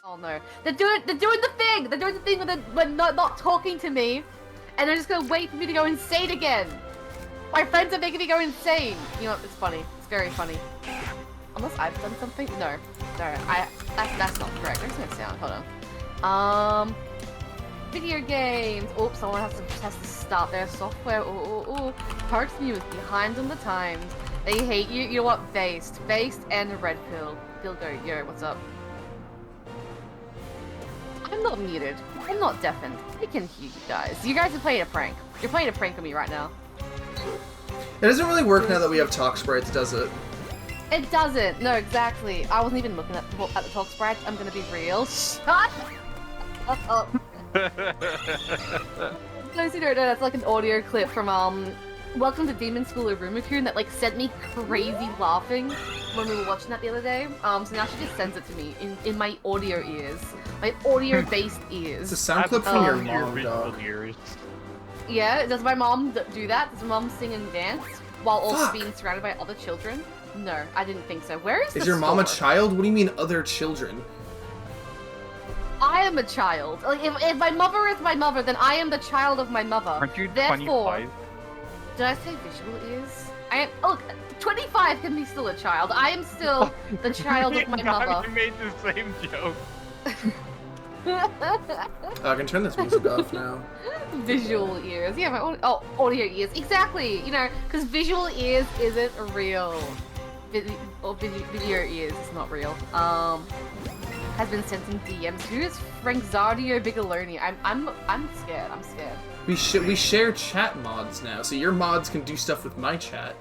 Oh no, they're doing the thing. They're doing the thing when not talking to me, and they're just gonna wait for me to go insane again. My friends are making me go insane. You know what? It's funny. It's very funny. Unless I've done something. No. That's not correct. There's no sound. Hold on. Video games. Oops, someone has to start their software. Ooh. Parks News behind on the times. They hate you. You know what? Based and Red Pill. Dildo, yo, what's up? I'm not muted. I'm not deafened. I can hear you guys. You guys are playing a prank. You're playing a prank on me right now. It doesn't really work now that we have talk sprites, does it? It doesn't. No, exactly. I wasn't even looking at the talk sprites. I'm gonna be real. Shut up. Those who don't know, that's like an audio clip from Welcome to Demon School of Rumakun that like sent me crazy laughing when we were watching that the other day. So now she just sends it to me in my audio ears, my audio-based ears. It's a sound clip from your mom, dog. Yeah, does my mom do that? Does my mom sing and dance while also being surrounded by other children? No, I didn't think so. Where is the Is your mom a child? What do you mean other children? I am a child. Like, if my mother is my mother, then I am the child of my mother. Aren't you Therefore, 25? did I say visual ears? I am. Oh, 25 can be still a child. I am still the child of my mother. You made the same joke. I can turn this music off now. Visual ears. Yeah, my audio ears. Exactly. You know, because visual ears isn't real. Video ears is not real. Has been sent in DMs. Who is Frank Zardio Bigaloni? I'm scared. I'm scared. We share chat mods now, so your mods can do stuff with my chat.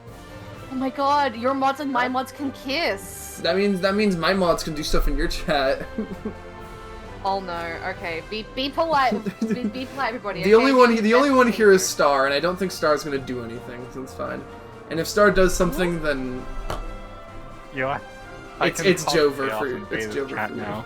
Oh my god, your mods and my mods can kiss. That means my mods can do stuff in your chat. Oh no. Okay, be polite. be polite, everybody. The only one here is Star, and I don't think Star's gonna do anything, so it's fine. And if Star does something, then Yeah. it's Jover for you. It's Jover chat for you. now.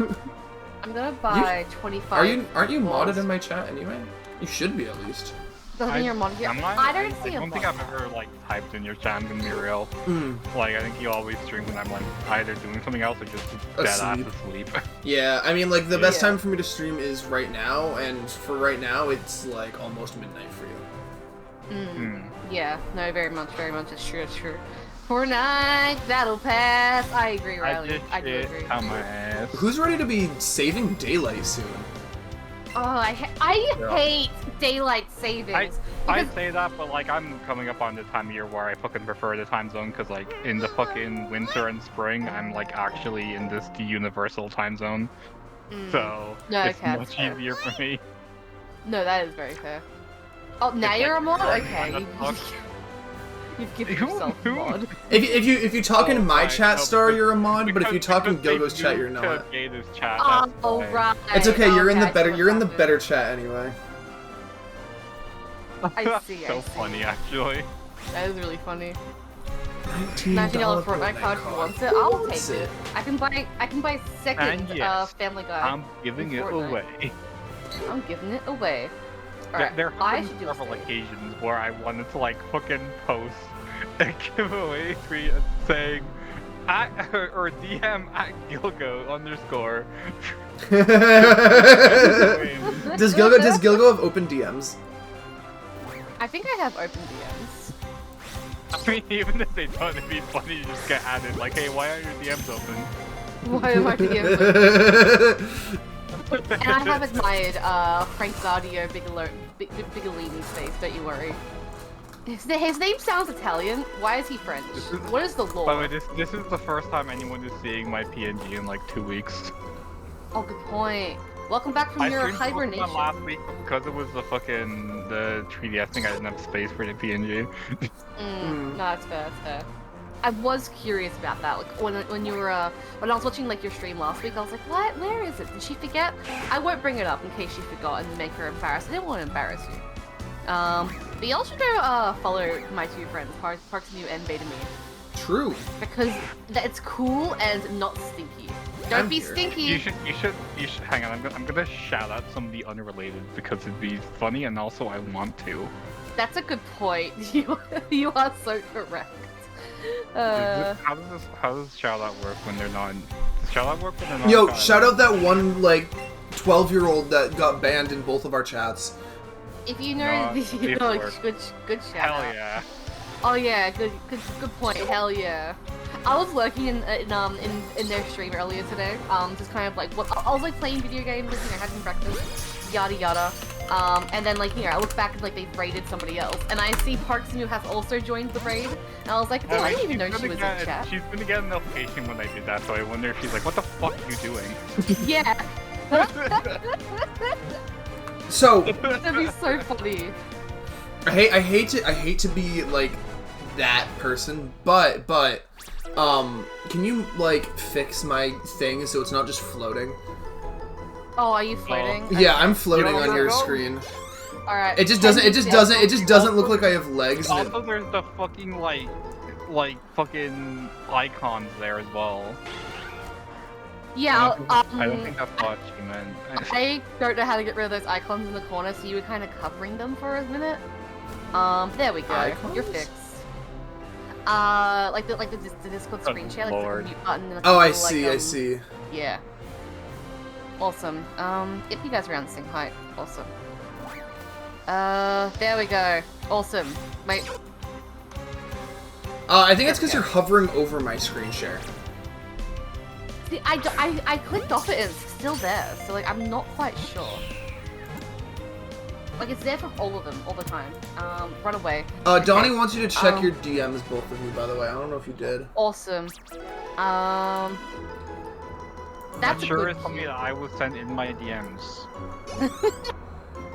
I'm gonna buy 25. Aren't you modded in my chat anyway? You should be at least. Doesn't your mod here? I don't see I don't think I've ever like typed in your chat, I'm gonna be real. Like I think you always stream when I'm like either doing something else or just dead ass asleep. Yeah, I mean like the best time for me to stream is right now, and for right now it's like almost midnight for you. Yeah, no, very much, it's true, it's true. Fortnite, Battle Pass, I agree, Riley. I do agree. Who's ready to be saving daylight soon? Oh, I hate daylight savings. I say that, but like I'm coming up on the time of year where I fucking prefer the time zone, because like in the fucking winter and spring, I'm like actually in the universal time zone. So it's much easier for me. No, that is very fair. Oh, now you're a mod? Okay. You've given yourself a mod. If you talk in my chat, Star, you're a mod, but if you talk in Gogo's chat, you're not. Oh, right. It's okay. You're in the better chat anyway. I see. So funny, actually. That is really funny. $19 Fortnite card who wants it? I'll take it. I can buy second Family Guy. I'm giving it away. I'm giving it away. Right, there have been several occasions where I wanted to like fucking post a giveaway tweet saying or DM at Gilgo _. Does Gilgo have open DMs? I think I have open DMs. I mean, even if they don't, it'd be funny to just get added. Like, hey, why are your DMs open? Why are my DMs open? And I have admired Frank Zardio Bigolini's face, don't you worry. His name sounds Italian. Why is he French? What is the law? By the way, this is the first time anyone is seeing my PNG in like 2 weeks. Oh, good point. Welcome back from your hibernation. Last week because it was the 3DS thing. I didn't have space for the PNG. No, that's fair. That's fair. I was curious about that. Like when you were when I was watching like your stream last week, I was like, what? Where is it? Did she forget? I won't bring it up in case she forgot and make her embarrassed. I didn't want to embarrass you. But you also go follow my two friends, Parks New and Beta Me. True. Because it's cool and not stinky. Don't be stinky. You should. Hang on. I'm gonna shout out somebody unrelated because it'd be funny, and also I want to. That's a good point. You are so correct. How does shout out work when they're not? Does shout out work when they're not? Yo, shout out that one like 12-year-old that got banned in both of our chats. If you know No, the good shout Hell out. yeah. Oh yeah, good point. Hell yeah. I was working in their stream earlier today. Just kind of like I was like playing video games, like, having breakfast, yada yada. And then like I look back and like they've raided somebody else, and I see Parks New has also joined the raid, and I was like, oh, I didn't even know she was in chat. She's gonna get a notification when I did that, so I wonder if she's like, what the fuck are you doing? Yeah. So That'd be so funny. I hate to be like that person, but can you like fix my thing so it's not just floating? Oh, are you floating? Yeah, I'm floating Yo, on your go. screen. All right. It just doesn't look like I have legs. and Also, there's the fucking like fucking icons there as well. Yeah. I don't think that's what you meant. I don't know how to get rid of those icons in the corner, so you were kind of covering them for a minute. There we go. Icons? You're fixed. Like the Discord Oh, screen share, like Lord. the mute button. And Oh, I little, see, like, I see. Yeah. Awesome. If you guys are around the same height, awesome. There we go. Awesome. Wait. I think it's because you're hovering over my screen share. See, I clicked off it and it's still there, so like I'm not quite sure. Like it's there for all of them, all the time. Run away. Donnie wants you to check your DMs, both of you, by the way. I don't know if you did. Awesome. That's That sure a is good something that I was sent in my DMs.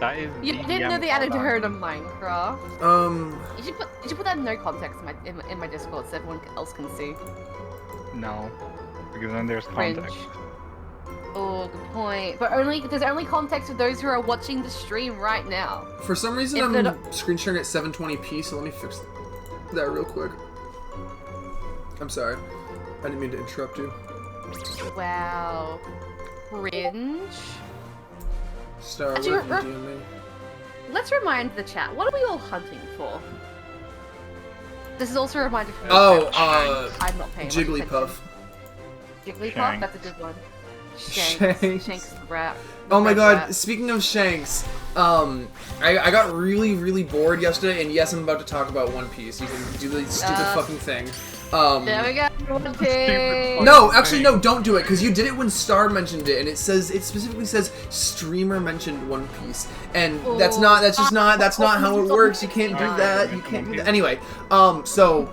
That is. You didn't know they added her to Minecraft. You should put that in no context in my Discord so everyone else can see. No, because then there's Cringe. context. Oh, good point. But there's only context for those who are watching the stream right now. For some reason, If I'm it- screen sharing at 720p, so let me fix that real quick. I'm sorry. I didn't mean to interrupt you. Wow. Cringe. Star, Actually, where did you DM me? Let's remind the chat, what are we all hunting for? This is also a reminder for me. Oh, I'm not paying much Jigglypuff. attention. Jigglypuff? Shanks. That's a good one. Shanks. Shanks the rat. Oh my Red god, rat. speaking of Shanks, I got really bored yesterday, and yes, I'm about to talk about One Piece. You can do the stupid fucking thing. There we go. One Piece. No, actually, no, don't do it, because you did it when Star mentioned it, and it specifically says streamer mentioned One Piece, and that's not how it works. You can't do that. You can't do that. Anyway, so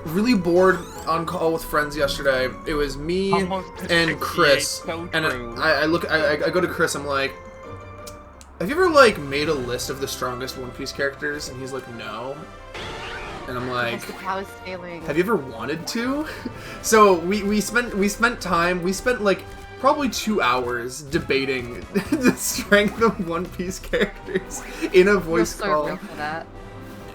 really bored on call with friends yesterday. It was me Almost and Chris, so and true. I go to Chris. I'm like, have you ever like made a list of the strongest One Piece characters? And he's like, no. And I'm like, That's the power scaling. have you ever wanted to? So we spent like probably 2 hours debating the strength of One Piece characters in a voice You're so call. real for that.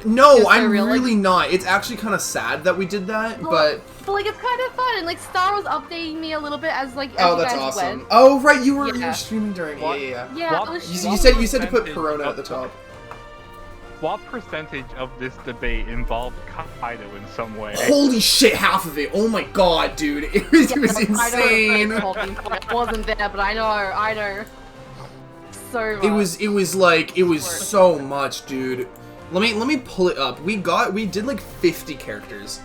No, You're so I'm real, like- really not. It's actually kind of sad that we did that, but But like it's kind of fun, and like Star was updating me a little bit as like as oh, you that's guys awesome. went. Oh, right, you were Yeah. streaming during. What? Yeah. Yeah, What- I was You streaming. said to put percentage Corona of- at the top. What percentage of this debate involved Kaido in some way? Holy shit, half of it. Oh my god, dude. It was I insane. know I wasn't there, but I know. So much. It was so much, dude. Let me pull it up. We did like 50 characters.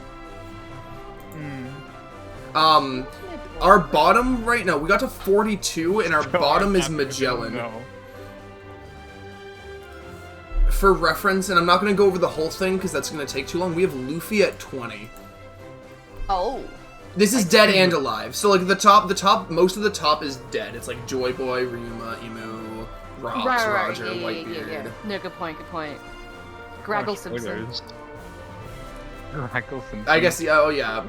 Our bottom right now, we got to 42 and our bottom is Magellan. No. For reference, and I'm not going to go over the whole thing because that's going to take too long, we have Luffy at 20. Oh. This is dead and alive. So like the top, most of the top is dead. It's like Joy Boy, Ryuma, Emu, Rocks, Roger, Whitebeard. Yeah. No, good point. Graggle Simpson. Graggle Simpson. I guess, yeah, oh yeah.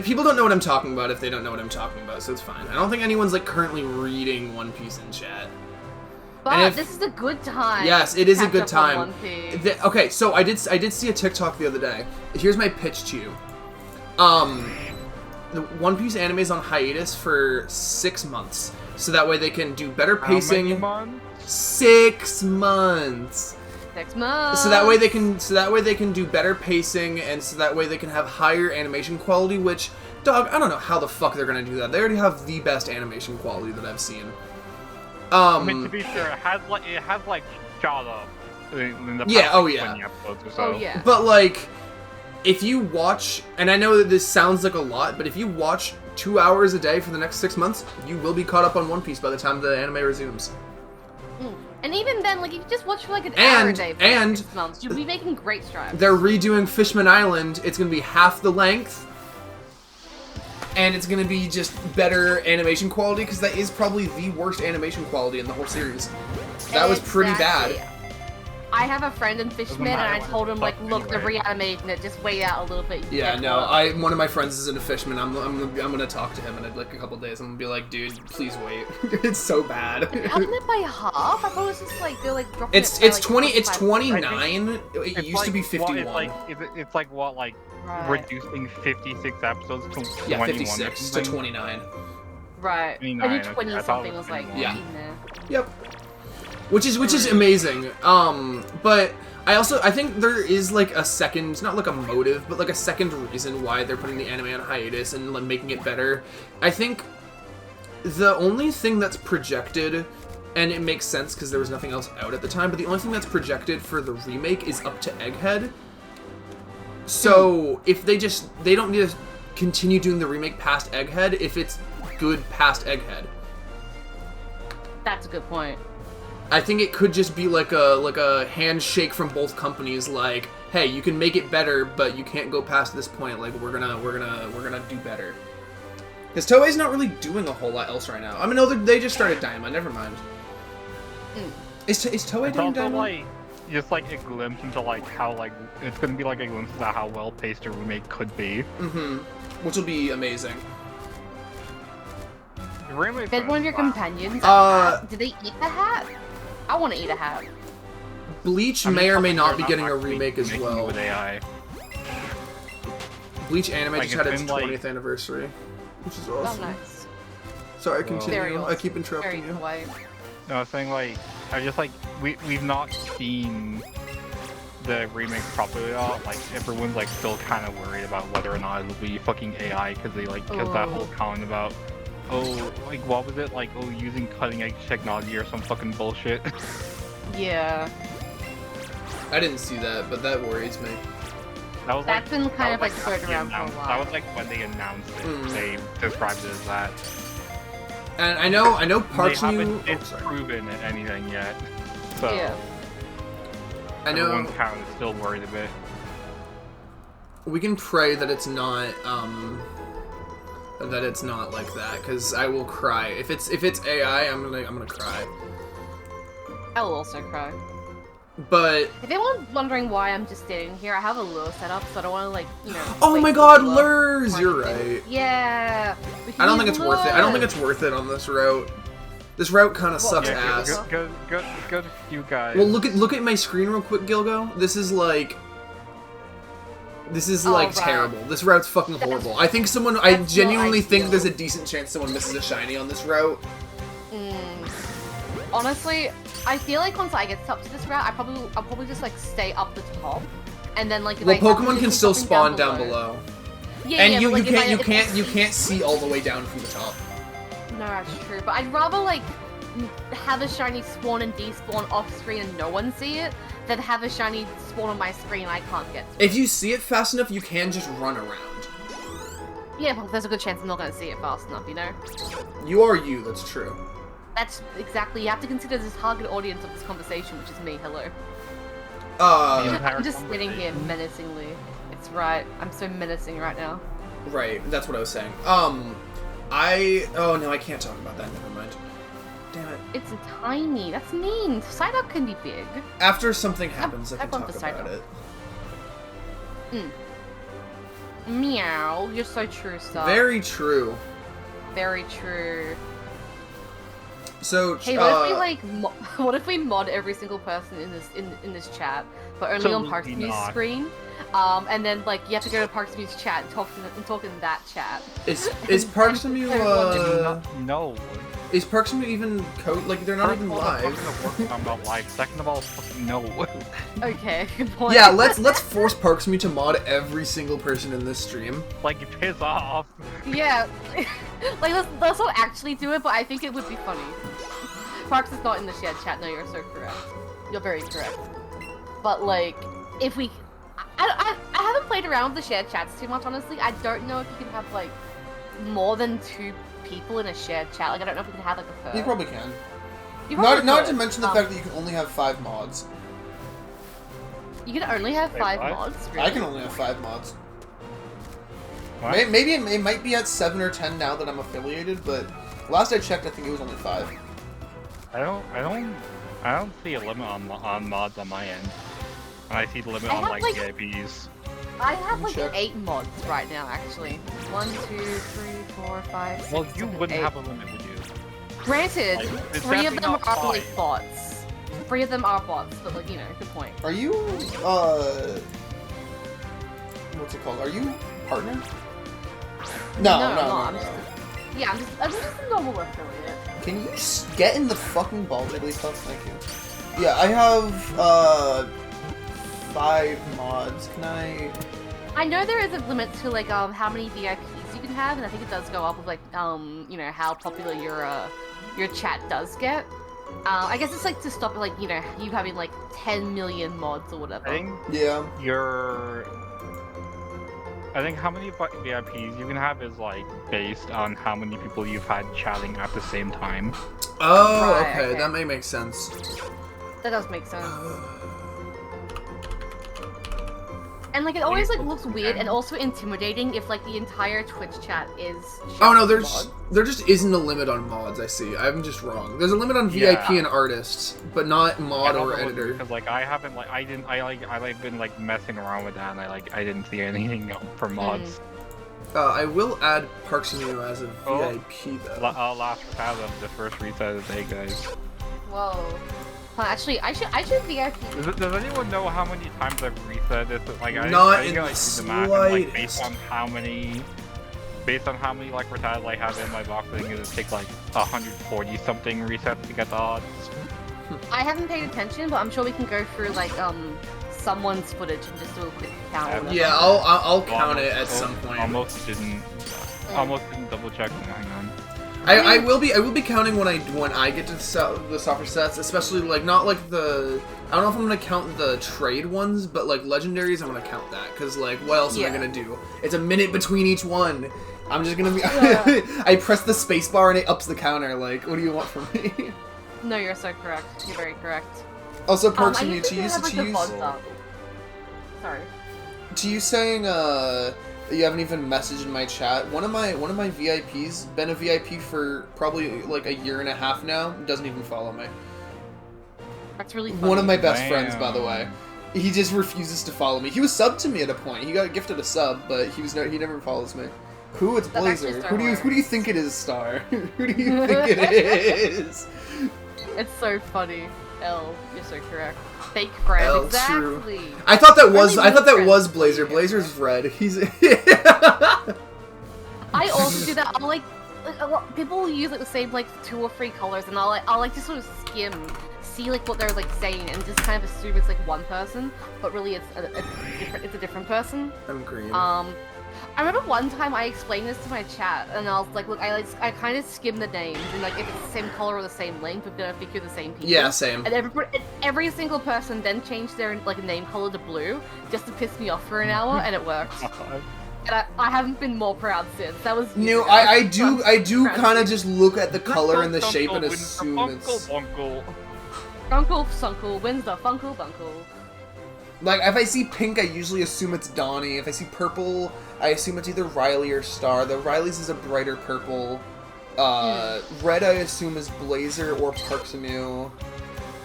People don't know what I'm talking about if they don't know what I'm talking about, so it's fine. I don't think anyone's like currently reading One Piece in chat. But this is a good time. Yes, it is a Catch good up on time. One Piece. Okay, so I did see a TikTok the other day. Here's my pitch to you. The One Piece anime is on hiatus for 6 months, so that way they can do better pacing. How many months? 6 months. 6 months. So that way they can do better pacing, and so that way they can have higher animation quality. Which, dog, I don't know how the fuck they're gonna do that. They already have the best animation quality that I've seen. I mean, to be fair, it has like shot up in the past 20 episodes or so. Oh yeah. But like, if you watch, and I know that this sounds like a lot, but if you watch 2 hours a day for the next 6 months, you will be caught up on One Piece by the time the anime resumes. And even then, like, if you just watch for like an hour a day for 6 months, you'll be making great strides. They're redoing Fishman Island. It's gonna be half the length. And it's gonna be just better animation quality, because that is probably the worst animation quality in the whole series. That was pretty bad. I have a friend in Fishman, and I told him, like, look, they're reanimating it, just wait out a little bit. Yeah, no, one of my friends is into Fishman. I'm gonna talk to him in like a couple days. I'm gonna be like, dude, please wait. It's so bad. Cutting it by half? I thought it was just like they're like dropping it's 29. It used to be 51. It's like what, like reducing 56 episodes to 21. Yeah, 56 to 29. Right. 29, I knew 20 something was like yeah. in there. Yep. Which is amazing. But I think there is like a second, not like a motive, but like a second reason why they're putting the anime on hiatus and like making it better. I think the only thing that's projected, and it makes sense because there was nothing else out at the time, but the only thing that's projected for the remake is up to Egghead. So if they don't need to continue doing the remake past Egghead if it's good past Egghead. That's a good point. I think it could just be like a handshake from both companies, like, hey, you can make it better, but you can't go past this point. Like, we're gonna do better. Because Toei's not really doing a whole lot else right now. I mean, no, they just started Daima. Never mind. Is Toei doing Daima? Like, just like a glimpse into like how like it's gonna be like a glimpse into how well paced a remake could be. Which will be amazing. Did one of your companions did they eat the hat? I want to eat a hat. Bleach may or may not be getting a remake as well. With AI. Bleach anime like, just had its 20th like... anniversary, which is awesome. Oh, nice. Sorry, continue. Awesome. I keep interrupting you. No, I was saying like I just like we've not seen the remake properly at all. Like everyone's like still kind of worried about whether or not it'll be fucking AI because that whole comment about. Oh, like what was it? Like, oh, using cutting-edge technology or some fucking bullshit. Yeah. I didn't see that, but that worries me. That's been kind of like floating around for a while. That was like when they announced it. They described it as that. And I know Park's they new. haven't proven anything yet. So yeah. I know everyone's kind of still worried a bit. We can pray that it's not like that, because I will cry. If it's AI, I'm gonna cry. I will also cry. But if anyone's wondering why I'm just sitting here, I have a lure set up, so I don't want to like, you know. Oh my God, lures! You're right. Yeah. I don't think it's worth it. I don't think it's worth it on this route. This route kind of sucks ass. Good you guys. Well, look at my screen real quick, Gilgo. This is like terrible. This route's fucking horrible. I think I genuinely think there's a decent chance someone misses a shiny on this route. Honestly, I feel like once I get up to this route, I'll probably just like stay up the top, and then like. Well, Pokemon can still spawn down below. Yeah, and yeah, you can't see all the way down from the top. No, that's true. But I'd rather like have a shiny spawn and despawn off screen and no one see it, than have a shiny spawn on my screen and I can't get to it. If you see it fast enough, you can just run around. Yeah, but there's a good chance I'm not going to see it fast enough, you know? You are you, that's true. That's exactly, you have to consider the target audience of this conversation, which is me, hello. I'm just sitting here menacingly. It's right, I'm so menacing right now. Right, that's what I was saying. Oh no, I can't talk about that, never mind. Damn it. It's tiny, that's mean. Psyduck can be big. After something happens, I can talk about it. Meow, you're so true, stuff. Very true. Very true. So, hey, what if we like, what if we mod every single person in this chat, but only on Parks Mew's screen? And then like you have to go to Parks Mew's chat and talk in that chat. Is Parks Mew No. Is Parks and even code? Like, they're not First even of all, live. they're fucking I'm not live. Second of all, fucking no. Okay, good point. Yeah, let's force Parks and to mod every single person in this stream. Like, piss off. Yeah, like let's not actually do it, but I think it would be funny. Parks is not in the shared chat. No, you're so correct. You're very correct. But like, if we, I haven't played around with the shared chats too much, honestly. I don't know if you can have like more than 2 people in a shared chat. Like, I don't know if we can have like a third. You probably can. You probably Not could. to mention the fact that you can only have 5 mods. You can only have Wait, 5 what? mods. Really? I can only have 5 mods. What? Maybe it might be at 7 or 10 now that I'm affiliated, but last I checked, I think it was only 5. I don't see a limit on mods on my end. And I see the limit I on have, like like- VIPs. I have like Check. 8 mods right now, actually. 1, 2, 3, 4, 5, 6, Well, you 7, wouldn't 8. have a limit, would you? Granted, Like, it's 3 of definitely them not are like 5. bots. 3 of them are bots, but like, you know, good point. Are you, what's it called? Are you partner? No. I'm just, yeah, I'm just a normal affiliate. Can you get in the fucking ball Jigglypuff? Thank you. Yeah, I have, 5 mods. Can I... I know there is a limit to like how many VIPs you can have, and I think it does go up with like you know, how popular your chat does get. I guess it's like to stop like, you know, you having like 10 million mods or whatever. I think Yeah. I think how many VIPs you can have is like based on how many people you've had chatting at the same time. Oh, Right, okay. okay. That may make sense. That does make sense. And like it always like looks weird and also intimidating if like the entire Twitch chat is. Oh no, mods. there just isn't a limit on mods. I see. I'm just wrong. There's a limit on Yeah. VIP and artists, but not mod or editor. Because like I haven't like I've been like messing around with that and I didn't see anything for mods. I will add Parks and as a Oh. VIP though. Last reset of the first reset of the day, guys. Whoa. Huh, actually, I should VIP. Does anyone know how many times I've reset this? Like Not I in think, like, the do the math and, like, slightest. based on how many like retires I have in my box, I think it'll take like 140 something resets to get the odds. I haven't paid attention, but I'm sure we can go through like someone's footage and just do a quick count. or whatever. Yeah, I'll Well, count it at almost- some point. Almost didn't double check. Hang on. I will be counting when I get to the soccer sets, especially like not like the, I don't know if I'm gonna count the trade ones, but like legendaries I'm gonna count that because like what else am I gonna do? It's a minute between each one. I'm just gonna be I press the space bar and it ups the counter. Like what do you want from me? No, you're so correct. You're very correct. Also, Parks I and usually to use have, like, the VODs to up. Sorry. you saying that you haven't even messaged in my chat. One of my VIPs been a VIP for probably like a year and a half now. Doesn't even follow me. That's really funny. One of my best friends, by the way. He just refuses to follow me. He was subbed to me at a point. He got gifted a sub, but he never follows me. Who? It's That's actually Blazer. so Who do you think it is, Star? Who do you think it is? It's so funny. L, you're so correct. Fake friend, L, exactly. true. I thought that was Friendly Blazer. Blazer's red. He's. I also do that. I'll like a lot, people will use like the same like 2 or 3 colors, and I'll just sort of skim, see like what they're like saying, and just kind of assume it's like one person, but really it's a different person. I'm green. I remember one time I explained this to my chat, and I was like, look, I kind of skim the names, and like if it's the same color or the same length, we're gonna think you're the same people. Yeah, same. And every single person then changed their like name color to blue, just to piss me off for an hour, and it worked. And I haven't been more proud since. That was No, I do kind of just look at the color and the shape and assume it's Funkle. Funkle Sunkle wins the Funkle Bunkle. like if I see pink, I usually assume it's Donnie. If I see purple, I assume it's either Riley or Star. The Riley's is a brighter purple. Red I assume is Blazer or Parks Anew.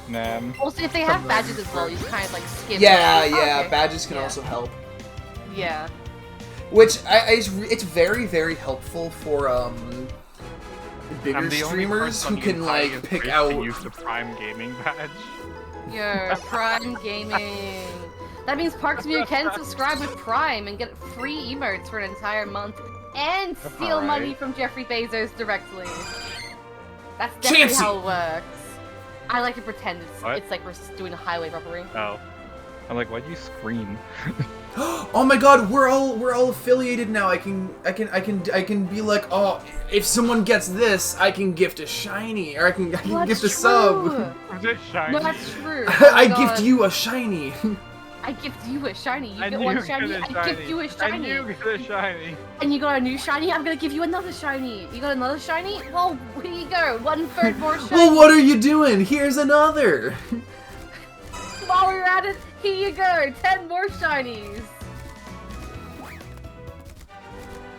Man. Also, if they have badges as well, you just kind of like skim. Yeah, them. yeah, Okay. badges can Yeah. also help. Yeah. Which it's very, very helpful for bigger I'm the only streamers person who can entire like pick grid out. to use the Prime Gaming badge. Yo, Prime Gaming. That means Parks Mew can subscribe with Prime and get free emotes for an entire month and steal Alright. money from Jeffrey Bezos directly. That's definitely Chancy! how it works. I like to pretend What? it's like we're doing a highway robbery. Oh. I'm like, why'd you scream? Oh my god, we're all affiliated now. I can be like, oh, if someone gets this, I can gift a shiny, or I can gift a sub. I'm just shiny. No, that's true. Oh I my gift God. you a shiny. I gift you a shiny. You And get you one get shiny. a I gift you a shiny. And you get a shiny. And you got a new shiny. I'm gonna give you another shiny. You got another shiny? Well, here you go. 1/3 more shiny. Well, what are you doing? Here's another. While we're at it, here you go. 10 more shinies.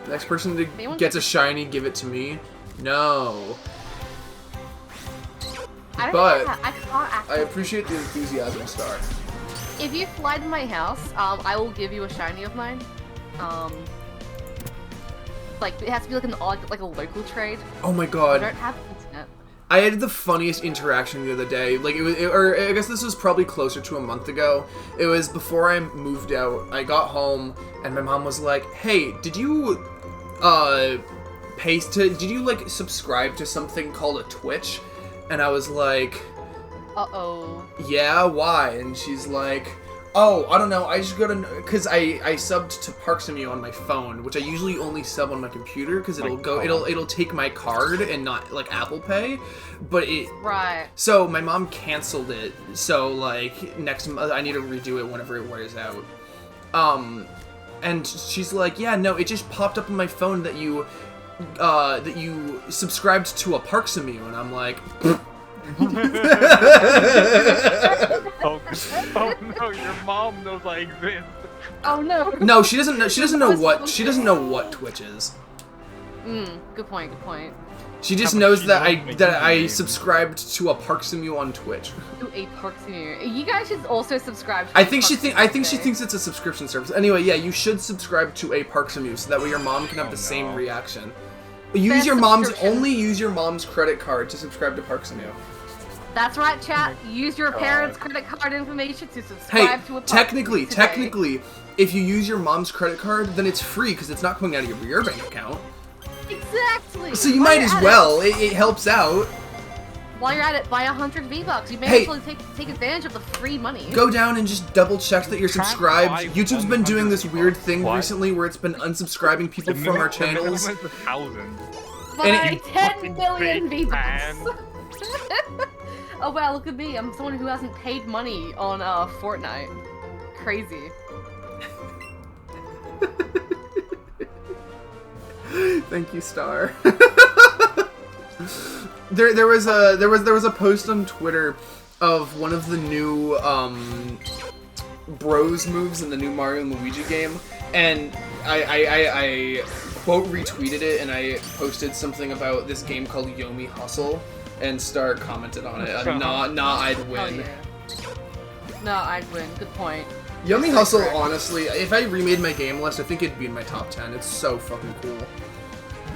Next person that Anyone? gets a shiny, give it to me. No. I don't But know, I can't I actually. appreciate the enthusiasm, Star. If you fly to my house, I will give you a shiny of mine. Like it has to be like an odd, like a local trade. Oh my I god. don't have internet. I had the funniest interaction the other day. Like or I guess this was probably closer to a month ago. It was before I moved out. I got home and my mom was like, "Hey, did you did you like subscribe to something called a Twitch?" And I was like, Uh-oh. "Yeah, why?" And she's like, "Oh, I don't know. I just gotta because I subbed to Parksemu on my phone, which I usually only sub on my computer because it'll take my card and not like Apple Pay, but it Right. so my mom canceled it. So like next month I need to redo it whenever it wears out. And she's like, "Yeah, no, it just popped up on my phone that you subscribed to a Parksemu," and I'm like. Oh no, your mom knows I exist. Oh no. No, she doesn't know. She doesn't know what Twitch is. Good point. Good point. She just Yeah, but knows she that knows I making subscribed to a Parksemu on Twitch. To a Parksemu. You guys should also subscribe. To I a think she Parksemu, thinks it's a subscription service. Anyway, yeah, you should subscribe to a Parksemu so that way your mom can have the same no. reaction. Best subscription. Only use your mom's credit card to subscribe to Parksemu. That's right, chat. Use your parents' credit card information to subscribe Hey, to a Parksemu technically, today. if you use your mom's credit card, then it's free because it's not coming out of your bank account. Exactly. So you While might you're as at well. It helps out. While you're at it, buy 100 V-Bucks. You may Hey. actually take advantage of the free money. Go down and just double check that you're subscribed. buy YouTube's been doing this 100 weird thing What? recently where it's been unsubscribing people from our channels. The minimum is 1,000. Buy and it- 10 million Big V-Bucks. fan. Oh wow, look at me. I'm someone who hasn't paid money on Fortnite. Crazy. Thank you, Star. there was a post on Twitter of one of the new bros moves in the new Mario and Luigi game, and I quote retweeted it and I posted something about this game called Yomi Hustle, and Star commented on it. Nah, I'd Oh win. yeah. No, I'd win. Good point. Yomi That's Hustle, correct. honestly, if I remade my game list, I think it'd be in my top 10. It's so fucking cool.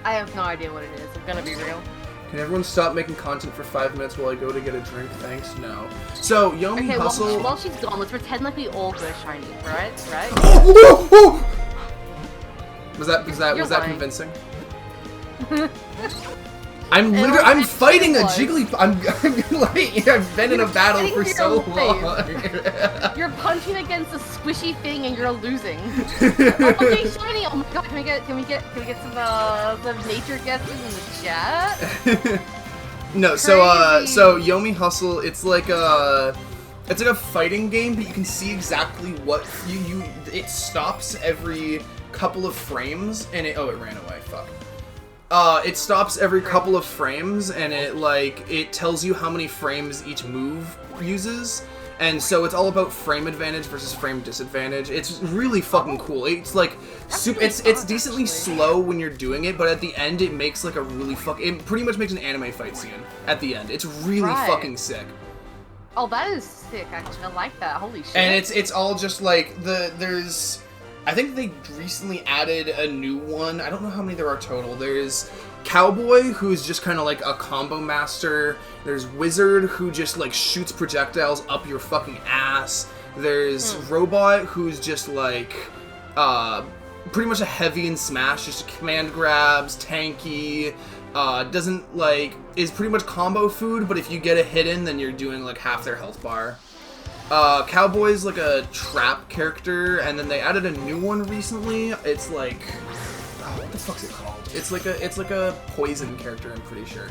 I have no idea what it is. I'm gonna be real. Can everyone stop making content for 5 minutes while I go to get a drink? Thanks. No. So, Yomi Okay, Hustle... while she's gone, let's pretend like we all go shiny, right? Right? Was that You're lying. convincing? I'm fighting a Jigglypuff. I've been in a battle for so long. You're punching against a squishy thing and you're losing. Okay, shiny. Oh my god, can we get some nature guesses in the chat? No, so Yomi Hustle, it's like a fighting game, but you can see exactly what it stops every couple of frames, and it ran away. Fuck. It stops every couple of frames, and it tells you how many frames each move uses, and so it's all about frame advantage versus frame disadvantage. It's really fucking cool. It's like it's decently slow when you're doing it, but at the end it makes like a really it pretty much makes an anime fight scene at the end. It's really fucking sick. Oh, that is sick. Actually, I like that. Holy shit. And it's all just like there's. I think they recently added a new one. I don't know how many there are total. There's Cowboy, who's just kind of like a combo master. There's Wizard, who just like shoots projectiles up your fucking ass. There's Robot, who's just like pretty much a heavy and smash, just command grabs, tanky. doesn't, like, is pretty much combo food, but if you get a hit in, then you're doing, like, half their health bar. Cowboy's, like, a trap character, and then they added a new one recently. It's, like... Oh, what the fuck's it called? It's like a poison character, I'm pretty sure.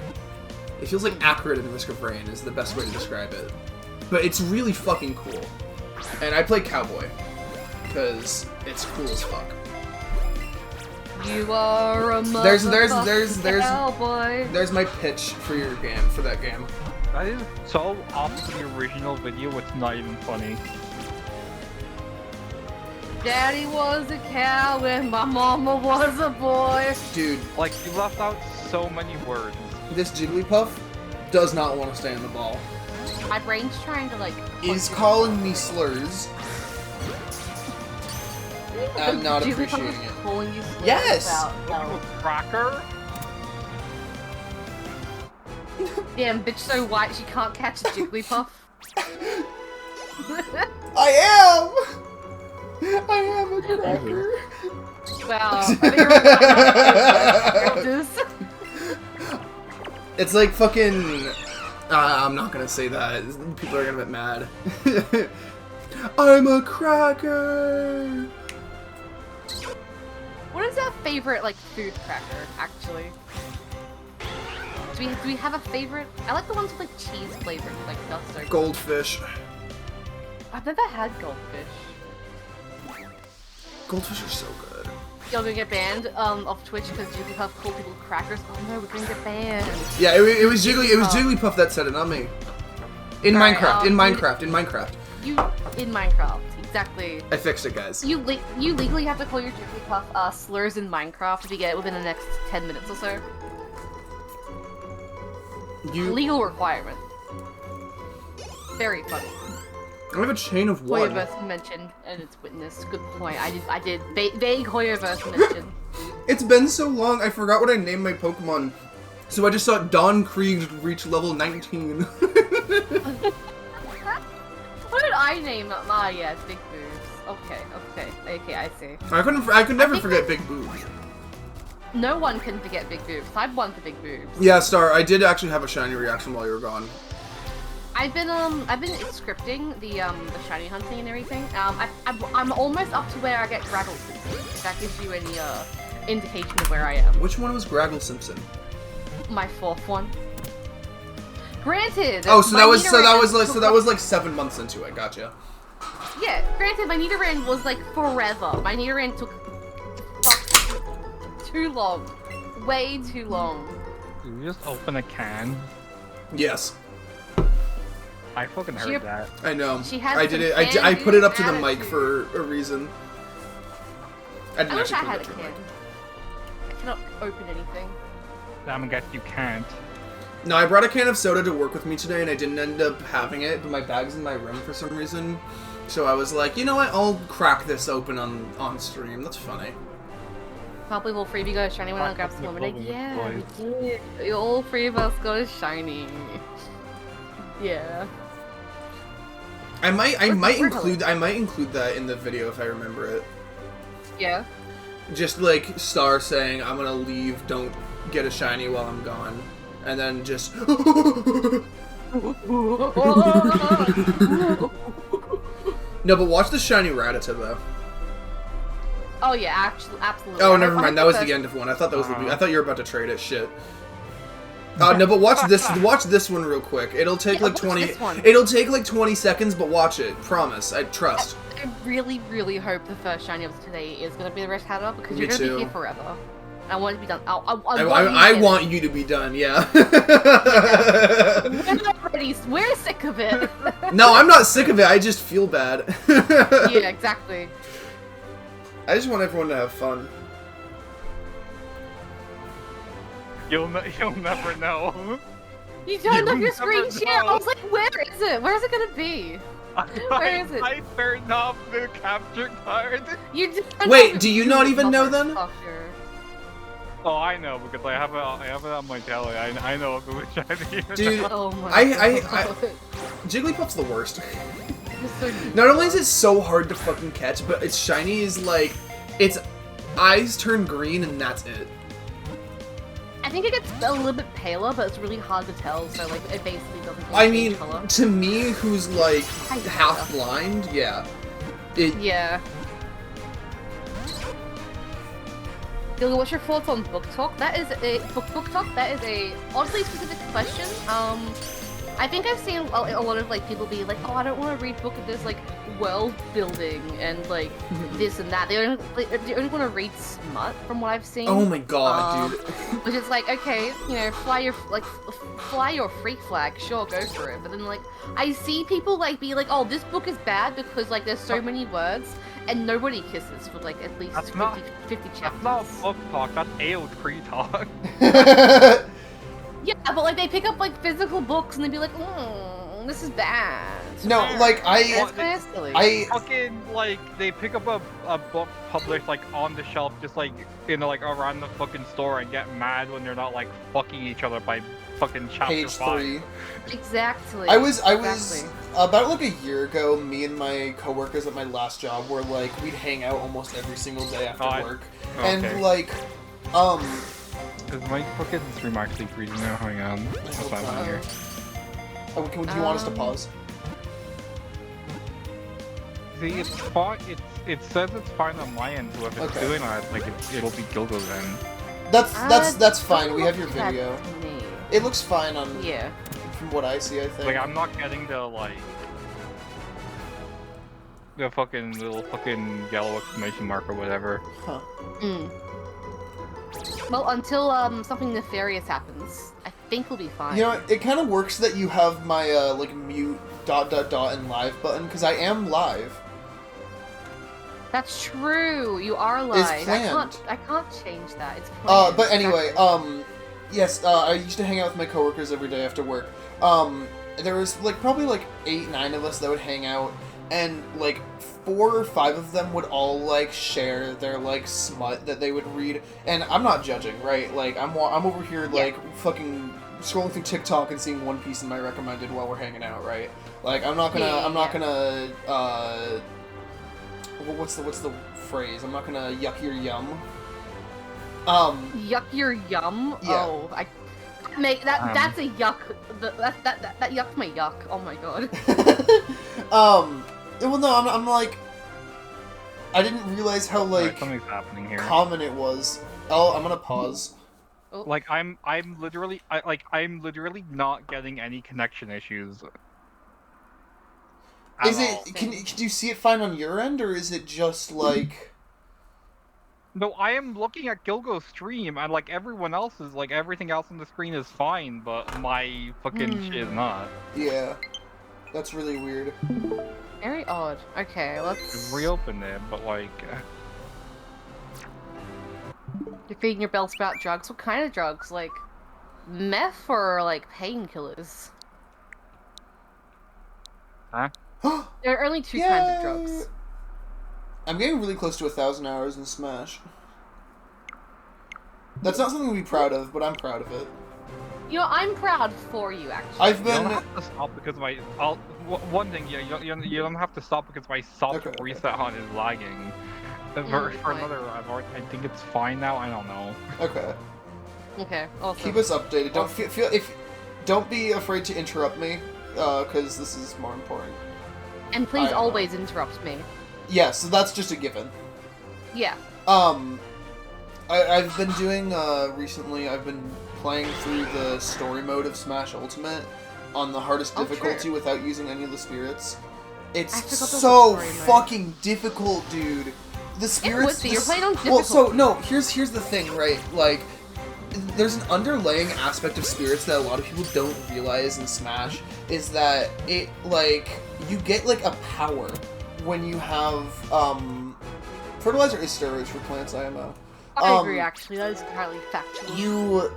It feels like Acrid in Risk of Rain is the best way to describe it. But it's really fucking cool. And I play Cowboy, because it's cool as fuck. You are a there's cowboy. There's my pitch for your game, for that game. That is so off the original video, it's not even funny. Daddy was a cow and my mama was a boy. Dude. Like, you left out so many words. This Jigglypuff does not want to stay in the ball. My brain's trying to, like... Is calling me slurs. I'm not appreciating it. Calling you slurs Yes! about, Cracker? Damn, bitch so white she can't catch a Jigglypuff. I am a cracker. Wow. I think you're It's like fucking... I'm not gonna say that. People are gonna get mad. I'm a cracker! What is our favorite, like, food cracker, actually? Do we have a favorite? I like the ones with, like, cheese flavored, like, that's so Goldfish. I've never had goldfish. Goldfish are so good. You're gonna get banned off Twitch because Jigglypuff called people crackers. Oh no, we're gonna get banned. Yeah, it was Jigglypuff that said it, not me. In Minecraft, in Minecraft. You in Minecraft, exactly. I fixed it, guys. You legally have to call your Jigglypuff slurs in Minecraft if you get it within the next 10 minutes or so. Legal requirement. Very funny. I have a chain of one. Hoyoverse mentioned, and it's witnessed. Good point. I did vague Hoyoverse mention. It's been so long, I forgot what I named my Pokemon. So I just saw Don Krieg reach level 19. What did I name it? Ah, yeah, Big Boobs. Okay, I see. I could never forget Big Boobs. No one can forget Big Boobs. I've won for Big Boobs. Yeah, Star, I did actually have a shiny reaction while you were gone. I've been scripting the shiny hunting and everything. I'm almost up to where I get Graggle Simpson. If that gives you any indication of where I am. Which one was Graggle Simpson? My fourth one. Granted. Oh, so that was like 7 months into it. Gotcha. Yeah, granted, my Nidoran was like forever. My Nidoran took too long, way too long. Did you just open a can? Yes. I fucking heard that. I know. I did it. I put it up to the mic for a reason. I wish I had a can. I cannot open anything. I guess you can't. No, I brought a can of soda to work with me today, and I didn't end up having it, but my bag's in my room for some reason. So I was like, you know what? I'll crack this open on stream. That's funny. Probably all three of you got a shiny when I grab some more. Yeah, we did. All three of us got a shiny. Yeah. I might include that in the video if I remember it. Yeah. Just like Star saying, "I'm gonna leave. Don't get a shiny while I'm gone," and then just. No, but watch the shiny Rattata though. Oh yeah, absolutely. Oh, never mind. That was the end of one. I thought that was the. I thought you were about to trade it. Shit. No, but watch this. Watch this one real quick. It'll take like 20. It'll take like 20 seconds, but watch it. Promise. I trust. I really, really hope the first shiny of today is gonna be the Rattata because you're gonna be here forever. I want it to be done. I want you to be done. Yeah. We're not ready. We're sick of it. No, I'm not sick of it. I just feel bad. Yeah, exactly. I just want everyone to have fun. You'll never know. You turned off your screen share. I was like, where is it? Where is it gonna be? Where is it? I turned off the capture card. You just wait. Do you not even know then? Oh, I know because I have it on my telly. I know which shiny. Dude, oh my God. Jigglypuff's the worst. Not only is it so hard to fucking catch, but its shiny is like, its eyes turn green and that's it. I think it gets a little bit paler, but it's really hard to tell, so like it basically doesn't I change mean, color. to me, who's like Kinda. half blind, yeah. Yeah. Gilga, what's your thoughts on book talk? That is a book talk. That is a oddly specific question. I think I've seen a lot of like people be like, oh, I don't want to read book of this like world building and like this and that. They only want to read smut, from what I've seen. Oh my god, dude. Which is like, okay, you know, fly your freak flag, sure, go for it. But then like, I see people like be like, oh, this book is bad because like there's so many words and nobody kisses for like at least 50 chapters. That's not book talk. That's AO3 talk. Yeah, but like they pick up like physical books and they'd be like, this is bad. No, like That's kind of silly. I fucking like they pick up a book published like on the shelf, just like in like around the fucking store, and get mad when they're not like fucking each other by fucking chapter page 5. 3. Exactly. I was about like a year ago. Me and my coworkers at my last job were like we'd hang out almost every single day after work, and like Is my fucking stream actually freezing now? Hang on. I'll find one here. Oh, do you want us to pause? See, it's fine. It says it's fine on my end, so if it's doing that, like it'll be Gilgo then. That's fine. We have your video. It looks fine on from what I see. I think. Like I'm not getting the like the fucking little fucking yellow exclamation mark or whatever. Huh. Well, until something nefarious happens, I think we'll be fine. You know, it kind of works that you have my like mute ... and live button because I am live. That's true. You are live. It's planned. I can't change that. It's planned. But anyway, yes, I used to hang out with my coworkers every day after work. There was like probably like 8, 9 of us that would hang out, and like 4 or 5 of them would all like share their like smut that they would read, and I'm not judging, right? Like I'm over here like fucking scrolling through TikTok and seeing One Piece in my recommended while we're hanging out, right? Like I'm not gonna what's the phrase? I'm not gonna yuck your yum. Yuck your yum. Yeah. Oh, I make that. That's a yuck. That yucked my yuck. Oh my god. Well, no, I'm like, I didn't realize how like something's happening here. Common it was. Oh, I'm gonna pause. Like I'm literally not getting any connection issues. Is it? Can you see it fine on your end, or is it just like? No, I am looking at Gilgo's stream, and like everyone else is like everything else on the screen is fine, but my fucking shit is not. Yeah, that's really weird. Very odd. Okay, let's reopen it, but like. You're feeding your Bellsprout drugs. What kind of drugs? Like meth or like painkillers? Huh? There are only 2 kinds of drugs. I'm getting really close to 1,000 hours in Smash. That's not something to be proud of, but I'm proud of it. You know, I'm proud for you, actually. I've been. You don't have to stop because my. One thing, yeah, you don't have to stop because my soft reset hunt is lagging. For another, I think it's fine now. I don't know. Okay. Okay. Awesome. Keep us updated. Don't be afraid to interrupt me, because this is more important. And please always interrupt me. Yeah, so that's just a given. Yeah. I've been doing, recently, I've been playing through the story mode of Smash Ultimate on the hardest difficulty without using any of the spirits. It's so fucking difficult, dude. The spirits... You're playing on difficult. Well, so, no, here's the thing, right? Like, there's an underlying aspect of spirits that a lot of people don't realize in Smash, is that it, like, you get, like, a power when you have, fertilizer is steroids for plants, IMO. I agree, actually. That is entirely factual. You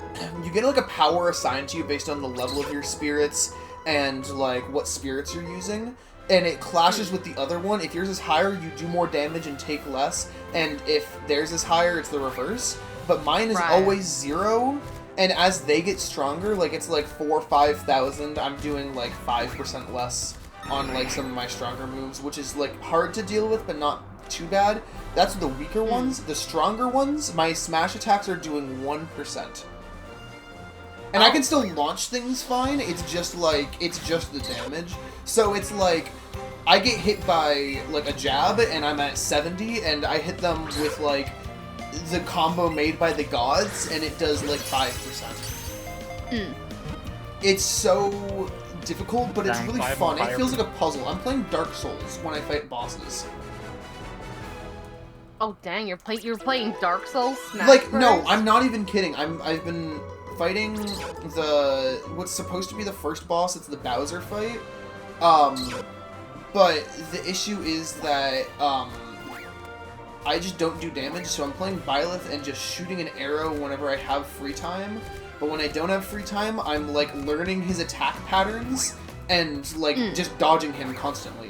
get, like, a power assigned to you based on the level of your spirits and, like, what spirits you're using. And it clashes with the other one. If yours is higher, you do more damage and take less. And if theirs is higher, it's the reverse. But mine is always 0. And as they get stronger, like, it's like 4,000 or 5,000, I'm doing, like, 5% less on, like, some of my stronger moves, which is, like, hard to deal with, but not too bad. That's the weaker ones. The stronger ones, my smash attacks are doing 1%. And I can still launch things fine, it's just the damage. So it's like, I get hit by, like, a jab, and I'm at 70, and I hit them with, like, the combo made by the gods, and it does, like, 5%. It's so difficult, but it's really fun. It feels like a puzzle. I'm playing Dark Souls when I fight bosses. Oh dang, you're playing Dark Souls Smash Like, Bros? no, I'm not even kidding. I've been fighting what's supposed to be the first boss. It's the Bowser fight. But the issue is that I just don't do damage, so I'm playing Byleth and just shooting an arrow whenever I have free time. But when I don't have free time, I'm like learning his attack patterns and like just dodging him constantly.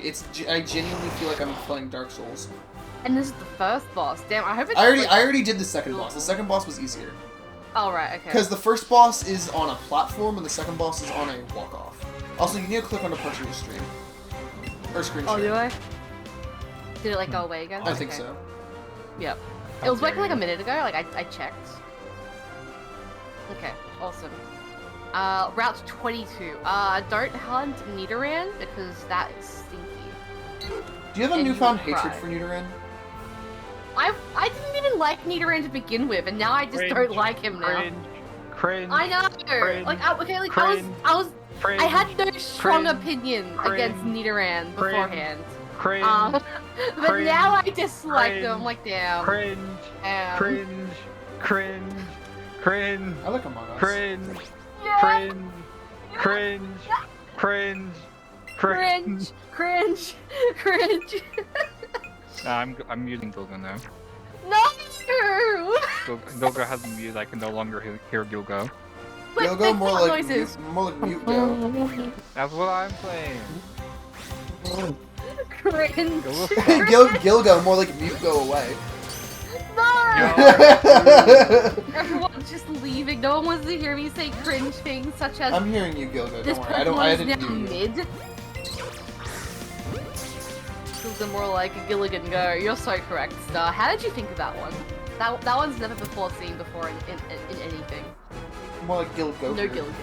I genuinely feel like I'm playing Dark Souls. And this is the first boss. Damn, I hope it's. I already did the second boss. The second boss was easier. Oh right, okay. Because the first boss is on a platform and the second boss is on a walk-off. Also, you need to click on a punch in your stream. Or screen share. Oh, do I? Did it like go away again? I think so. Yep. It was working like a minute ago. Like I checked. Okay, awesome. Route 22. Don't hunt Nidoran because that is stinky. Do you have a newfound hatred for Nidoran? I didn't even like Nidoran to begin with, and now I just don't like him now. Cringe. I know. Cringe, like okay, like cringe, I had no strong cringe, opinion cringe, against Nidoran beforehand. Cringe. But cringe, now I dislike cringe, him. Like damn. Cringe. Cringe. Cringe. Cringe. I like Among Us. Cringe. Yeah. Cringe. Cringe. Cringe. Cringe. Cringe. Cringe. I'm using Gilgo now. No! Gilgo has been muted. I can no longer hear Gilgo. Wait, Gilgo more like noises. mute go. That's what I'm playing. Cringe. Gilgo more like mute go away. No! Everyone's just leaving. No one wants to hear me say cringe things such as I'm hearing you, Gilgo. this Don't worry. Pokemon I is didn't now hear you. mid. They're more like a Gilligan go. You're so correct, Star. How did you think of that one? That one's never before seen before in anything. More like Gilgo. No Gilligan.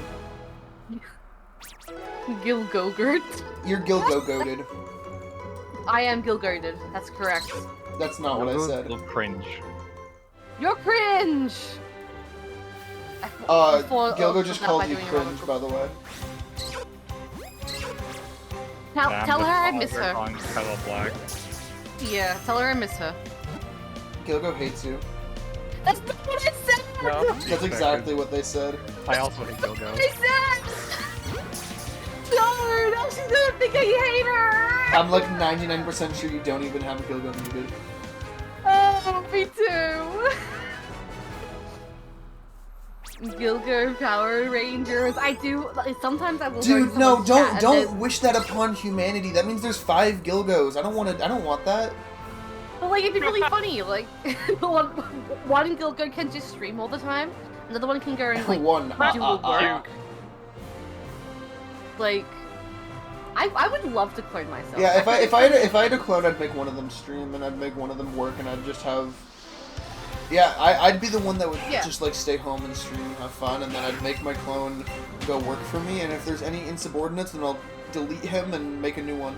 Gilgogurt. You're Gilgo-goated. I am Gilgoated. That's correct. That's not what I said. Cringe. You're cringe. Gilgo just called you cringe, by the way. Tell her I miss her. Black. Yeah, tell her I miss her. Gilgo hates you. That's not what I said! No, That's exactly what they said. I also hate Gilgo. I said! No, now she's gonna think I hate her! I'm like 99% sure you don't even have Gilgo muted. Oh, me too! Gilgo Power Rangers. I do. Like, sometimes I will. Dude, no, don't wish that upon humanity. That means there's 5 Gilgos. I don't want that. But like, it'd be really funny. Like, one Gilgo can just stream all the time. Another one can go and like do a work. Like, I would love to clone myself. Yeah, if I had a clone, I'd make one of them stream and I'd make one of them work and I'd just have. Yeah, I'd be the one that would just like stay home and stream and have fun, and then I'd make my clone go work for me, and if there's any insubordinates, then I'll delete him and make a new one.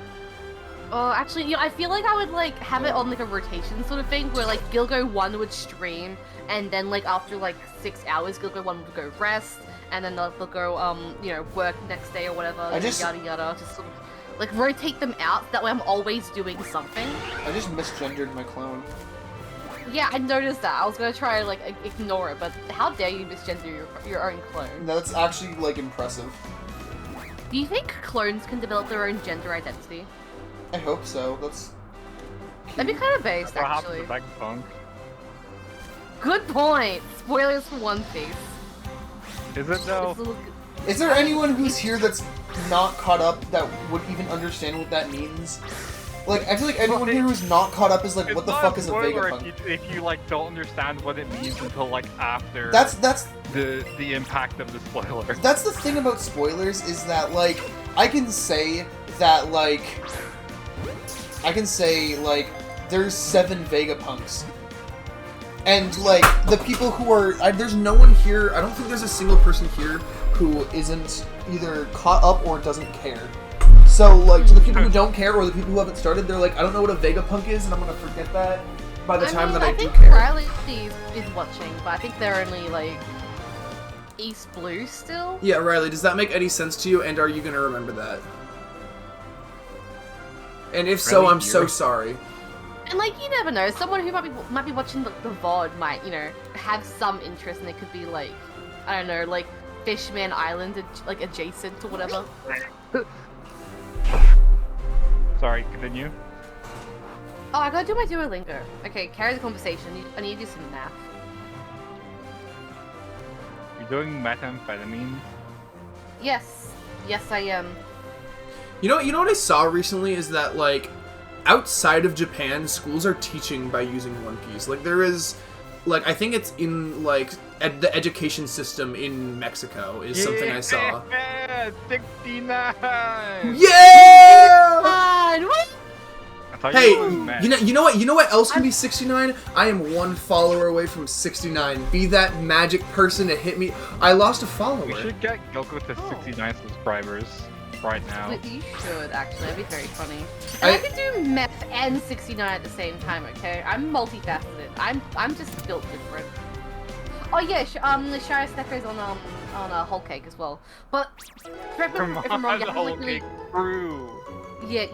Oh, actually, I feel like I would like have it on like a rotation sort of thing, where like Gilgo 1 would stream, and then like after like 6 hours, Gilgo 1 would go rest, and then they'll go work next day or whatever, yada yada, just sort of like rotate them out. That way, I'm always doing something. I just misgendered my clone. Yeah, I noticed that. I was gonna try to, like, ignore it, but how dare you misgender your own clone? No, that's actually, like, impressive. Do you think clones can develop their own gender identity? I hope so. That'd be kind of based, What actually. happened to Vegapunk? Good point! Spoilers for One Piece. Is it though? Is there anyone who's here that's not caught up that would even understand what that means? Like, I feel like anyone here who's not caught up is like, what the fuck is a Vegapunk? If you like don't understand what it means until like after That's the impact of the spoiler. That's the thing about spoilers, is that like I can say there's 7 Vegapunks. And, like, the people who are... there's no one here... I don't think there's a single person here who isn't either caught up or doesn't care. So, like, to the people who don't care or the people who haven't started, they're like, I don't know what a Vegapunk is, and I'm gonna forget that by the time that I do care. I think Riley is watching, but I think they're only, like, East Blue still. Yeah, Riley, does that make any sense to you, and are you gonna remember that? And if so, I'm so sorry. And, like, you never know. Someone who might be watching the VOD might, you know, have some interest, and it could be, like, I don't know, like, Fishman Island, like, adjacent or whatever. Sorry, continue. Oh, I gotta do my Duolingo. Okay, carry the conversation. I need to do some math. You're doing methamphetamine? Yes. Yes, I am. You know what I saw recently is that, like, outside of Japan, schools are teaching by using One Piece. Like, there is, like, I think it's in, like, the education system in Mexico is something I saw. Yeah, 69! Yeah! What? Hey, you know what else can be 69? I am one follower away from 69. Be that magic person to hit me. I lost a follower. We should get Gyoko to 69 subscribers right now. You should, actually. That'd be very funny. And I could do meth and 69 at the same time, okay? I'm multifaceted. I'm just built different. Oh yeah, the Shire Snacker is on a whole cake as well. But if I'm wrong, you have to like really... Yeah,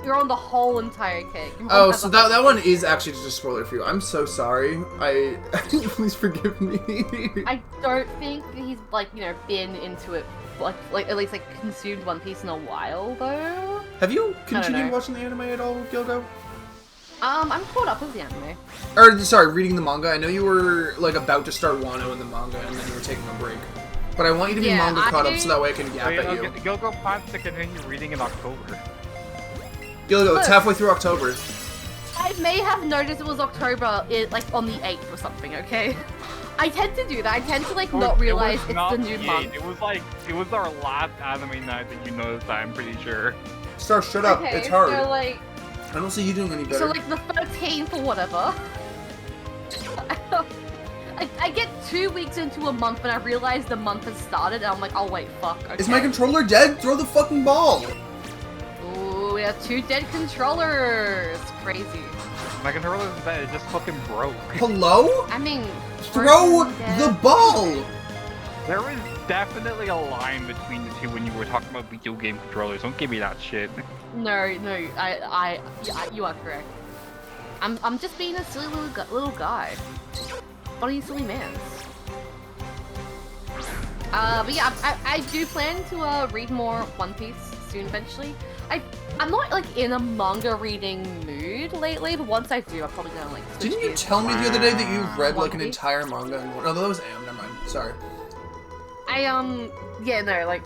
you're on the whole entire cake. Oh, so that one is actually just a spoiler for you. I'm so sorry. Please forgive me. I don't think he's, like, you know, been into it, like at least, like, consumed One Piece in a while, though. Have you continued watching the anime at all, Gilgo? I'm caught up with the anime. Or, sorry, reading the manga. I know you were, like, about to start Wano in the manga, and then you were taking a break. But I want you to be manga caught up so that way I can yap at you. Gilgo plans to continue reading in October. Gilgo, it's halfway through October. I may have noticed it was October, like, on the 8th or something, okay? I tend to do that. I tend to, like, not realize it's the new month. It was our last anime night that you noticed that, I'm pretty sure. Star, shut up. Okay, it's hard. So, like... I don't see you doing any better. So, like, the 13th or whatever. I get 2 weeks into a month when I realize the month has started, and I'm like, oh wait, fuck, okay. Is my controller dead? Throw the fucking ball! Ooh, we have 2 dead controllers! Crazy. My controller isn't dead, it just fucking broke. Hello? I mean... Throw the ball! There is definitely a line between the two when you were talking about video game controllers, don't give me that shit. No, you are correct. I'm just being a silly little guy. Funny silly man. But yeah, I do plan to read more One Piece soon eventually. I'm not like in a manga reading mood lately, but once I do, I'm probably gonna like. Didn't you tell me the other day that you've read like an entire manga? No, that was Am. Never mind. Sorry. Yeah, no, like,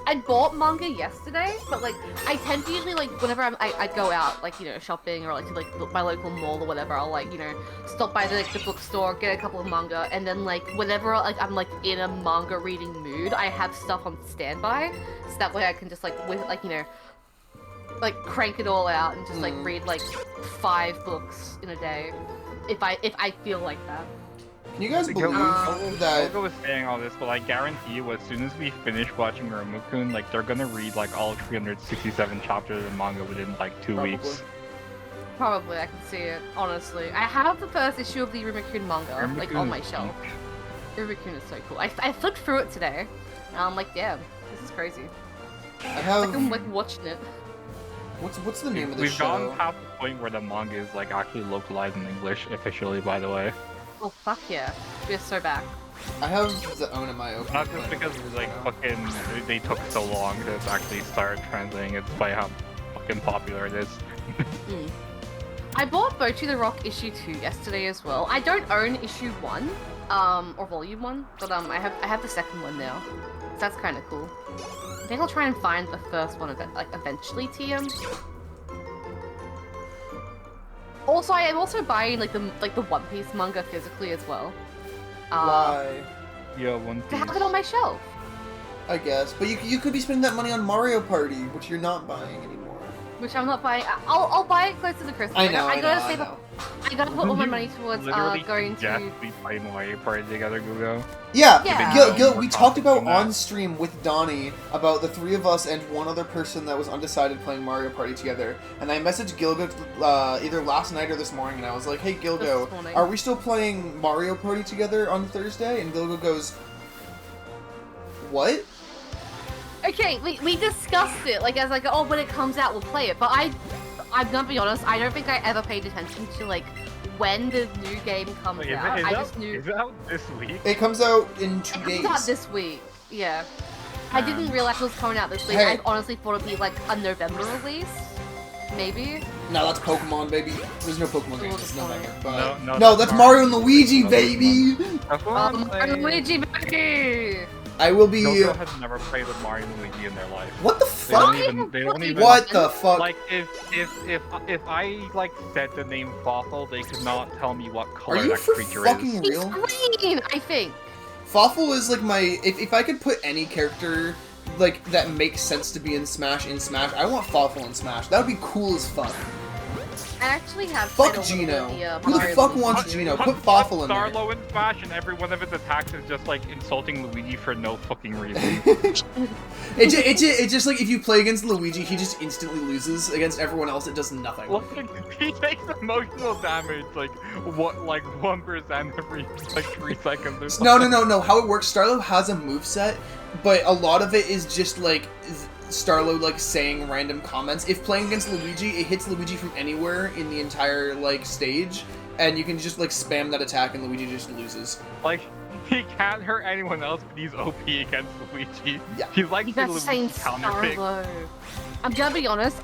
I bought manga yesterday, but like I tend to usually like whenever I go out, like, you know, shopping or like to like my local mall or whatever, I'll like, you know, stop by the bookstore, get a couple of manga, and then like whenever like I'm like in a manga reading mood, I have stuff on standby, so that way I can just like you know, like crank it all out and just like read like 5 books in a day, if I feel like that. Can you guys believe that? Gilgo was saying all this, but I guarantee you, as soon as we finish watching Ramuku, like they're gonna read like all 367 chapters of manga within like 2 weeks. Probably, I can see it. Honestly, I have the first issue of the Ramuku manga like on my shelf. Ramuku is so cool. I flipped through it today, and I'm like, damn, this is crazy. I'm like watching it. What's the name of the show? We've gone past the point where the manga is like actually localized in English officially, by the way. Oh fuck yeah, we're so back. I have the Onamai open. Not just because like fucking they took so long to actually start translating it, despite how fucking popular it is. I bought Bochi the Rock issue 2 yesterday as well. I don't own issue 1, or volume 1, but I have the second one now. So that's kind of cool. I think I'll try and find the first one eventually, TM. Also, I am also buying like the One Piece manga physically as well. Why? Yeah, One Piece. To have it on my shelf. I guess, but you could be spending that money on Mario Party, which you're not buying anymore. Which I'm not buying. I'll buy it close to the Christmas. I I gotta put all my money towards going to. We play Mario Party together, Google. Yeah, Gil, we talked about that. on stream with Donnie about the three of us and one other person that was undecided playing Mario Party together. And I messaged Gilgo either last night or this morning, and I was like, "Hey Gilgo, are we still playing Mario Party together on Thursday?" And Gilgo goes, "What?" Okay, we discussed it. Like, I was like, oh, when it comes out, we'll play it. But I'm gonna be honest, I don't think I ever paid attention to, like, when the new game comes out. I just knew... Is it out this week? It comes out in 2 days. It comes out this week, yeah. I didn't realize it was coming out this week. Hey. I honestly thought it'd be, like, a November release. Maybe? No, that's Pokemon, baby. There's no Pokemon games. It's November. But... No, that's Mario and Luigi, baby! That's what I'm Mario and Luigi, baby! I will be... Gilgo has never played with Mario and Luigi in their life. What the fuck? They don't even... What the fuck? Like, if I, like, said the name Fossil, they could not tell me what color that creature fucking is. real? He's green, I think. Fawful is like my... If I could put any character, like, that makes sense to be in Smash, I want Fawful in Smash. That would be cool as fuck. I actually have... Fuck Gino. Who the fuck wants Gino? Put Fawful in there. Starlo in Smash, and every one of its attacks is just, like, insulting Luigi for no fucking reason. It's just like, if you play against Luigi, he just instantly loses. Against everyone else, it does nothing. Look, he takes emotional damage, like, 1% every, like, 3 seconds or something. No. How it works, Starlo has a moveset, but a lot of it is just, like... Starlo, like, saying random comments. If playing against Luigi, it hits Luigi from anywhere in the entire, like, stage, and you can just, like, spam that attack and Luigi just loses. Like, he can't hurt anyone else, but he's OP against Luigi. Yeah. He's like the Luigi counterpick. I'm gonna be honest,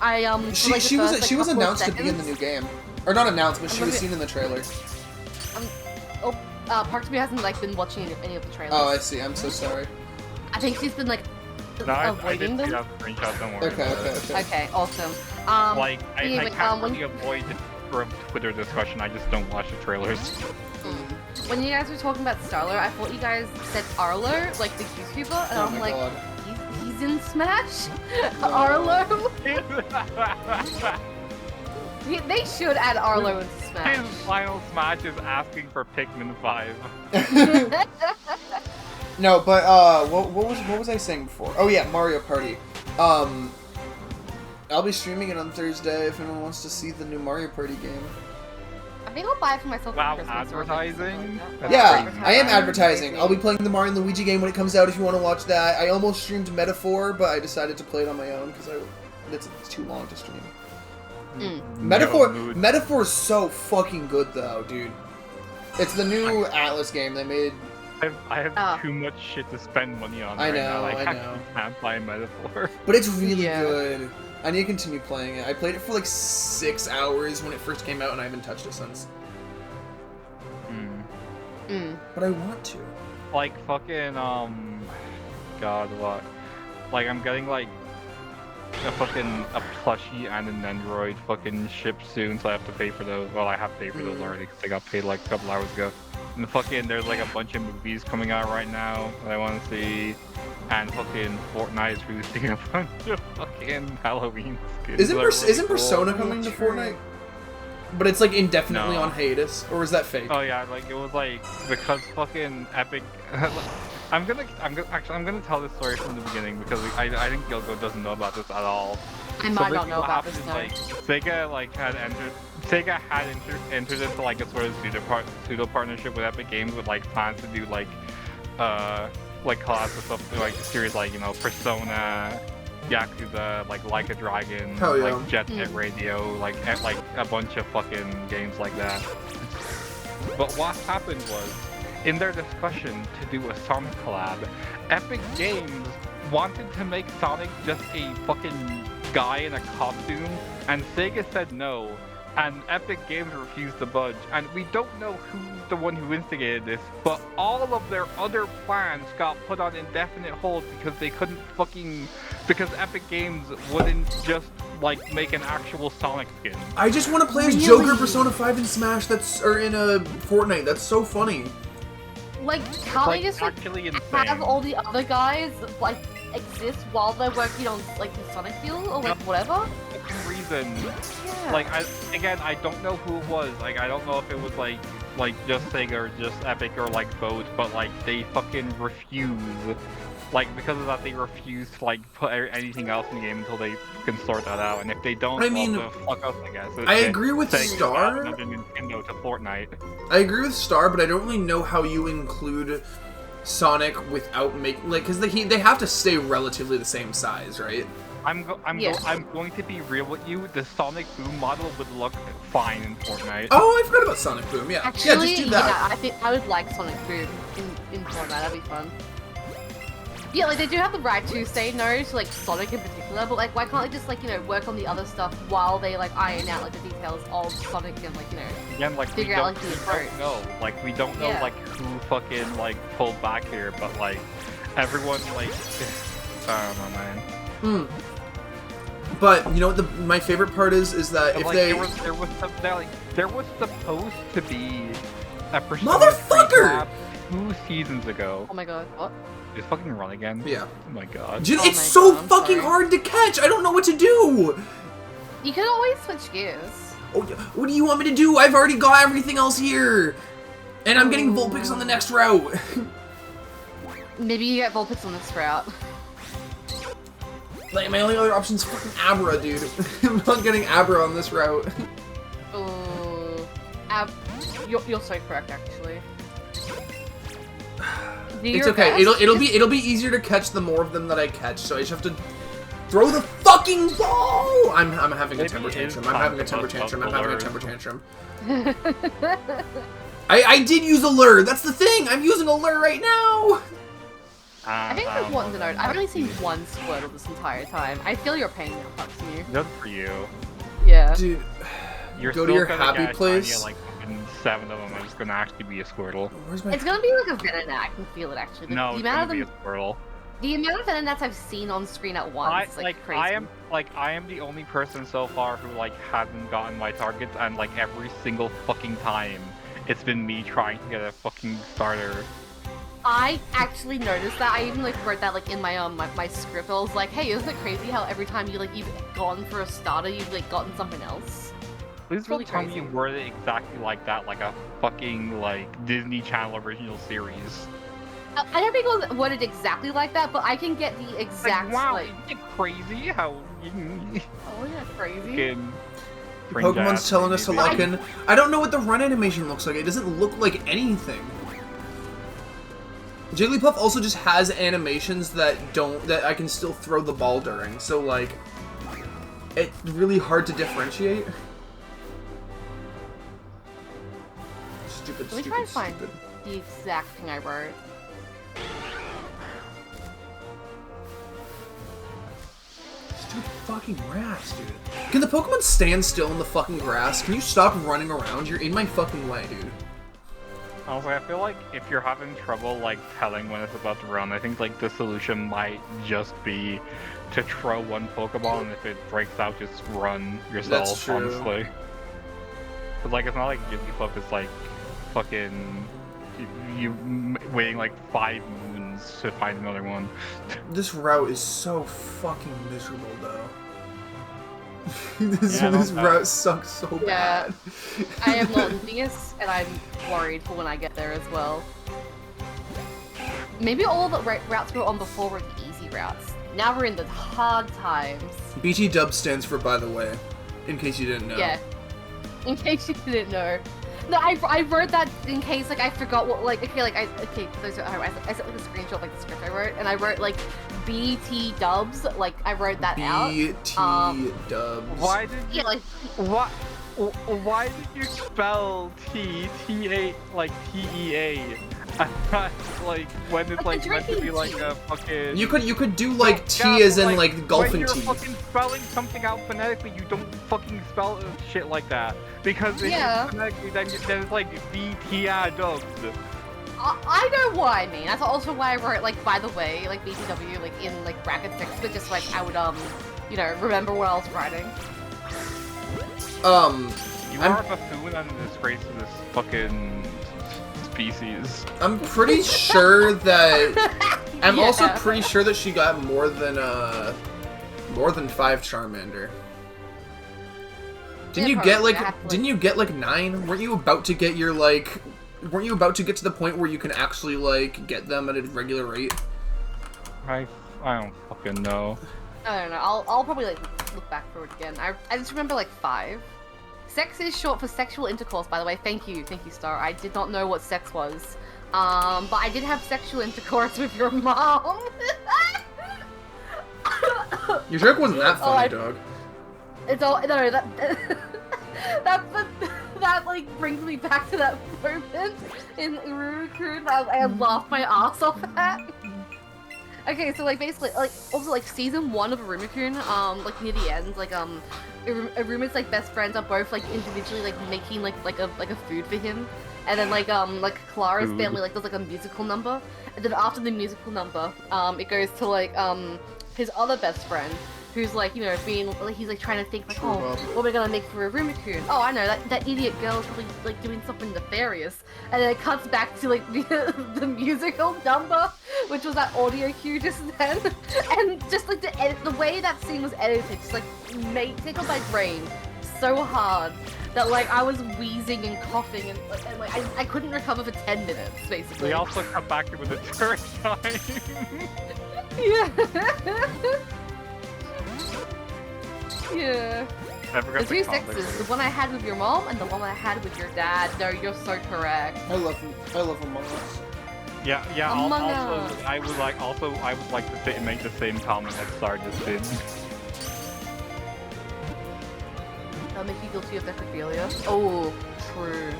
She was announced to be in the new game. Or not announced, but she was seen in the trailer. Park to Me hasn't, like, been watching any of the trailers. Oh, I see. I'm so sorry. I think she's been, like, No, I avoiding did see them. that screenshot, don't worry. Okay, awesome. Like, I can't really avoid the Twitter discussion, I just don't watch the trailers. When you guys were talking about Starler, I thought you guys said Arlo, like the YouTuber, and I'm like, he's in Smash? Arlo? They should add Arlo into Smash. His final Smash is asking for Pikmin 5. No, but what was I saying before? Oh yeah, Mario Party. I'll be streaming it on Thursday if anyone wants to see the new Mario Party game. I think I'll buy it for myself for Christmas. Advertising? Yeah, I am advertising. I'll be playing the Mario and Luigi game when it comes out if you want to watch that. I almost streamed Metaphor, but I decided to play it on my own because it's too long to stream. Metaphor is so fucking good though, dude. It's the new Atlas game they made. I have too much shit to spend money on right now. I can't buy Metaphor. But it's really good. I need to continue playing it. I played it for like 6 hours when it first came out, and I haven't touched it since. But I want to. Like, fucking, God, what? Like, I'm getting, like, a plushie and an Android fucking ship soon, so I have to pay for those. Well, I have to pay for those already, because I got paid, like, a couple hours ago. And fucking, there's, like, a bunch of movies coming out right now that I want to see. And fucking Fortnite is releasing a bunch of fucking Halloween skins. Isn't Persona coming to Fortnite? But it's like indefinitely on hiatus, or is that fake? Oh yeah, like it was like because fucking Epic. I'm gonna tell this story from the beginning because I think Gilgo doesn't know about this at all. I might not know about this. Like, Sega had entered into like a sort of pseudo partnership with Epic Games with like plans to do like collabs with stuff like series like, you know, Persona, Yakuza, like a Dragon, like Jet Set Radio, like a bunch of fucking games like that. But what happened was, in their discussion to do a Sonic collab, Epic Games wanted to make Sonic just a fucking guy in a costume, and Sega said no. And Epic Games refused to budge, and we don't know who's the one who instigated this, but all of their other plans got put on indefinite hold because they couldn't because Epic Games wouldn't just, like, make an actual Sonic skin. I just want to play as Joker, Persona 5 in Smash, or in a Fortnite, that's so funny. Like, can't they just, like, have all the other guys, like, exist while they're working on, like, the Sonic deal, or, like, whatever? The reason reason, Yeah. like, I don't know who it was. Like, I don't know if it was like just Sega or just Epic or like both, but like they fucking refuse. Like, because of that, they refuse to like put anything else in the game until they can sort that out. And if they don't, I mean, well, fuck us, I guess. I agree with Sega Star. add another Nintendo to Fortnite. I agree with Star, but I don't really know how you include Sonic without making because they have to stay relatively the same size, right? I'm going to be real with you. The Sonic Boom model would look fine in Fortnite. Oh, I forgot about Sonic Boom. Yeah, Actually, yeah, just do that. Yeah, I think I would like Sonic Boom in Fortnite. That'd be fun. Yeah, like they do have the right to say no to like Sonic in particular, but like why can't they just like work on the other stuff while they like iron out like the details of Sonic and like again, like figure out like the approach. We don't know like who fucking like pulled back here, but like everyone like I don't know, man. But you know what my favorite part is that if like, they there was supposed to be a motherfucker 2 seasons ago. Oh my god, what? Just fucking run again. Yeah. Oh my god. Dude, Oh it's my so God, I'm fucking sorry. hard to catch. I don't know what to do. You can always switch gears. Oh, what do you want me to do? I've already got everything else here, and I'm getting Vulpix on the next route. Maybe you get Vulpix on this route. Like my only other option is fucking Abra, dude. I'm not getting Abra on this route. Oh, you're so correct, actually. It's okay. It'll be easier to catch the more of them that I catch. So I just have to throw the fucking ball. I'm having a temper tantrum. I'm having a temper tantrum. I'm having a temper tantrum. I did use a lure. That's the thing. I'm using a lure right now. I think there's one to note. I've only seen one Squirtle this entire time. I feel your pain now, Puxu. Good for you. Yeah. Dude, You're go to still your gonna happy get place. like 7 of them are just gonna actually be a Squirtle. Where's my? It's gonna be like a Venonat. I can feel it actually. No, it's gonna be a Squirtle. The amount of Venonats I've seen on screen at once is like crazy. I am the only person so far who like hasn't gotten my targets, and like every single fucking time, it's been me trying to get a fucking starter. I actually noticed that. I even like wrote that like in my my script. I was like, hey, isn't it crazy how every time you like you've gone for a starter, you've like gotten something else? Please really don't tell me crazy. you worded it exactly like that, like a fucking like Disney Channel original series. I don't think it was worded exactly like that, but I can get the exact Like, wow, like. isn't it crazy how Oh yeah, crazy. fucking Pokemon's telling us to lock in. I don't know what the run animation looks like. It doesn't look like anything. Jigglypuff also just has animations that I can still throw the ball during. So like, it's really hard to differentiate. Stupid, Let me try and find the exact thing I wrote. Stupid fucking rats, dude. Can the Pokemon stand still in the fucking grass? Can you stop running around? You're in my fucking way, dude. Honestly, I feel like if you're having trouble like telling when it's about to run, I think like the solution might just be to throw one Pokeball, and if it breaks out, just run yourself. That's true. Honestly, but like it's not like Jigglypuff is like fucking you waiting like 5 moons to find another one. This route is so fucking miserable, though. this route sucks so bad. I am not envious, and I'm worried for when I get there as well. Maybe all the routes we were on before were the easy routes. Now we're in the hard times. BT dub stands for by the way, in case you didn't know. Yeah. In case you didn't know. No, I wrote that in case like I forgot what like for those who I sent like a screenshot of like the script I wrote, and I wrote like BT dubs, like I wrote that out. BT dubs. Why did you? Yeah, like Why did you spell T-A like T-E-A? Like when it's like meant to be like a fucking. You could do like T as in like golfing When T. you're fucking spelling something out phonetically, you don't fucking spell shit like that, because if it's phonetically, then it's like BT dubs. I know what I mean. That's also why I wrote like by the way, like BTW like in like brackets next to it, just like I would remember what I was writing. You are a buffoon and a disgrace to this fucking species. I'm pretty sure that I'm Yeah. also pretty sure that she got more than 5 Charmander. Didn't you get like 9? Weren't you about to get your like? Weren't you about to get to the point where you can actually like get them at a regular rate? I don't fucking know. I don't know. I'll probably like look back for it again. I just remember like 5. Sex is short for sexual intercourse, by the way. Thank you, Star. I did not know what sex was. But I did have sexual intercourse with your mom. Your joke wasn't that funny, dog. It's all no that like brings me back to that moment in Urukun. I laughed my ass off at. Okay, so like basically, like also like season 1 of Arumakun, like near the end, like Aruma's like best friends are both like individually like making like a food for him, and then like Clara's family like does like a musical number, and then after the musical number, it goes to like his other best friend, who's like, you know, being like, he's like trying to think like, oh, what are we gonna make for Arumakun? Oh, I know, that idiot girl's probably like doing something nefarious, and then it cuts back to like the musical number, which was that audio cue just then, and just like the way that scene was edited, just like tickled my brain so hard that like I was wheezing and coughing and like I couldn't recover for 10 minutes basically. We also cut back with a church time. Yeah. Yeah. The 2 sexes, the one I had with your mom and the one I had with your dad. No, you're so correct. I love Among Us. Yeah. I would like to make the same comment that Star just did. That'll make you guilty of necrophilia. Oh, true.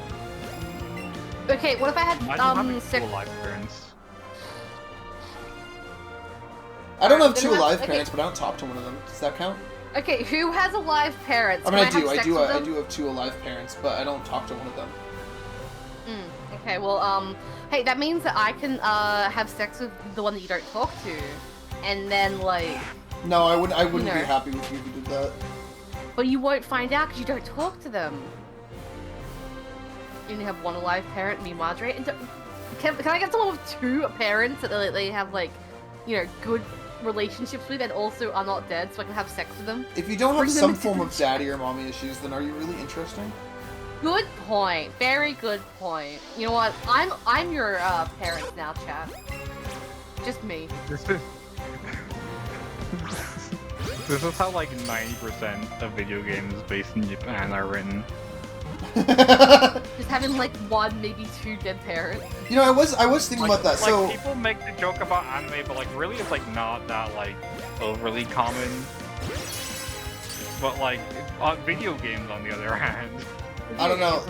Okay, what if I had sex? Live parents. I don't have 2 alive parents, but I don't talk to one of them. Does that count? Okay, who has alive parents? I mean, I do have 2 alive parents, but I don't talk to one of them. Okay, well, hey, that means that I can have sex with the one that you don't talk to, and then like. No, I wouldn't be happy with you if you did that. But you won't find out because you don't talk to them. You only have 1 alive parent, me, Marjorie. And can I get someone with 2 parents that they have like, you know, good relationships with and also are not dead, so I can have sex with them? If you don't have some form of daddy or mommy issues, then are you really interesting? Good point. Very good point. You know what? I'm your parents now, chat. Just me. This is how like 90% of video games based in Japan are written. Just having like 1, maybe 2 dead parents. You know, I was thinking about that. So people make the joke about anime, but like really, it's like not that like overly common. But like video games, on the other hand. I don't know.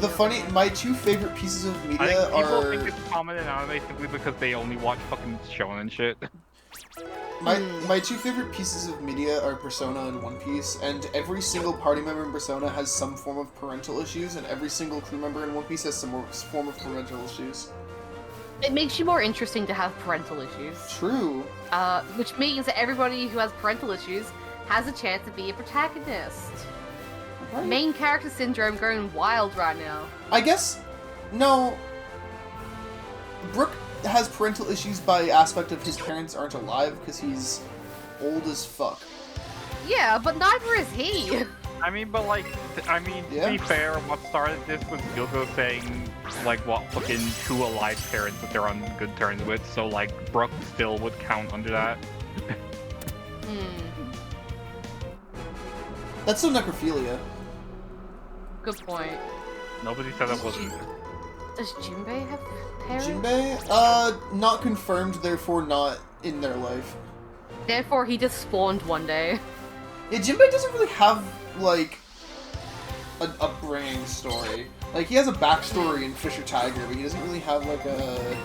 My 2 favorite pieces of media I think people think it's common in anime simply because they only watch fucking shonen shit. My 2 favorite pieces of media are Persona and One Piece, and every single party member in Persona has some form of parental issues, and every single crew member in One Piece has some form of parental issues. It makes you more interesting to have parental issues. True. Which means that everybody who has parental issues has a chance to be a protagonist. Right. Main character syndrome going wild right now. I guess... No... Brook has parental issues by aspect of his parents aren't alive because he's old as fuck. Yeah, but neither is he. I mean, but like, to be fair, what started this was Gilgo saying, like, what fucking 2 alive parents that they're on good terms with, so like, Brooke still would count under that. That's still necrophilia. Good point. Nobody said that wasn't. Does Jinbei have parents? Jinbei? Not confirmed, therefore not in their life. Therefore he just spawned one day. Yeah, Jinbei doesn't really have, like, an upbringing story. Like, he has a backstory in Fisher Tiger, but he doesn't really have, like, a...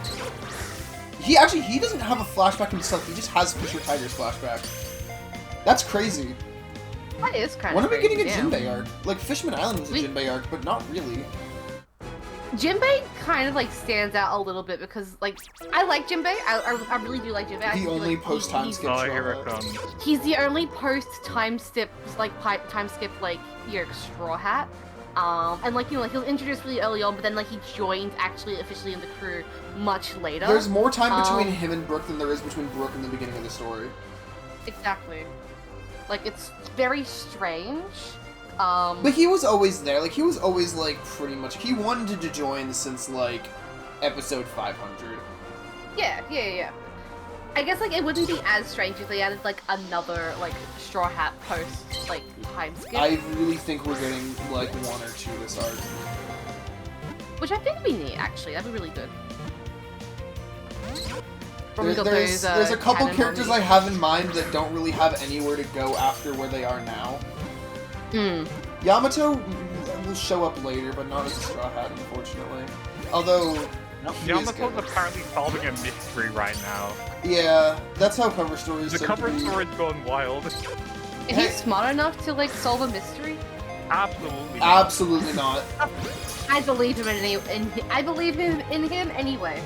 He doesn't have a flashback himself, he just has Fisher Tiger's flashback. That's crazy. That is kind of When are we crazy, getting a Jinbei arc? Like, Fishman Island was a Jinbei arc, but not really. Jinbei kind of like stands out a little bit because like I like Jinbei. I really do like Jinbei. The only post time skip. Oh, here it comes. He's the only post time skip like you know, Straw Hat. And like, you know, like he was introduced really early on, but then like he joined actually officially in the crew much later. There's more time between him and Brooke than there is between Brooke and the beginning of the story. Exactly. Like, it's very strange. But he was always there. Like, he was always, like, pretty much... He wanted to join since, like, episode 500. Yeah. I guess, like, it wouldn't be as strange if they added, like, another, like, Straw Hat post, like, time skip. I really think we're getting, like, 1 or 2 this arc. Which I think would be neat, actually. That'd be really good. There's a couple characters I have in mind that don't really have anywhere to go after where they are now. Yamato will show up later, but not as a Straw Hat, unfortunately. Although... Yamato's apparently solving a mystery right now. Yeah, that's how cover stories The cover story's going wild. Is he smart enough to, like, solve a mystery? Absolutely not. Absolutely not. I believe him I believe him in him anyway.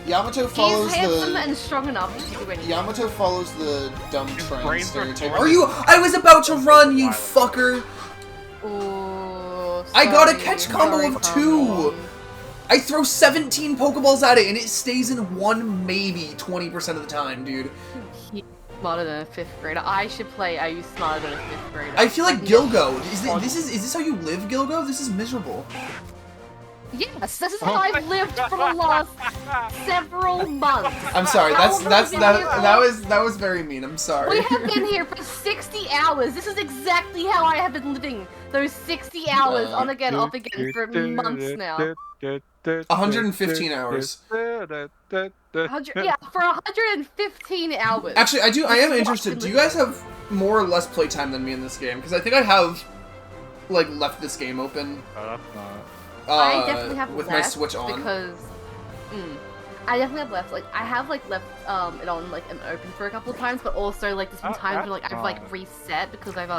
Yamato follows He's handsome and strong enough to do anything. Yamato follows the dumb trend stereotype. Are you? I was about to run, you fucker! Ooh, I got a catch combo of 2! I throw 17 Pokeballs at it and it stays in 1 maybe 20% of the time, dude. He's smarter than a 5th grader. I should play Are You Smarter Than a 5th Grader? I feel like Gilgo. Is this how you live, Gilgo? This is miserable. Yes, this is how I've lived for the last several months. I'm sorry, that was very mean. I'm sorry. We have been here for 60 hours. This is exactly how I have been living those 60 hours on again, off again for months now. 115 hours. 100, yeah, for 115 hours. Actually, I am interested. Do you guys have more or less playtime than me in this game? Because I think I have, like, left this game open. That's not. I definitely have with left my Switch on because I definitely have left. Like I have like left it on like and open for a couple of times, but also like there's been times where like I've like reset because I've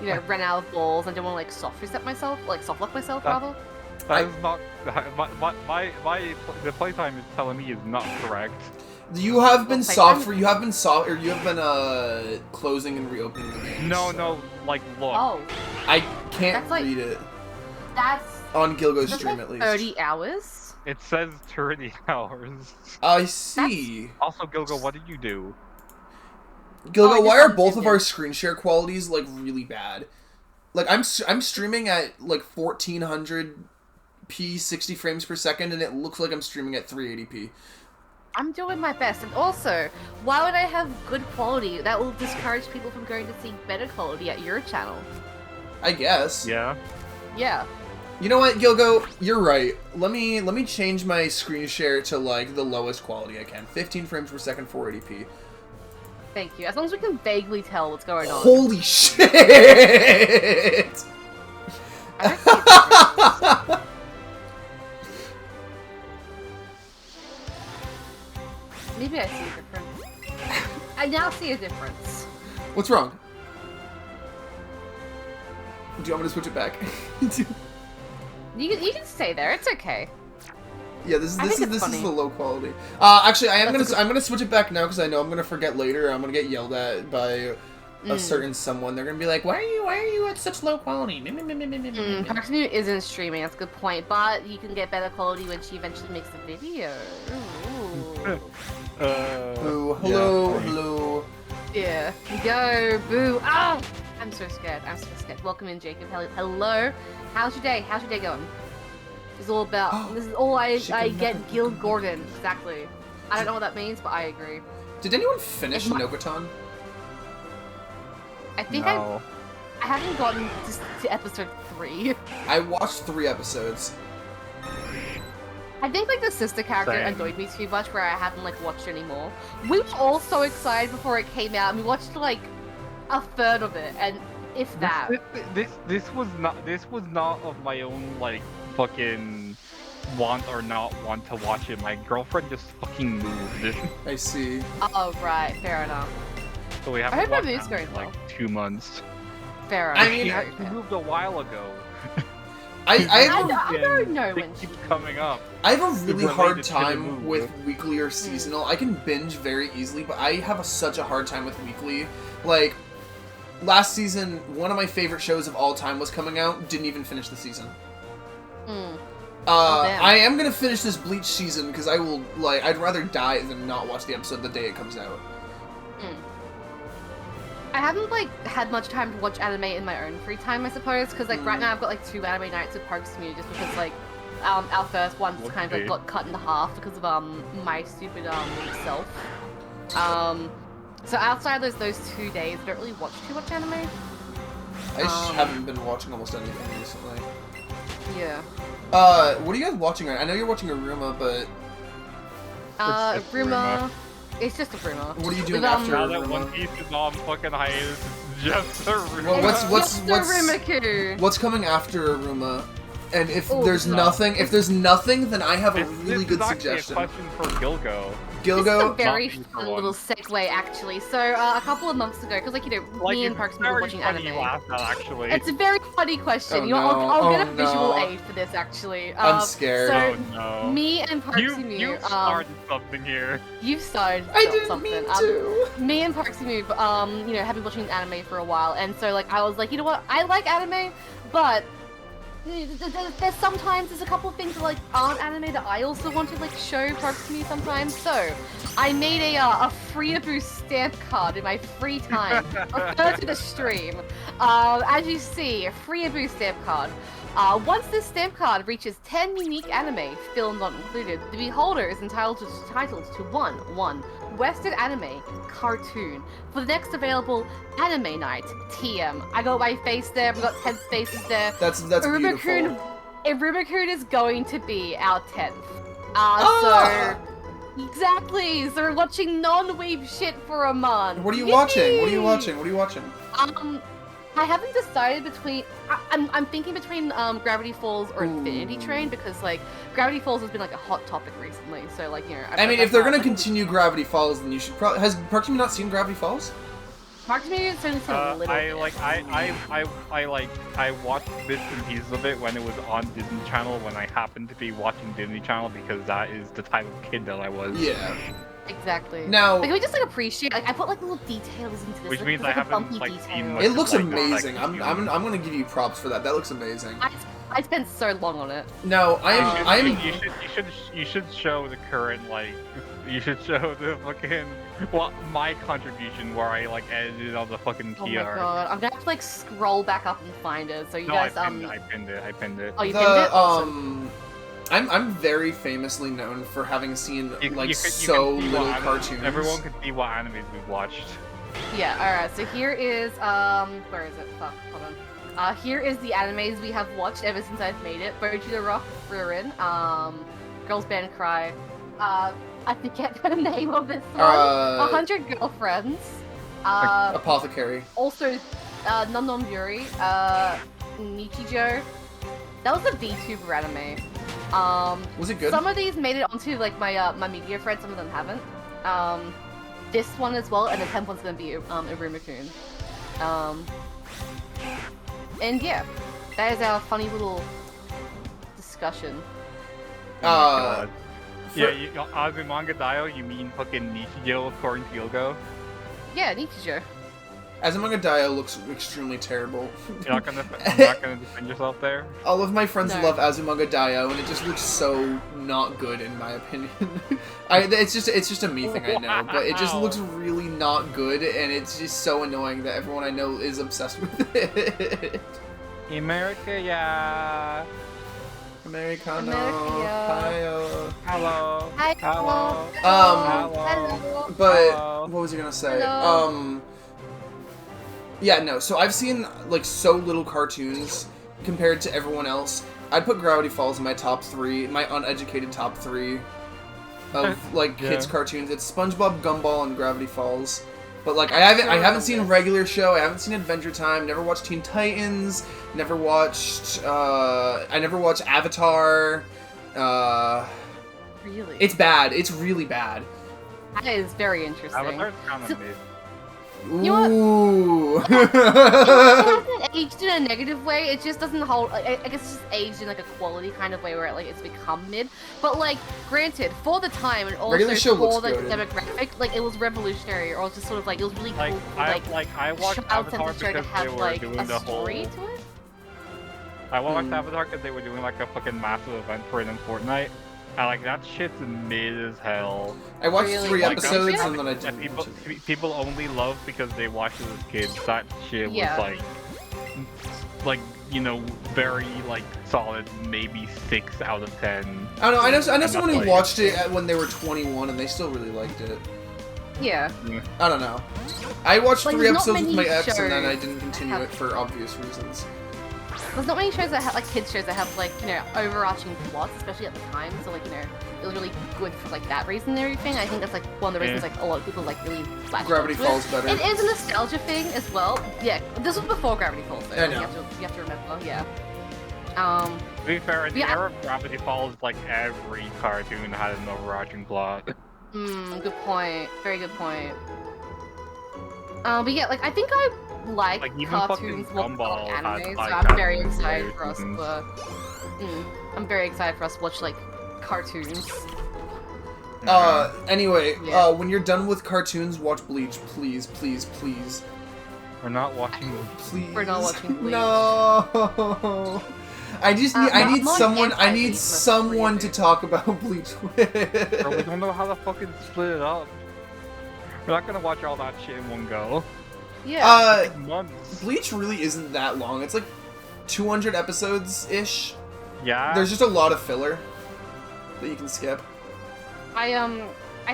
you know ran out of balls and don't want to like soft reset myself, like soft lock myself rather. That is not the playtime is telling me is not correct. You have been you have been closing and reopening the game. No, like look. Oh. I can't read it. That's on Gilgo's stream at least. 30 hours? It says 30 hours. I see. Also, Gilgo, what did you do? Gilgo, why are both of our screen share qualities like really bad? Like I'm streaming at like 1400p 60 frames per second and it looks like I'm streaming at 380p. I'm doing my best, and also, why would I have good quality? That will discourage people from going to see better quality at your channel. I guess. Yeah. Yeah. You know what, Gilgo? You're right. Let me change my screen share to like the lowest quality I can. 15 frames per second, 480p. Thank you. As long as we can vaguely tell what's going on. Holy shit! Maybe I see a difference. I now see a difference. What's wrong? Do you want me to switch it back? You can stay there. It's okay. Yeah, this is the low quality. Actually, I'm gonna switch it back now because I know I'm gonna forget later. I'm gonna get yelled at by a certain someone. They're gonna be like, "Why are you at such low quality?" Parksinu isn't streaming. That's a good point, but you can get better quality when she eventually makes the video. Ooh. Boo! Hello. Yeah. Go. Boo. Ah! I'm so scared. Welcome in, Jacob. Hello. How's your day? How's your day going? This is all about. This is all I get. Gil Gordon. Exactly. I don't know what that means, but I agree. Did anyone finish Nokotan? I think I haven't gotten to episode 3. I watched 3 episodes. I think like the sister character annoyed me too much, where I haven't like watched anymore. We were all so excited before it came out, and we watched like a third of it, and if that. This was not of my own like fucking want or not want to watch it. My girlfriend just fucking moved. I see. Oh right, fair enough. So we haven't watched it in like 2 months. Fair enough. I mean, she moved a while ago. I don't know when she keeps coming up. I have a really hard time with weekly or seasonal. I can binge very easily, but I have such a hard time with weekly. Like, last season, one of my favorite shows of all time was coming out, didn't even finish the season. I am gonna finish this Bleach season because I will, like, I'd rather die than not watch the episode the day it comes out. I haven't like had much time to watch anime in my own free time, I suppose, because like right now I've got like 2 anime nights with Parks Mew just because like our first one's kind of like got cut into half because of my stupid self. So outside of those 2 days, I don't really watch too much anime. I haven't been watching almost anything recently. Yeah. What are you guys watching? I know you're watching Aruma, but Aruma. It's just Aruma. What are you doing after Now that Aruma? One Piece is on fucking hiatus, it's just Aruma. Well, what's coming after Aruma? And if there's nothing, then I have a really good suggestion. A question for Gilgo. This is a very fun little segue, actually. So, a couple of months ago, because, like, you know, me and Parks were watching anime. Actually. It's a very funny question. Oh, you know, I'll get a visual no. aid for this, actually. I'm scared. So, no. me and Parks You started something here. You've started I didn't something. mean to. Me and Parks you know, have been watching anime for a while, and so, like, I was like, you know what? I like anime, but there's a couple of things that like aren't anime that I also want to like show Parks to me sometimes. So I made a Freeaboo stamp card in my free time. Refer to the stream. As you see, a Freeaboo stamp card. Once this stamp card reaches 10 unique anime, film not included, the beholder is entitled to one Western anime cartoon for the next available anime night. TM. I got my face there. We got 10 spaces there. That's beautiful. Iruma-kun is going to be our 10th. So exactly. So we're watching non-weeb shit for a month. What are you watching? What are you watching? I haven't decided between. I'm thinking between Gravity Falls or Infinity Train because like Gravity Falls has been like a hot topic recently. So like you know. I mean, if they're gonna continue Gravity Falls, then you should probably. Has Parks not seen Gravity Falls? Parks has only seen a little bit. I watched bits and pieces of it when it was on Disney Channel when I happened to be watching Disney Channel because that is the type of kid that I was. Yeah. Exactly. Now, like, we just like appreciate. Like, I put like little details into this. Which like, means I haven't like seen much. It looks of, amazing. I'm gonna give you props for that. That looks amazing. I spent so long on it. No, You should show the current like. You should show the fucking my contribution where I like edited all the fucking PR. Oh my god, I'm gonna have to like scroll back up and find it. So you guys I pinned it. Oh, you pinned it? Awesome. I'm very famously known for having seen so little cartoons. Everyone can see what animes we've watched. Yeah, alright, so here is where is it? Fuck, hold on. Here is the animes we have watched ever since I've made it. Boji the Rock, Ruin, Girls Band Cry, I forget the name of this one. 100 Girlfriends. Apothecary. Also, Non Non Yuri, Nichijou. That was a VTuber anime. Was it good? Some of these made it onto like my my media thread, some of them haven't. This one as well, and the 10th one's gonna be Iruma-kun. And yeah, that is our funny little discussion. Yeah, Azumanga Daioh, you mean fucking Nichijou according to Gilgo? Yeah, Nichijou. Azumanga Daioh looks extremely terrible. You're not gonna defend yourself there? All of my friends love Azumanga Daioh, and it just looks so not good in my opinion. It's just a me thing, I know, but it just looks really not good, and it's just so annoying that everyone I know is obsessed with it. America, yeah. Americano. Hello. Hi. Hello. Hello. But what was I gonna say? Hello. Yeah, no. So I've seen like so little cartoons compared to everyone else. I'd put Gravity Falls in my top 3, my uneducated top 3 of like kids cartoons. It's SpongeBob, Gumball, and Gravity Falls. But like I haven't seen Regular Show, I haven't seen Adventure Time, never watched Teen Titans, never watched I never watched Avatar. Really? It's bad. It's really bad. That is very interesting. Avatar's kind of amazing. Ooh. It hasn't aged in a negative way. It just doesn't hold. I guess it's just aged in like a quality kind of way where like it's become mid. But like, granted, for the time and also for the demographic, like it was revolutionary, or it was just sort of like it was really cool. I watched Avatar because to have they were like doing a the whole. story to it. I watched Avatar because they were doing like a fucking massive event for it in Fortnite. And like that shit's mid as hell. I watched Really? 3 Like, episodes yeah. and then I That didn't. people only love because they watched it as kids. That shit Yeah. was like you know, very like solid, maybe 6 out of 10. I don't know. I know And someone that's, who like- watched it when they were 21 and they still really liked it. Yeah. I don't know. I watched Like, 3 there's not episodes with my many ex and then I shows didn't continue that it for obvious reasons. There's not many shows that have, like, kids shows that have, like, you know, overarching plots, especially at the time, so, like, you know, it was really good for, like, that reason and everything. I think that's, like, one of the reasons, like, a lot of people, like, really latched Gravity onto Falls it. better. It is a nostalgia thing as well. Yeah, this was before Gravity Falls, though. I know. You have to remember, yeah. To be fair, in the Yeah. era of Gravity Falls, like every cartoon had an overarching plot. Good point. Very good point. But yeah, like, I think I like Like, even cartoons fucking more than Gumball anime, had, so like, I'm very cartoons excited later for us seasons. to... I'm very excited for us to watch, like, cartoons. Anyway, Yeah. when you're done with cartoons, watch Bleach, please, please, please. We're not watching. Please. We're not watching Bleach. No. I just need I I'm need not someone I anti-Bleach, need but someone to really. talk about Bleach with. Bro, we don't know how to fucking split it up. We're not gonna watch all that shit in one go. Yeah. Like months. Bleach really isn't that long. It's like 200 episodes-ish. Yeah. There's just a lot of filler that you can skip. I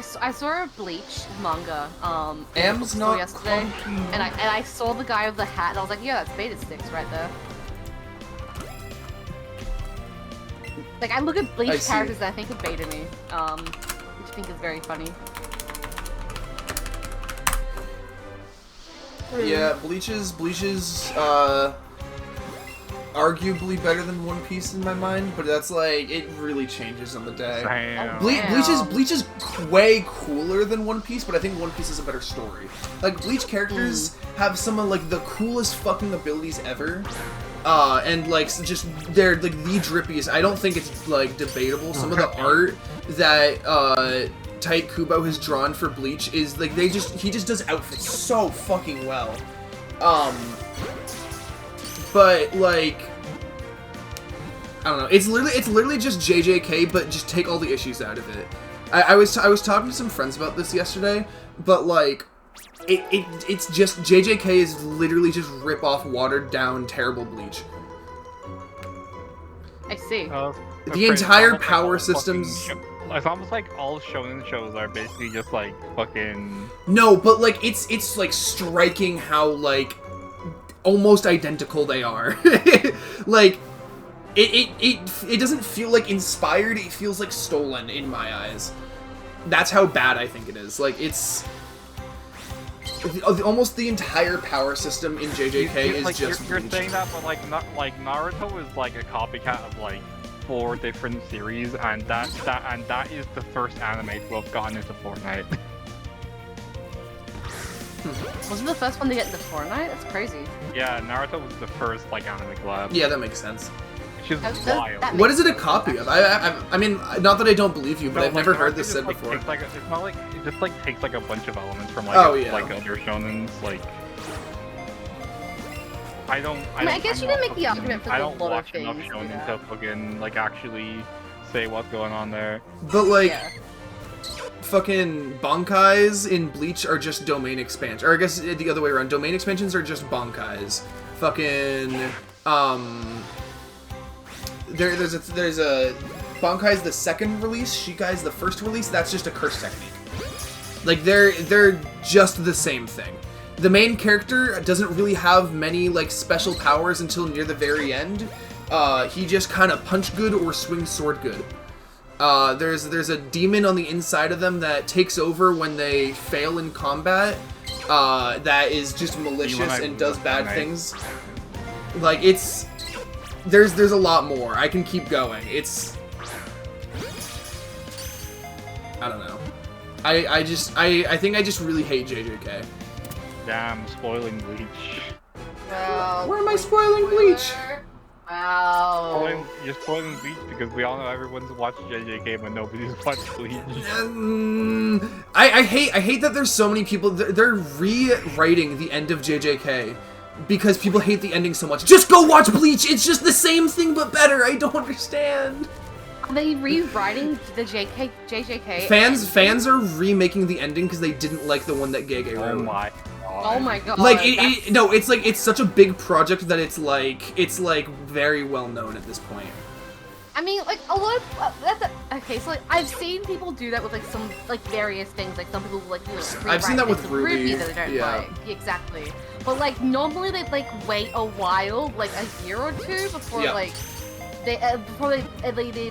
saw a Bleach manga in the Am's bookstore not yesterday, comfy. and I saw the guy with the hat, and I was like, yeah, that's Beta Sticks right there. Like, I look at I Bleach see. characters and I think of Beta Me, which I think is very funny. Yeah, Bleach is arguably better than One Piece in my mind, but that's like it really changes on the day. Damn. Bleach is way cooler than One Piece, but I think One Piece is a better story. Like Bleach characters have some of like the coolest fucking abilities ever. And like just they're like the drippiest. I don't think it's like debatable. Some of the art that Tite Kubo has drawn for Bleach is like he just does outfits so fucking well. But like I don't know. It's literally just JJK, but just take all the issues out of it. I was talking to some friends about this yesterday, but like it's just JJK is literally just rip off watered down terrible Bleach. I see. The entire power systems. It's almost like all shonen shows are basically just like fucking. No, but like it's like striking how like almost identical they are. Like it doesn't feel like inspired. It feels like stolen in my eyes. That's how bad I think it is. Like it's almost the entire power system in JJK is like, just. You're Bleach. saying that, but like not like Naruto is like a copycat of like 4 different series, and that is the first anime to have gotten into Fortnite. Wasn't the first one to get into Fortnite? That's crazy. Yeah, Naruto was the first like anime collab. Yeah, that makes sense. Which is That- wild. that What makes is it a sense, copy of? actually. I mean, not that I don't believe you, but No, I've like, never heard Naruto this just, said like, before. Takes, like, it's not like it just like takes like a bunch of elements from like Oh, yeah. like other shonens. Like I mean, I guess you can make the argument for I a don't lot of watch enough things, shonen yeah. to fucking like actually say what's going on there. But like, Yeah. fucking Bankais in Bleach are just domain expansions. Or I guess the other way around. Domain expansions are just Bankais. Fucking, there's a Bankai's the second release, Shikai's the first release. That's just a curse technique. Like they're just the same thing. The main character doesn't really have many like special powers until near the very end. He just kind of punch good or swing sword good. There's a demon on the inside of them that takes over when they fail in combat. That is just malicious and does bad things. Like there's a lot more. I can keep going. I don't know. I think I just really hate JJK. Damn, spoiling Bleach. Wow. Where am I spoiling Bleach? Wow. You're spoiling Bleach because we all know everyone's watched JJK, but nobody's watched Bleach. I hate that there's so many people. They're rewriting the end of JJK because people hate the ending so much. Just go watch Bleach. It's just the same thing but better. I don't understand. they rewriting the JJK? Fans are remaking the ending because they didn't like the one that Gege wrote. Oh my god. Oh my god. Like it's such a big project that it's like very well known at this point. I mean, like, a lot of, okay, so, like, I've seen people do that with, like, some, like, various things, like, some people, like, you know, I've seen that with Ruby, that they don't yeah. like. Exactly. But, like, normally they'd, like, wait a while, like, a year or two before, like, they at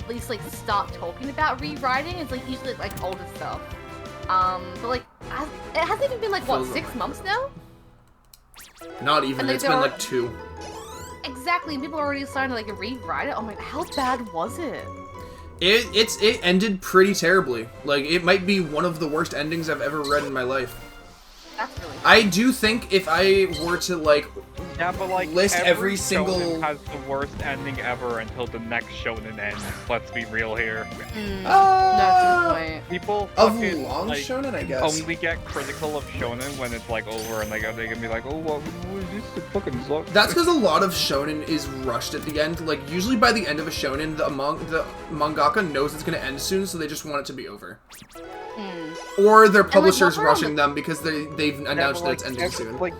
least, like, start talking about rewriting. It's, like, usually, like, older stuff. But, like, it hasn't even been, like, what, 6 months now? Not even, it's been, like, 2. Exactly, and people are already starting to, like, rewrite it. Oh my, how bad was it? It ended pretty terribly. Like, it might be one of the worst endings I've ever read in my life. That's really good. I do think if I were to, like, but, like, list every shonen single... has the worst ending ever until the next shonen ends. Let's be real here. No, point. People of fucking, long like, shonen, I guess. only get critical of shonen when it's, like, over and they can be like, oh, well, this fucking sucks. That's because a lot of shonen is rushed at the end. Like, usually by the end of a shonen, the mangaka knows it's going to end soon, so they just want it to be over. Or their publisher's rushing them because they've announced that it's ending soon. Like,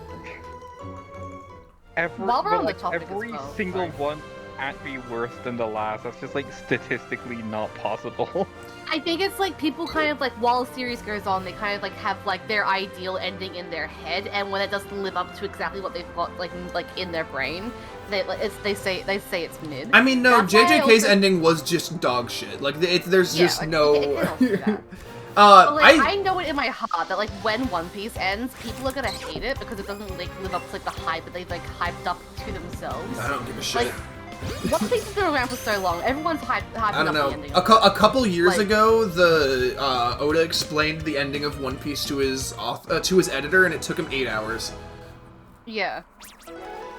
every single one can't be worse than the last. That's just, like, statistically not possible. I think it's like people kind of like while a series goes on, they kind of like have like their ideal ending in their head, and when it doesn't live up to exactly what they've got like in their brain, they say it's mid. I mean, no, That's JJK's ending was just dog shit. Like, there's just like, no. But, like, I know it in my heart that like when One Piece ends, people are gonna hate it because it doesn't like live up to like the hype that they've like hyped up to themselves. I don't give a shit. Like, One Piece has been around for so long. Everyone's hyping I don't up know. the ending. A couple years ago, the Oda explained the ending of One Piece to his editor, and it took him 8 hours. Yeah.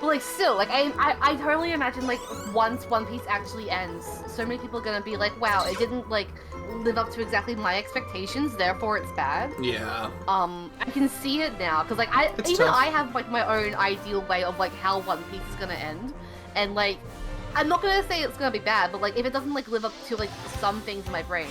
But like still, like I totally imagine like once One Piece actually ends, so many people are gonna be like, wow, it didn't like live up to exactly my expectations, therefore it's bad. Yeah. I can see it now because like I have like my own ideal way of like how One Piece is gonna end, and like I'm not gonna say it's gonna be bad, but like if it doesn't like live up to like some things in my brain,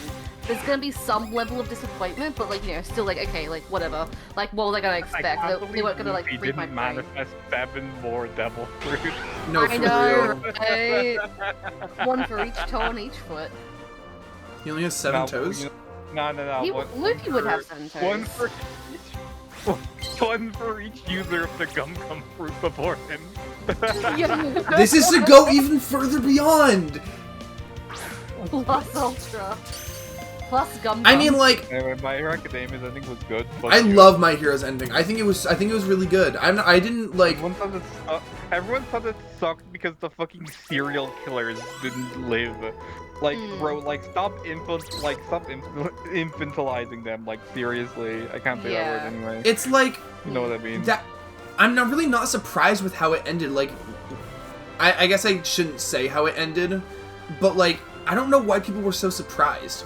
there's gonna be some level of disappointment. But like, you know, still like okay, like whatever. Like what was I gonna expect? They weren't gonna like break my brain. Manifest 7 more devil fruit. No, I know, right? One for each toe on each foot. He only has 7 toes. No. Luffy would have 7 toes. One for each user of the Gum Gum fruit before him. This is to go even further beyond. Plus Ultra. Plus Gum Gum. I mean, like, anyway, My Hero Academia's ending was good. I love My Hero's ending. I think it was really good. I didn't like. Everyone thought it sucked because the fucking serial killers didn't live. Like, bro, like stop infantilizing them. Like, seriously, I can't say that word anyway. It's like, you know what I mean. That I'm really not surprised with how it ended. Like, I guess I shouldn't say how it ended, but like, I don't know why people were so surprised.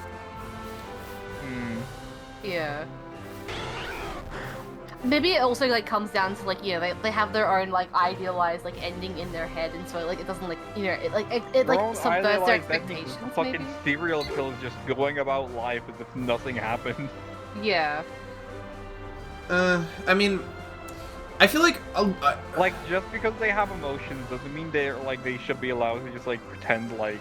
Yeah. Maybe it also like comes down to like, you know, they have their own like idealized like ending in their head, and so like it doesn't like, you know, it like subverts their expectations. Fucking serial killers just going about life as if nothing happened. Yeah. I mean, I feel like like just because they have emotions doesn't mean they should be allowed to just like pretend like,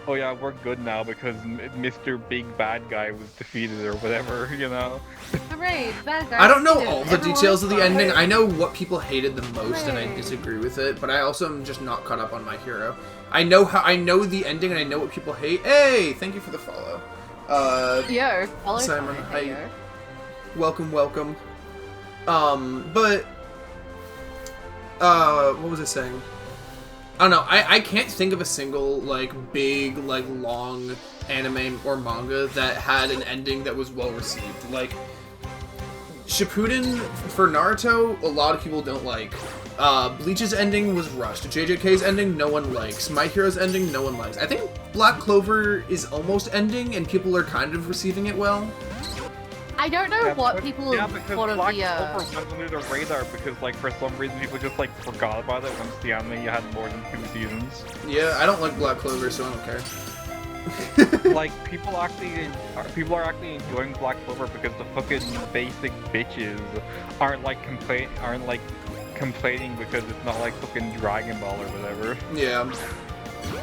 oh yeah, we're good now because Mr. Big Bad Guy was defeated or whatever, you know? Hooray, bad guy. I don't know all the details of the ending. I know what people hated the most, and I disagree with it, but I also am just not caught up on My Hero. I know the ending, and I know what people hate. Hey, thank you for the follow. Follow Simon, hi. Welcome. But what was I saying? I don't know, I can't think of a single, like, big, like, long anime or manga that had an ending that was well-received. Like, Shippuden for Naruto, a lot of people don't like. Bleach's ending was rushed. JJK's ending, no one likes. My Hero's ending, no one likes. I think Black Clover is almost ending, and people are kind of receiving it well. I don't know what people thought of Black the. Clover went under the radar because, like, for some reason people just like forgot about it once the anime had more than 2 seasons. Yeah, I don't like Black Clover, so I don't care. Like people are actually enjoying Black Clover because the fucking basic bitches aren't complaining because it's not like fucking Dragon Ball or whatever. Yeah.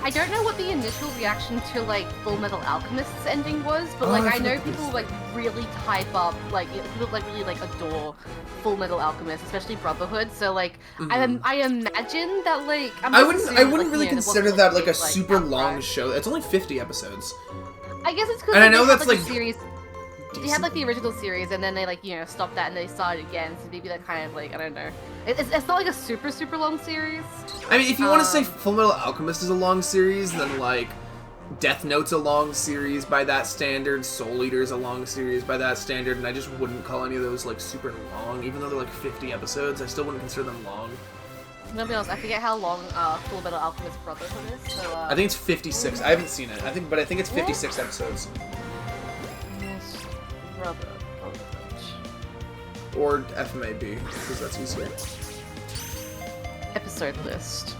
I don't know what the initial reaction to like Full Metal Alchemist's ending was, but like I know people like really hype up, like people like really like adore Full Metal Alchemist, especially Brotherhood. So like I imagine that like I wouldn't really consider that like a super long show. It's only 50 episodes. I guess it's because I know that's like series. They had like the original series, and then they like stopped that and they started again. So maybe that kind of like I don't know. It's not like a super long series. I mean, if you want to say Full Metal Alchemist is a long series, then like Death Note's a long series by that standard, Soul Eater's a long series by that standard, and I just wouldn't call any of those like super long, even though they're like 50 episodes. I still wouldn't consider them long. I'm gonna be honest, I forget how long Full Metal Alchemist Brotherhood is. So I think it's 56. I haven't seen it. But I think it's 56 episodes. Brotherhood. Or FMAB, because that's easier. Episode list.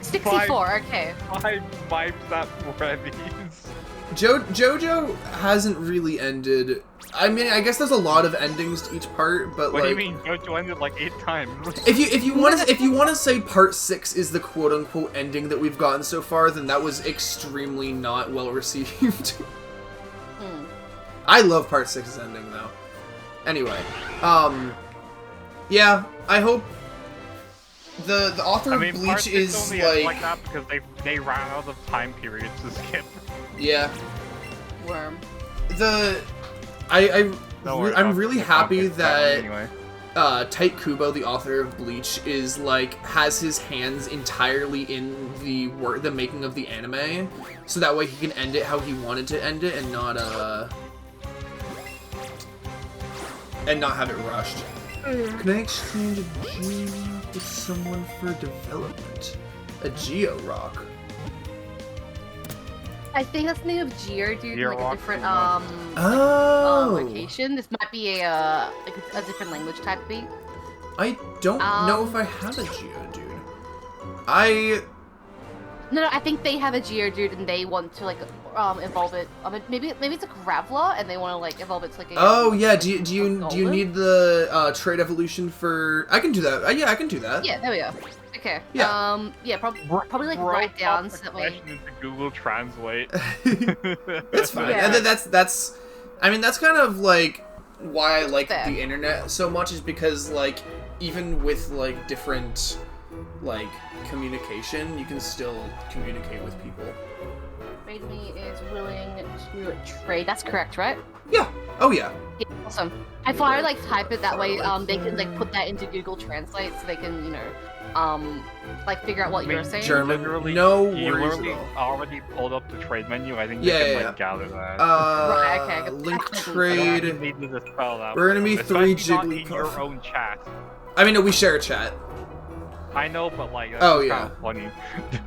64, okay. 5 vibes at Freddy's. JoJo hasn't really ended. I mean, I guess there's a lot of endings to each part, but what like. What do you mean? JoJo ended like 8 times. If you want to say part 6 is the quote unquote ending that we've gotten so far, then that was extremely not well received. I love part 6's ending though. Anyway, yeah, I hope the author of Bleach is like that because they ran out of time periods to skip. Yeah. Worm. I'm really happy that Tite Kubo, the author of Bleach, is like has his hands entirely in the making of the anime, so that way he can end it how he wanted to end it and not have it rushed. Can I exchange a Geo with someone for development? A Geo Rock. I think that's the name of Geodude, Geo like a Rock different location. This might be a different language type beat. I don't know if I have a Geodude. No, I think they have a Geodude and they want to like evolve it. Maybe it's a Graveler and they want to like evolve it to like a. Oh yeah, do you need the trait evolution for? I can do that. Yeah, I can do that. Yeah, there we go. Okay. Yeah. Yeah, probably like write down so that way. Into Google Translate. That's fine. Yeah. And that's. I mean, that's kind of like why I like the internet so much, is because like even with like different like communication, you can still communicate with people. Raid Me is willing to trade. That's correct, right? Yeah. Oh yeah. Yeah, awesome. If I like type it that way, they can like put that into Google Translate, so they can like figure out what you're saying. German. Literally, No you worries literally at already pulled up the trade menu. I think Yeah, they can yeah, like gather that. Right, okay. Link That's trade. You need to spell that. We're gonna be Especially 3 not in Jigglypuff. your own chat. I mean, no, we share a chat. I know, but like, that's Oh, kind yeah. of funny.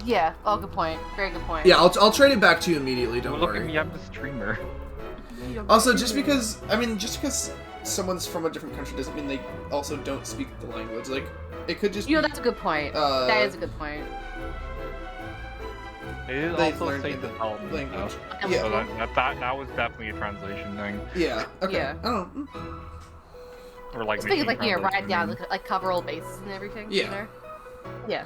Yeah. Oh, good point. Very good point. Yeah, I'll trade it back to you immediately. Don't Look worry. at me, I'm the streamer. Also, just because someone's from a different country doesn't mean they also don't speak the language. Like, it could just. That's a good point. That is a good point. It is They've also learned say the development. language. So Yeah. that was definitely a translation thing. Yeah. Okay. Yeah. I don't. Or like. Just thinking, like, making write translation. down, like cover all bases and everything. Yeah. You know? Yeah.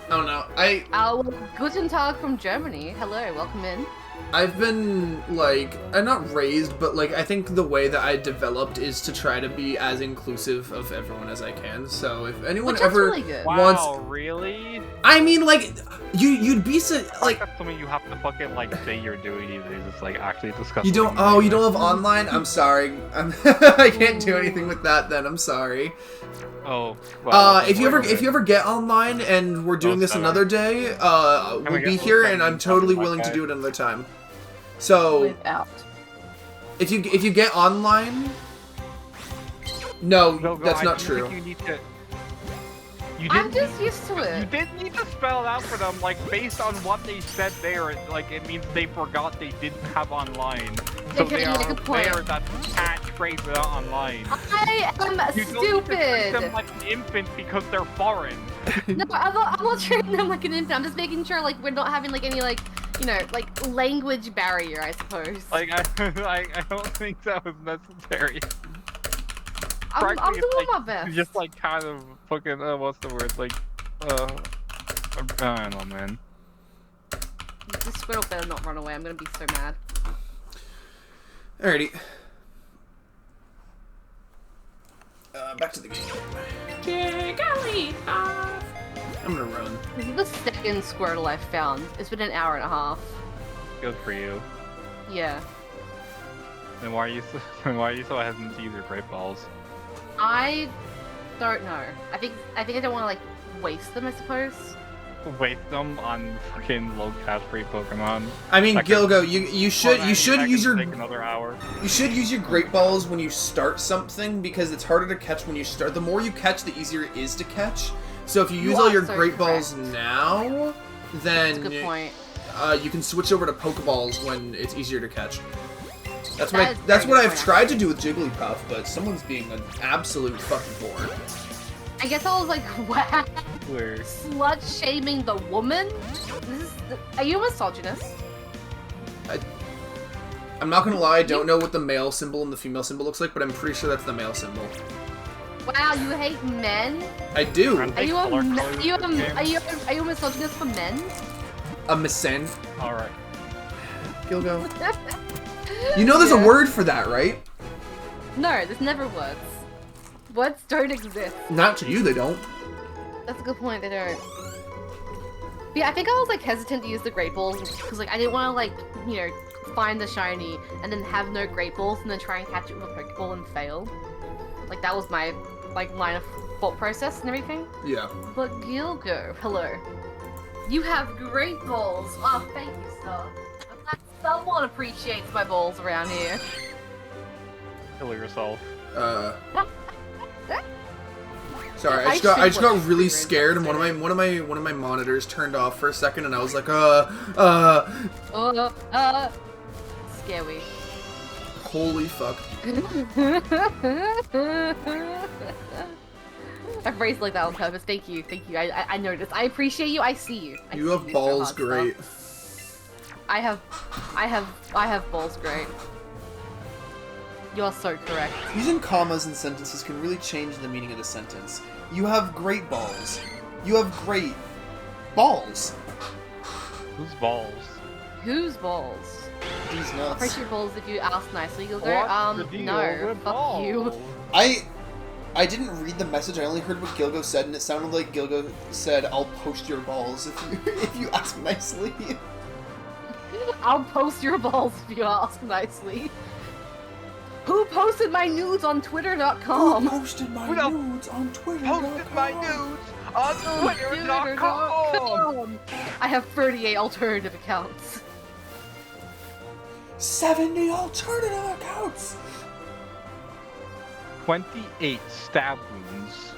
I don't know. Well, Guten Tag from Germany. Hello, welcome in. I've been like, I'm not raised, but like I think the way that I developed is to try to be as inclusive of everyone as I can. So if anyone ever really good. wants, Wow, really? I mean, like you'd be so like. That's something you have to fucking like say you're doing these days. It's like actually disgusting. You don't. Oh, you don't have online. I'm sorry. I can't do anything with that. Then I'm sorry. Oh. Well, if you ever get online and we're doing this another day, we'll be here, and I'm totally willing to do it another time. So Without. if you get online, no, that's not true. You need to. I'm just used to You it. didn't need to spell it out for them, like, based on what they said there, like, it means they forgot they didn't have online. So Okay, they you are make a point. aware that you can't trade without online. I am You don't need to treat them stupid. like an infant because they're foreign. No, I'm not treating them like an infant. I'm just making sure, like, we're not having, like, any, like, you know, like, language barrier, I suppose. Like, I don't think that was necessary. I'm Frankly, doing it's, my like, best. just, like, kind of fucking, what's the word? Like, I don't know, man. This squirrel better not run away. I'm gonna be so mad. Alrighty. Back to the game. I'm gonna run. This is the second squirtle I've found. It's been an hour and a half. Good for you. Yeah. Then why are you so hesitant to use your great balls? I don't know. I think I don't want to, like, waste them, I suppose. Waste them on fucking low cash free Pokemon. I mean, That Gilgo, you should use your take another hour. You should use your great balls when you start something because it's harder to catch when you start. The more you catch, the easier it is to catch. So if you use all your great balls now, then That's a good point. You can switch over to Pokeballs when it's easier to catch. That's That what I've tried to do with Jigglypuff, but someone's being an absolute fucking bore. I guess I was like, wow. Where? Slut shaming the woman? Are you a misogynist? I'm not gonna lie, I don't know what the male symbol and the female symbol looks like, but I'm pretty sure that's the male symbol. Wow, you hate men? I do. Are you a misogynist for men? A misen. Alright. Gilgo. You know there's a word for that, right? No, there's never words. Words don't exist. Not to you, they don't. That's a good point, they don't. But yeah, I think I was, like, hesitant to use the Great Balls because, like, I didn't want to, like, you know, find the shiny and then have no Great Balls and then try and catch it with a Pokeball and fail. Like, that was my, like, line of thought process and everything. Yeah. But Gilgo, hello. You have Great Balls. Oh, thank you, sir. I'm glad someone appreciates my balls around here. Kill yourself. Sorry, I just got really scared, and one of my monitors turned off for a second, and I was like, Scary. Holy fuck. I phrased like that on purpose. Thank you. I noticed. I appreciate you. I see you. You have balls, great. I have balls, great. You are so correct. Using commas in sentences can really change the meaning of the sentence. You have great balls. You have great balls. Whose balls? Whose balls? These nuts. I'll appreciate balls if you ask nicely. You'll go, What's the deal no, with fuck balls? you. I didn't read the message. I only heard what Gilgo said, and it sounded like Gilgo said, "I'll post your balls if you ask nicely." I'll post your balls if you ask nicely. Who posted my nudes on Twitter.com? Who posted my nudes on Twitter.com? Posted my nudes on Twitter.com! I have 38 alternative accounts. 70 alternative accounts! 28 stab wounds.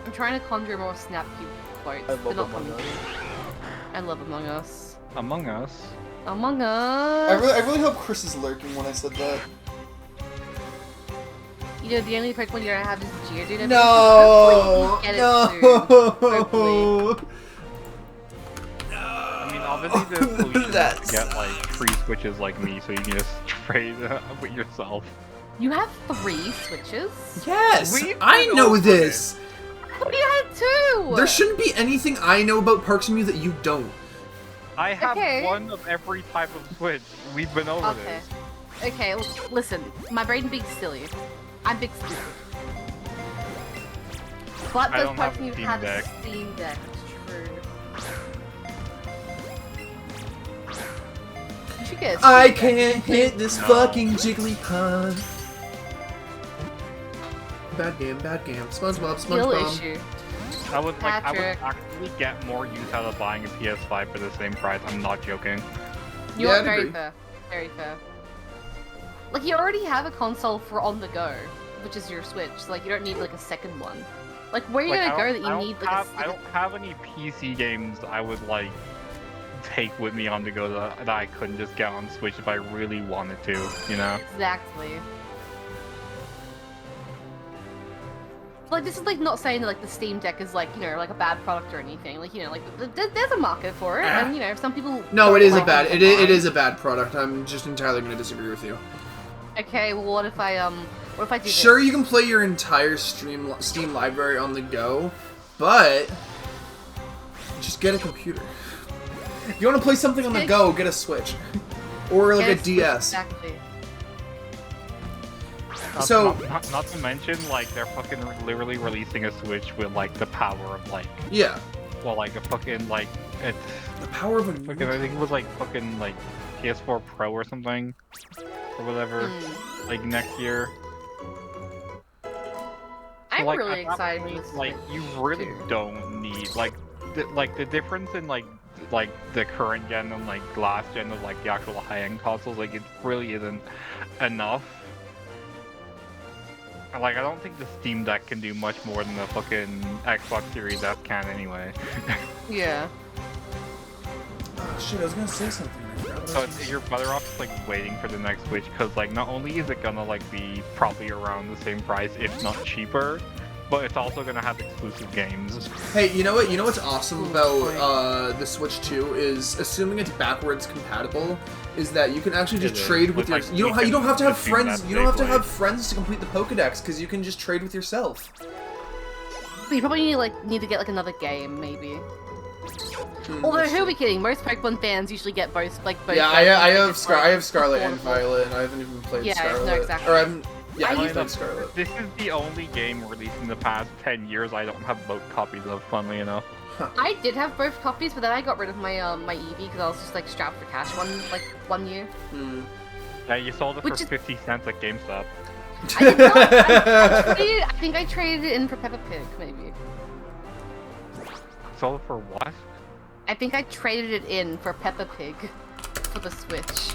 I'm trying to conjure more Snap Cube quotes. They're not coming. I love Among Us. Among Us? Among Us! I really hope Chris is lurking when I said that. You know, the only Pokemon you don't have is Geodude. No! Get it No! soon. Hopefully. I mean, obviously the solution is to get, like, free switches like me so you can just trade with yourself. You have 3 switches? Yes! We've I been know over this! What do you have 2? There shouldn't be anything I know about Parks and Mew that you don't. I have Okay. one of every type of switch. We've been over Okay. this. Okay, listen. My brain big silly. I'm big stupid. But I those don't have Parks a and Mew Steam have a Deck. Steam Deck. It's true. You should get a I Steam Deck. can't hit this No. fucking Jigglypuff. Bad game, bad game. SpongeBob, Skill SpongeBob. issue. I would Patrick. actually get more use out of buying a PS5 for the same price. I'm not joking. You Yeah, are I'd very agree. fair. Very fair. Like, you already have a console for on the go, which is your Switch, so, like, you don't need, like, a second one. Like, where are you Like, gonna I go don't- that you need, like, I don't have any PC games I would like take with me on the go that I couldn't just get on Switch if I really wanted to, you know? Exactly. Like, this is like not saying that like the Steam Deck is like, you know, like a bad product or anything. Like, you know, like there's a market for it, and you know, if some people. No, it is a bad. it It is a bad product. I'm just entirely going to disagree with you. Okay, well, what if I do this? Sure, you can play your entire Steam library on the go, but just get a computer. If you want to play something on the go, get a Switch, or like a DS. Exactly. So not to mention, like, they're fucking literally releasing a Switch with like the power of like well, like a fucking like it's the power of a fucking, I think it was like fucking like PS4 Pro or something or whatever like next year. I'm like, really excited for this. Like, you really don't need like the difference in like the current gen and like last gen of like the actual high-end consoles. Like, it really isn't enough. Like, I don't think the Steam Deck can do much more than the fucking Xbox Series S can anyway. Yeah. Oh shit, I was gonna say something. So you're better off just like waiting for the next Switch, because like not only is it gonna like be probably around the same price, if not cheaper, but it's also gonna have exclusive games. Hey, you know what? You know what's awesome about the Switch 2 is, assuming it's backwards compatible, is that you can actually just trade with your. Like, you don't have to have friends. You don't have to have friends to complete the Pokédex, because you can just trade with yourself. But you probably need to get like another game, maybe. Although, who are we kidding? Most Pokemon fans usually get both. Yeah, I have Scarlet and Violet, and I haven't even played Scarlet. No, exactly. Or I haven't played Scarlet. This is the only game released in the past 10 years I don't have both copies of, funnily enough. I did have both copies, but then I got rid of my my Eevee because I was just like strapped for cash one year. Yeah, you sold it for 50 cents at GameStop. I did not. I think I traded it in for Peppa Pig, maybe. Sold it for what? I think I traded it in for Peppa Pig for the Switch.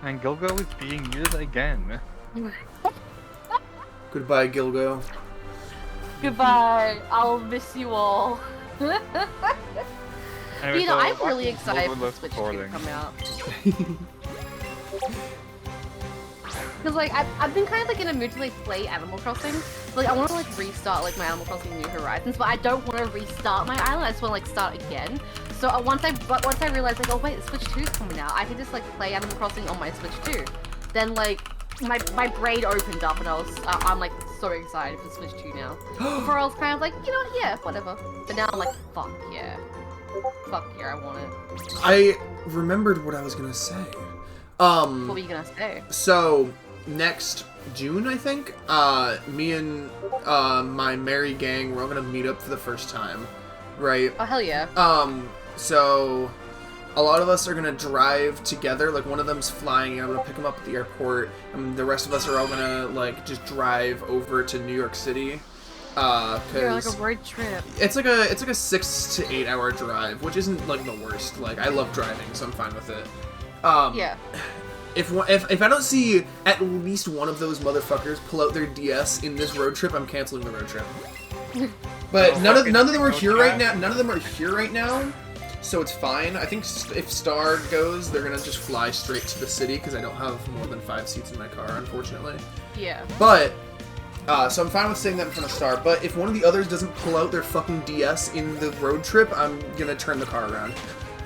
And Gilgo is being muted again. Goodbye, Gilgo. Goodbye. I'll miss you all. Anyway, you know, I'm really excited for the Switch to come out. Because, like, I've been kind of, like, in a mood to, like, play Animal Crossing. Like, I want to, like, restart, like, my Animal Crossing New Horizons, but I don't want to restart my island. I just want to, like, start again. So once I realized, like, oh, wait, the Switch 2's coming out, I can just, like, play Animal Crossing on my Switch 2. Then, like, my brain opened up, and I'm, like, so excited for Switch 2 now. Before I was kind of like, you know what, yeah, whatever. But now I'm like, fuck yeah. Fuck yeah, I want it. I remembered what I was gonna say. What were you gonna say? So, next June, I think, me and my merry gang, we're all gonna meet up for the first time, right? Oh, hell yeah. So a lot of us are gonna drive together. Like, one of them's flying, and I'm gonna pick him up at the airport, and the rest of us are all gonna, like, just drive over to New York City. Yeah, like a road trip. It's like a 6 to 8 hour drive, which isn't, like, the worst. Like, I love driving, so I'm fine with it. Yeah. If I don't see at least one of those motherfuckers pull out their DS in this road trip, I'm canceling the road trip. But none of them are here right now. None of them are here right now, so it's fine. I think if Star goes, they're gonna just fly straight to the city because I don't have more than 5 seats in my car, unfortunately. Yeah. But so I'm fine with saying that in front of Star. But if one of the others doesn't pull out their fucking DS in the road trip, I'm gonna turn the car around.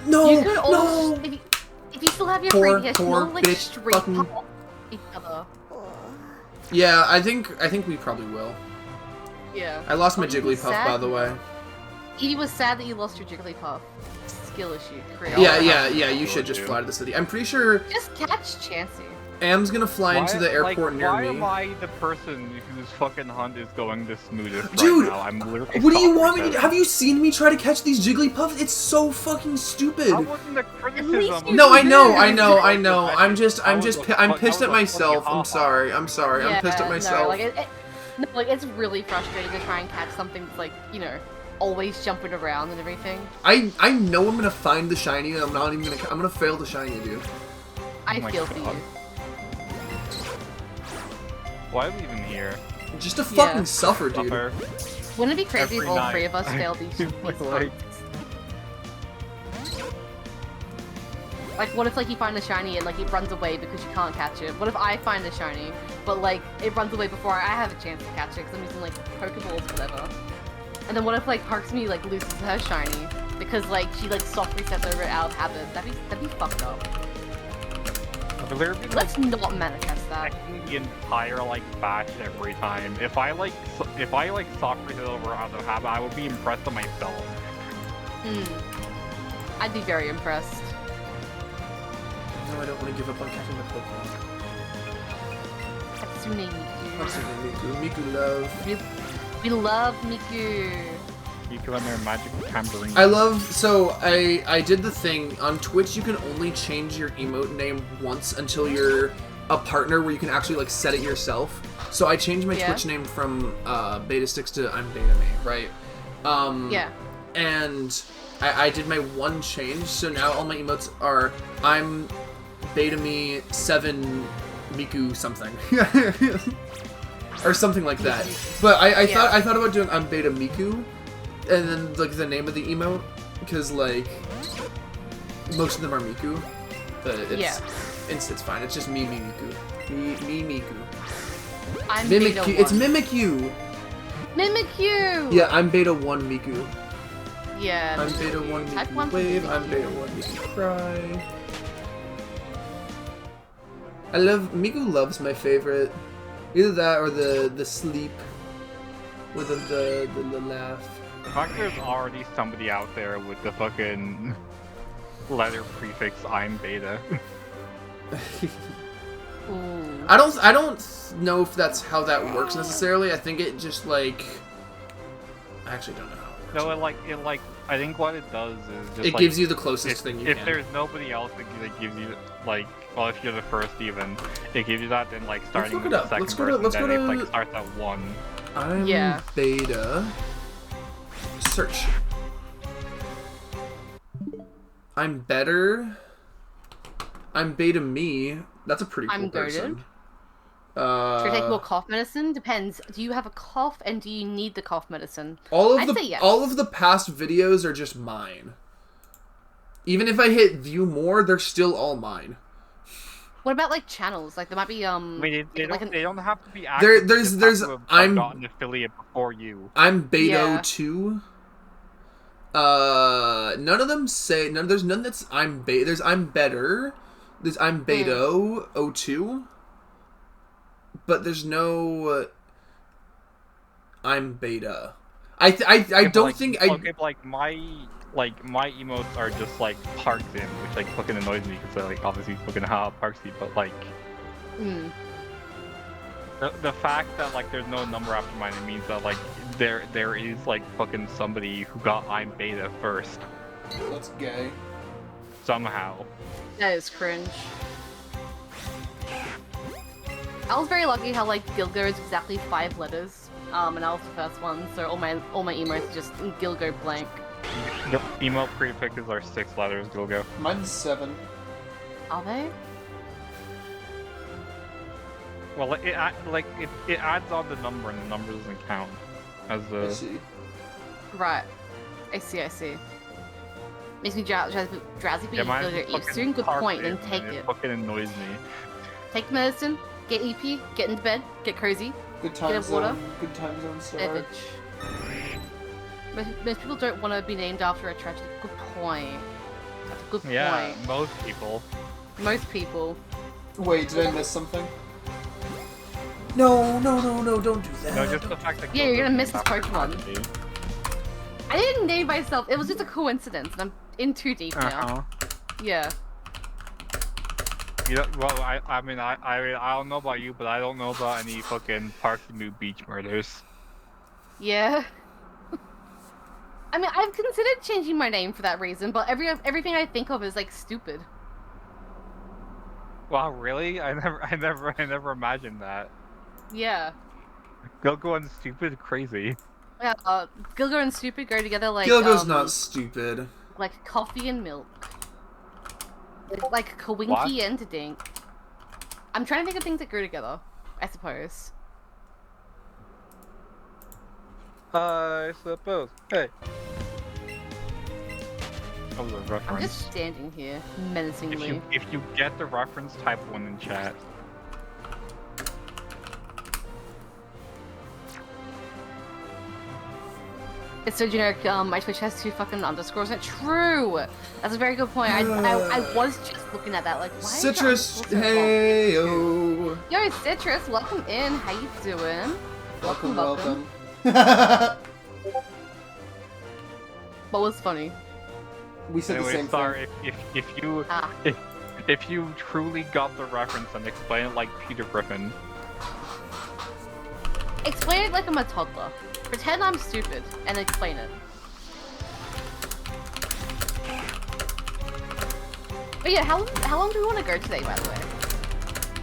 No, you could also, if you still have your free DS, you know, like street fucking pop each other. Yeah, I think we probably will. Yeah. I lost my Jigglypuff, by the way. Edie was sad that you lost your Jigglypuff. Skill issue. Yeah, you should just fly to the city. I'm pretty sure... Just catch Chansey. Am's gonna fly into the airport near me. Why am I the person whose fucking hunt is going the smoothest Dude, right now? I'm literally what do you want me to do? Have you seen me try to catch these Jigglypuffs? It's so fucking stupid. That wasn't a criticism. No, I know. I'm pissed at myself. I'm sorry. I'm pissed at myself. No, like, it's really frustrating to try and catch something that's, like, you know, always jumping around and everything. I know I'm gonna find the shiny, and I'm gonna fail the shiny, dude. I feel for you. Why are we even here? Just to fucking suffer, dude. Wouldn't it be crazy if all 3 of us failed these hunts? Like, what if, like, you find a shiny and, like, it runs away because you can't catch it? What if I find a shiny, but, like, it runs away before I have a chance to catch it because I'm using, like, Pokeballs or whatever? And then what if, like, Parksme, like, loses her shiny because, like, she, like, soft resets over it out of habit? That'd be fucked up. Let's not manifest that. The entire, like, batch every time. If I soft reset over out of habit, I would be impressed with myself. I'd be very impressed. No, I don't want to give up on catching the Pokemon. Hatsune Miku. Hatsune Miku. Miku love. We love Miku. Miku and their magic tambourine. I love, so I did the thing, on Twitch you can only change your emote name once until you're a partner where you can actually like set it yourself. So I changed my Twitch name from Beta Sticks to I'm Beta Me, right? Yeah. And I did my one change, so now all my emotes are I'm Beta Me 7 Miku something. Or something like that. But I thought about doing I'm Beta Miku and then like the name of the emote, because like most of them are Miku. But it's fine. It's just me Miku. Me Miku. I'm Mimic Beta you. It's 1. Mimikyu. Mimikyu! Yeah, I'm Beta 1 Miku. Yeah. I'm Beta 1 Miku Wave. I'm Beta 1 Miku Cry. I love Miku Love's my favorite. Either that or the sleep with the laugh. The fact there's already somebody out there with the fucking letter prefix I'm Beta. I don't know if that's how that works necessarily. I think it just like I actually don't know how it works. No, it like I think what it does is just it gives you the closest thing you if can. there's nobody else that gives you like, well, if you're the first even, it gives you that. Then like starting with the second person, then it like starts at 1. I'm Beta. Search. I'm better. I'm Beta Me. That's a pretty cool person. Should I take more cough medicine? Depends. Do you have a cough, and do you need the cough medicine? I'd say yes. All of the past videos are just mine. Even if I hit view more, they're still all mine. What about like channels? Like there might be I mean, they don't have to be active. There's I'm got an affiliate before you. I'm Beta 2. None of them say there's none that's I'm Beta. There's I'm Better. There's I'm Beta 02. But there's no I'm Beta. I don't think I. Okay, but my emotes are just like Parks In, which like fucking annoys me because like obviously fucking Parksy, but like the fact that like there's no number after mine, it means that like there is like fucking somebody who got I'm Beta first. That's gay. Somehow. That is cringe. I was very lucky how like Gilgo is exactly 5 letters, and I was the first one, so all my emotes just Gilgo blank. Yep, emote prefixes are 6 letters, Gilgo. Mine's 7. Are they? Well, it adds on the number, and the number doesn't count as the. I see. Right. I see. Makes me drowsy, but you go to eat soon. Good point. Then take it. It fucking annoys me. Take the medicine. Get EP. Get into bed. Get cozy. Good time get water. zone. Good time zone star. Beverage. Most people don't want to be named after a tragedy. Good point. That's a good point. Yeah, most people. Most people. Wait, did I miss something? No, don't do that. No, just the fact that. Yeah, you're gonna miss this Pokemon. I didn't name myself. It was just a coincidence, and I'm in too deep now. Yeah. Yeah, well, I mean, I don't know about you, but I don't know about any fucking Parksy Beach murders. Yeah. I mean, I've considered changing my name for that reason, but everything I think of is like stupid. Wow, really? I never imagined that. Yeah. Gilgo and stupid, crazy. Yeah, Gilgo and stupid go together like. Gilgo's not stupid. Like coffee and milk. Like Kawinky and Dink. I'm trying to think of things that go together, I suppose. I suppose. Hey. of the reference. I'm just standing here, menacingly. If you get the reference, type 1 in chat. It's so generic. My Twitch has 2 fucking underscores. Isn't it? True. That's a very good point. I was just looking at that. Like, why? Citrus, hey yo. Yo, Citrus, welcome in. How you doing? Welcome. What was funny? We said Anyway, the same Star, thing. if you truly got the reference, then explain it like Peter Griffin. Explain it like I'm a toddler. Pretend I'm stupid and explain it. But yeah, how long do we want to go today, by the way?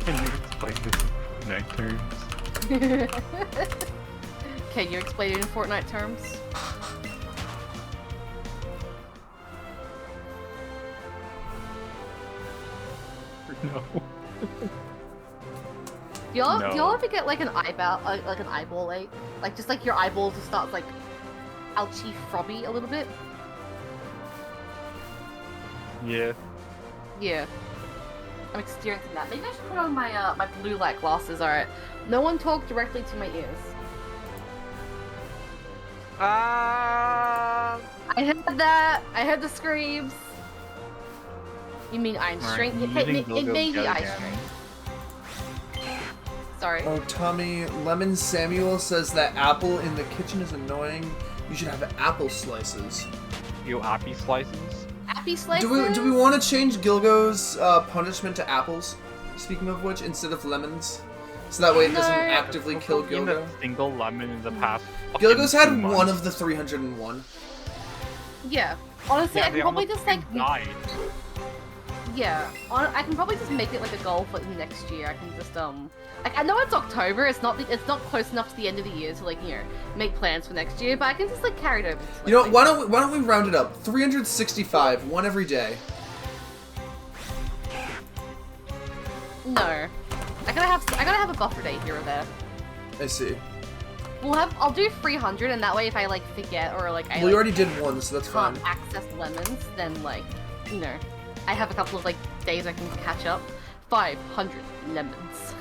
Can you explain this in Fortnite terms? Can you explain it in Fortnite terms? No. Do y'all ever get like an eyeball, like an eyeball ache? Like just like your eyeballs just start like ouchy, frobby a little bit? Yeah. Yeah. I'm experiencing that. Maybe I should put on my my blue light glasses. All right. No one talk directly to my ears. I heard that. I heard the screams. You mean eye strain? It may be eye strain. Sorry. Oh, Tommy, Lemon Samuel says that apple in the kitchen is annoying. You should have apple slices. You appy slices? Appy slices? Do we want to change Gilgo's punishment to apples? Speaking of which, instead of lemons, so that way it doesn't actively kill Gilgo. A single lemon in the past. Gilgo's had one of the 301. Yeah. Honestly, Yeah, I can probably just like. died. Yeah, I can probably just make it like a goal for next year. I can just like I know it's October. It's not close enough to the end of the year to like make plans for next year. But I can just like carry it over. To, like, You know, why don't we round it up? 365, one every day. No, I gotta have a buffer day here or there. I see. I'll do 300, and that way if I like forget or like Well, you already did one, so that's fine. Can't access lemons, then like I have a couple of like days I can catch up. 500 lemons.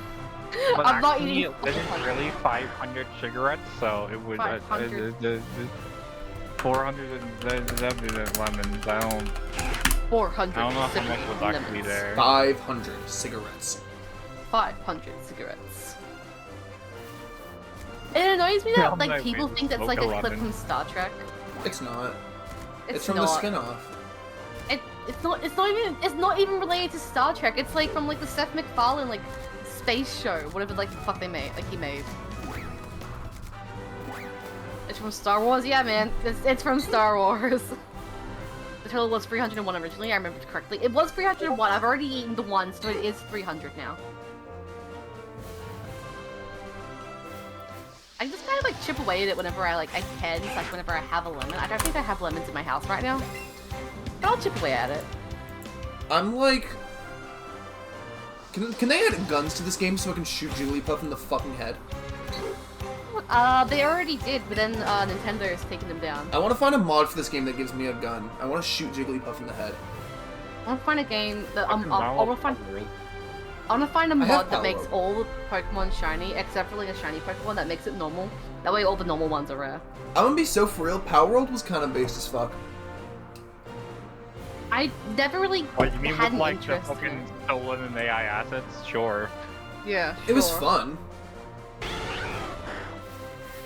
But I'm not actually, eating. it isn't really 500 cigarettes, so it would 500. 470 lemons. I don't 400. know how much was actually lemons. there. 500 cigarettes. 500 cigarettes. It annoys me that like people think that's like a clip from Star Trek. It's not. It's from not. the spin-off. It's not even related to Star Trek. It's like from like the Seth MacFarlane like space show, whatever like the fuck they made, like he made. It's from Star Wars, yeah, man. It's from Star Wars. The total was 301 originally. I remember correctly. It was 301. I've already eaten the one, so it is 300 now. I just kind of like chip away at it whenever I can, / whenever I have a lemon. I don't think I have lemons in my house right now. But I'll chip away at it. I'm like... Can they add guns to this game so I can shoot Jigglypuff in the fucking head? They already did, but then Nintendo is taking them down. I want to find a mod for this game that gives me a gun. I want to shoot Jigglypuff in the head. I want to find a game that I want to find a mod that makes all the Pokemon shiny, except for like a shiny Pokemon that makes it normal. That way all the normal ones are rare. I'm gonna be so for real, Power World was kind of based as fuck. I never really What, you mean had with an like the interest in fucking it. stolen and AI assets? Sure. Yeah, It was sure. fun.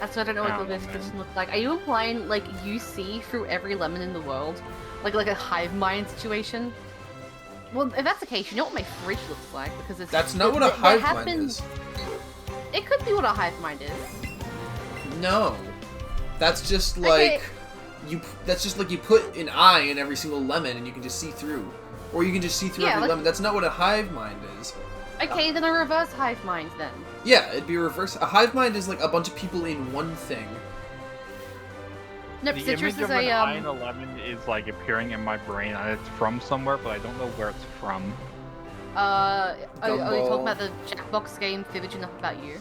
That's what I don't know what the description looks like. Are you implying like you see through every lemon in the world? Like a hive mind situation? Well, if that's the case, you know what my fridge looks like because it's. That's not what a hive mind is. It could be what a hive mind is. No. That's just like that's just like you put an eye in every single lemon and you can just see through. Or you can just see through every lemon. That's not what a hive mind is. Okay, then a reverse hive mind then. Yeah, it'd be a reverse. A hive mind is like a bunch of people in one thing. Nope, The Citrus image is of an eye a and a lemon is like appearing in my brain, and it's from somewhere, but I don't know where it's from. are you talking about the Jackbox game Fibbage Enough About You?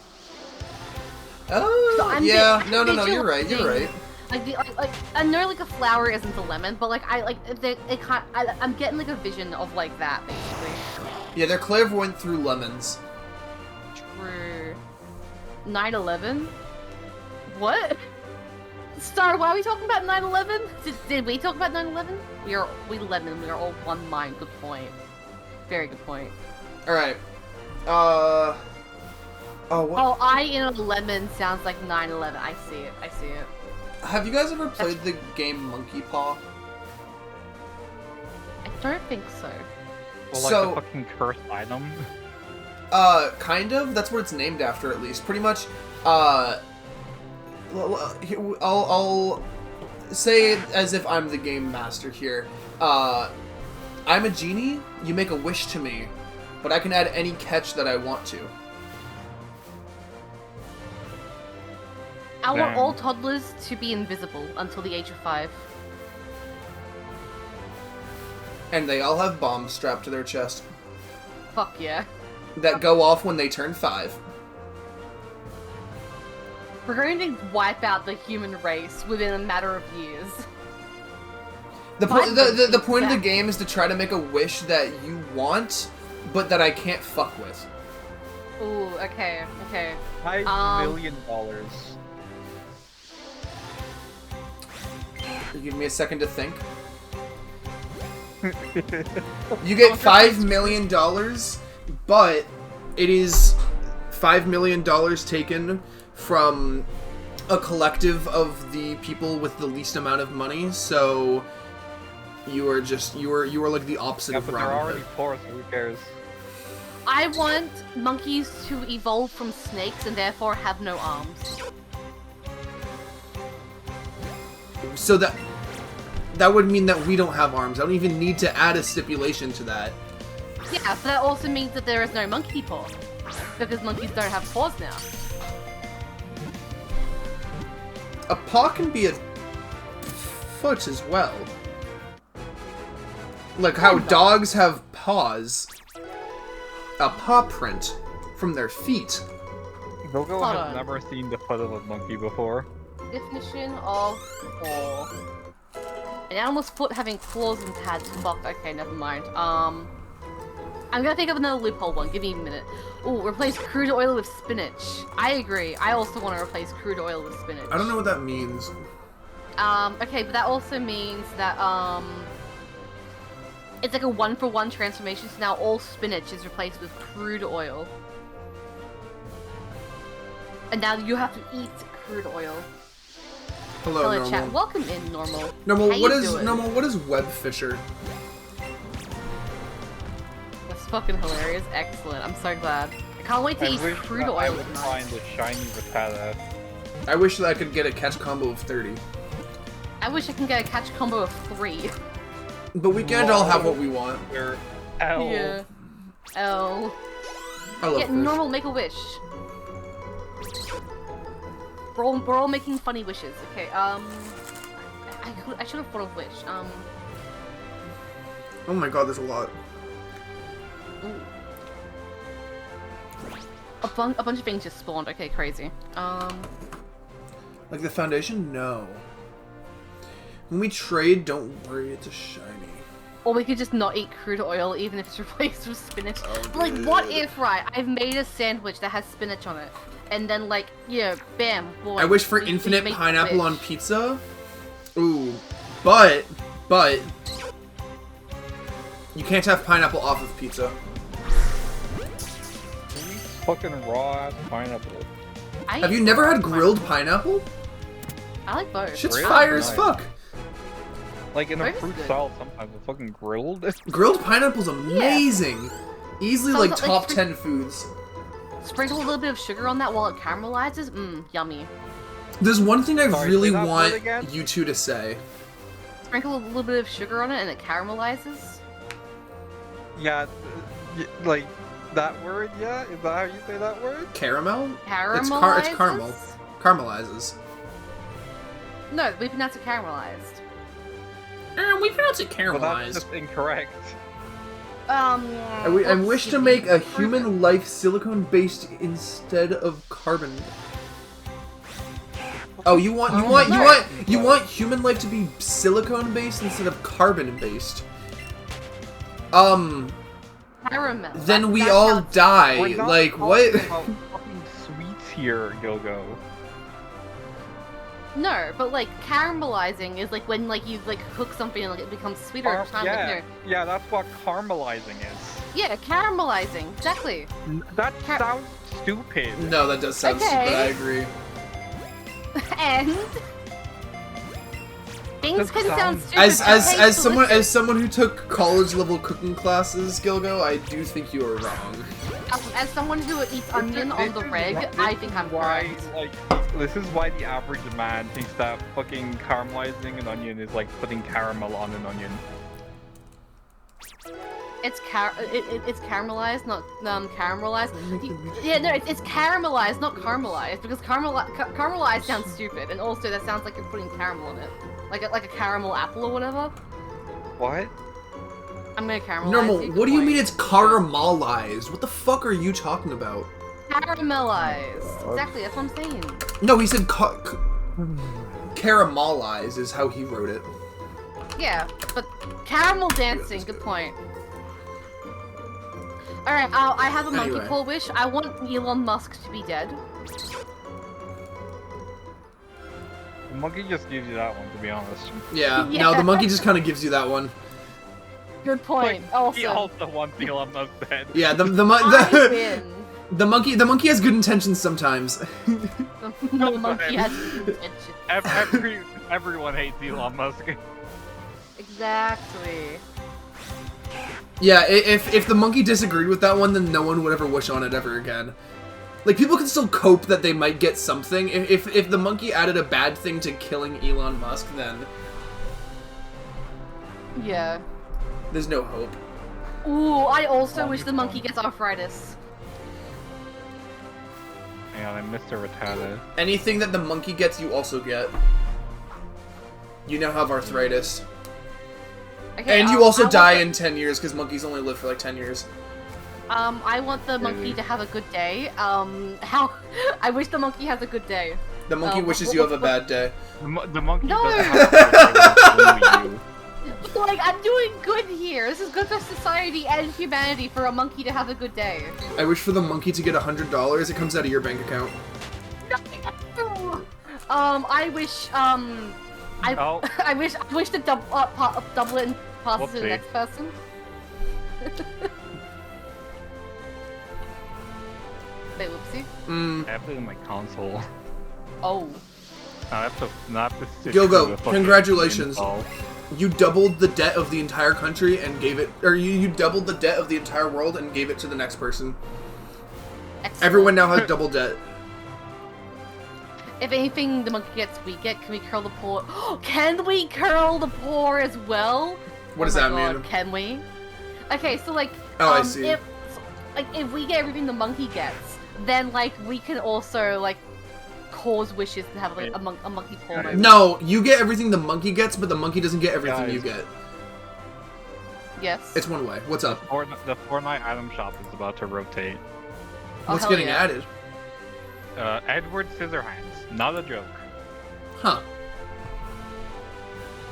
Oh, So yeah. No, you're right. You're right. Like I know like a flower isn't a lemon, but like it can't. I'm getting like a vision of like that basically. Yeah, they're clairvoyant through lemons. True. 9/11. What? Star, why are we talking about 9/11? Did we talk about 9/11? We lemon. We are all one mind. Good point. Very good point. All right. Oh, what? Oh, I in a lemon sounds like 9/11. I see it. I see it. Have you guys ever played the game Monkey Paw? I don't think so. Well, like So- the fucking cursed item. Kind of. That's what it's named after, at least. Pretty much. I'll say it as if I'm the game master here. I'm a genie. You make a wish to me, but I can add any catch that I want to. I want Damn. all toddlers to be invisible until the age of 5. And they all have bombs strapped to their chest Fuck yeah. that go off when they turn 5. We're going to wipe out the human race within a matter of years. The Fine, point of the exactly. game is to try to make a wish that you want, but that I can't fuck with. Ooh, okay, okay. $5 million. Give me a second to think. You get $5 million, but it is $5 million taken from a collective of the people with the least amount of money, so you are like the opposite Yeah, of but they're Robin already Hood. poor, so who cares? I want monkeys to evolve from snakes and therefore have no arms. So that would mean that we don't have arms. I don't even need to add a stipulation to that. Yeah, but that also means that there is no monkey paw. Because monkeys don't have paws now. A paw can be a foot as well. Like how dogs have paws. A paw print from their feet. Gogo Hold has on. never seen the foot of a monkey before. Definition of paw. An animal's foot having claws and pads. Fuck, okay, never mind. I'm gonna think of another loophole one. Give me a minute. Ooh, replace crude oil with spinach. I agree. I also want to replace crude oil with spinach. I don't know what that means. Okay, but that also means that, it's like a 1-for-1 transformation, so now all spinach is replaced with crude oil. And now you have to eat crude oil. Hello, Hello, normal. chat. Welcome in, normal. Normal, How what you is doing? normal? What is web fisher? That's fucking hilarious. Excellent. I'm so glad. I can't wait to I eat wish crude that oil I would tonight. find a shiny Rattata. I wish that I could get a catch combo of 30. I wish I can get a catch combo of 3. But we can't all have what we want. They're L. Yeah. Oh. I love Yeah, fish. normal, make a wish. We're all making funny wishes. Okay, I should have thought of wish. Oh my god, there's a lot. Ooh. A bunch of things just spawned. Okay, crazy. Like the foundation? No. When we trade, don't worry, it's a shiny. Or we could just not eat crude oil, even if it's replaced with spinach. Oh, But, like, what dude. if, right, I've made a sandwich that has spinach on it, and then, like, you know, bam, boy. I wish for we infinite make pineapple wish. on pizza. Ooh. But, you can't have pineapple off of pizza. Fucking raw ass pineapple. I Have eat you never had pineapple. grilled pineapple? I like both. Shit's Really? fire as Nice. fuck. Like in a Both is fruit good. salad sometimes, it's fucking grilled. Grilled pineapple's amazing. Easily Sounds like like top fr- 10 foods. Sprinkle a little bit of sugar on that while it caramelizes. Mmm, yummy. There's one thing I Sorry, really say that want word again? you two to say. Sprinkle a little bit of sugar on it and it caramelizes. Yeah, like that word. Yeah, is that how you say that word? Caramel? Caramelizes? It's caramel. Caramelizes. No, we pronounce it caramelized. We pronounce it Well, that's caramelized. just incorrect. I let's wish to see. make a human life silicone based instead of carbon. Oh, you want human life to be silicone based instead of carbon based. Caramel. Then we all die. Like what? Fucking sweets here, Go-Go. No, but like caramelizing is like when like you like cook something and like it becomes sweeter over time. Yeah, Like, yeah, that's what caramelizing is. yeah, caramelizing, exactly. That sounds stupid. No, that does sound stupid. I agree. And things can sound stupid. As someone who took college level cooking classes, Gilgo, I do think you are wrong. As someone who eats onion on the reg, I think I'm correct. This is why the average man thinks that fucking caramelizing an onion is like putting caramel on an onion. It's caramelized, not caramelized. Yeah, no, it's caramelized, not caramelized, because caramelized sounds stupid, and also that sounds like you're putting caramel in it, like a caramel apple or whatever. What? I'm gonna caramelize. Normal. What do you mean it's caramelized? What the fuck are you talking about? Caramelized. Exactly, that's what I'm saying. No, he said caramelized is how he wrote it. Yeah, but caramel dancing. Good point. All right, I have a monkey paw wish. I want Elon Musk to be dead. The monkey just gives you that one, to be honest. Yeah. No, the monkey just kind of gives you that one. Good point. Like, also, he also wants Elon Musk dead. Yeah, the monkey has good intentions sometimes. No, the monkey has good intentions. Everyone hates Elon Musk. Exactly. Yeah, if the monkey disagreed with that one, then no one would ever wish on it ever again. Like, people can still cope that they might get something. If the monkey added a bad thing to killing Elon Musk, then... Yeah. There's no hope. Ooh, I also wish the monkey gets arthritis. Hang on, I missed a retarded. Anything that the monkey gets, you also get. You now have arthritis. Okay, and you also die in 10 years, because monkeys only live for like 10 years. I want the monkey to have a good day. I wish the monkey has a good day. The monkey wishes you have a bad day. The monkey No! doesn't have a you. Like, I'm doing good here. This is good for society and humanity for a monkey to have a good day. I wish for the monkey to get $100. It comes out of your bank account. I wish, I wish to double it and pass it to the next person. Wait, whoopsie. I have it in my console. Oh. I have to Gilgo, congratulations. You doubled the debt of the entire country and gave it, or you doubled the debt of the entire world and gave it to the next person. Excellent. Everyone now has double debt. If anything the monkey gets, we get. Can we curl the paw? Can we curl the paw as well? What does that mean? Can we? Okay, so like, I see. If we get everything the monkey gets, then like we can also like cause wishes and have like a monkey paw moment. No, you get everything the monkey gets, but the monkey doesn't get everything you get. Yes. It's one way. What's up? The Fortnite item shop is about to rotate. What's getting added? Edward Scissorhands. Not a joke. Huh.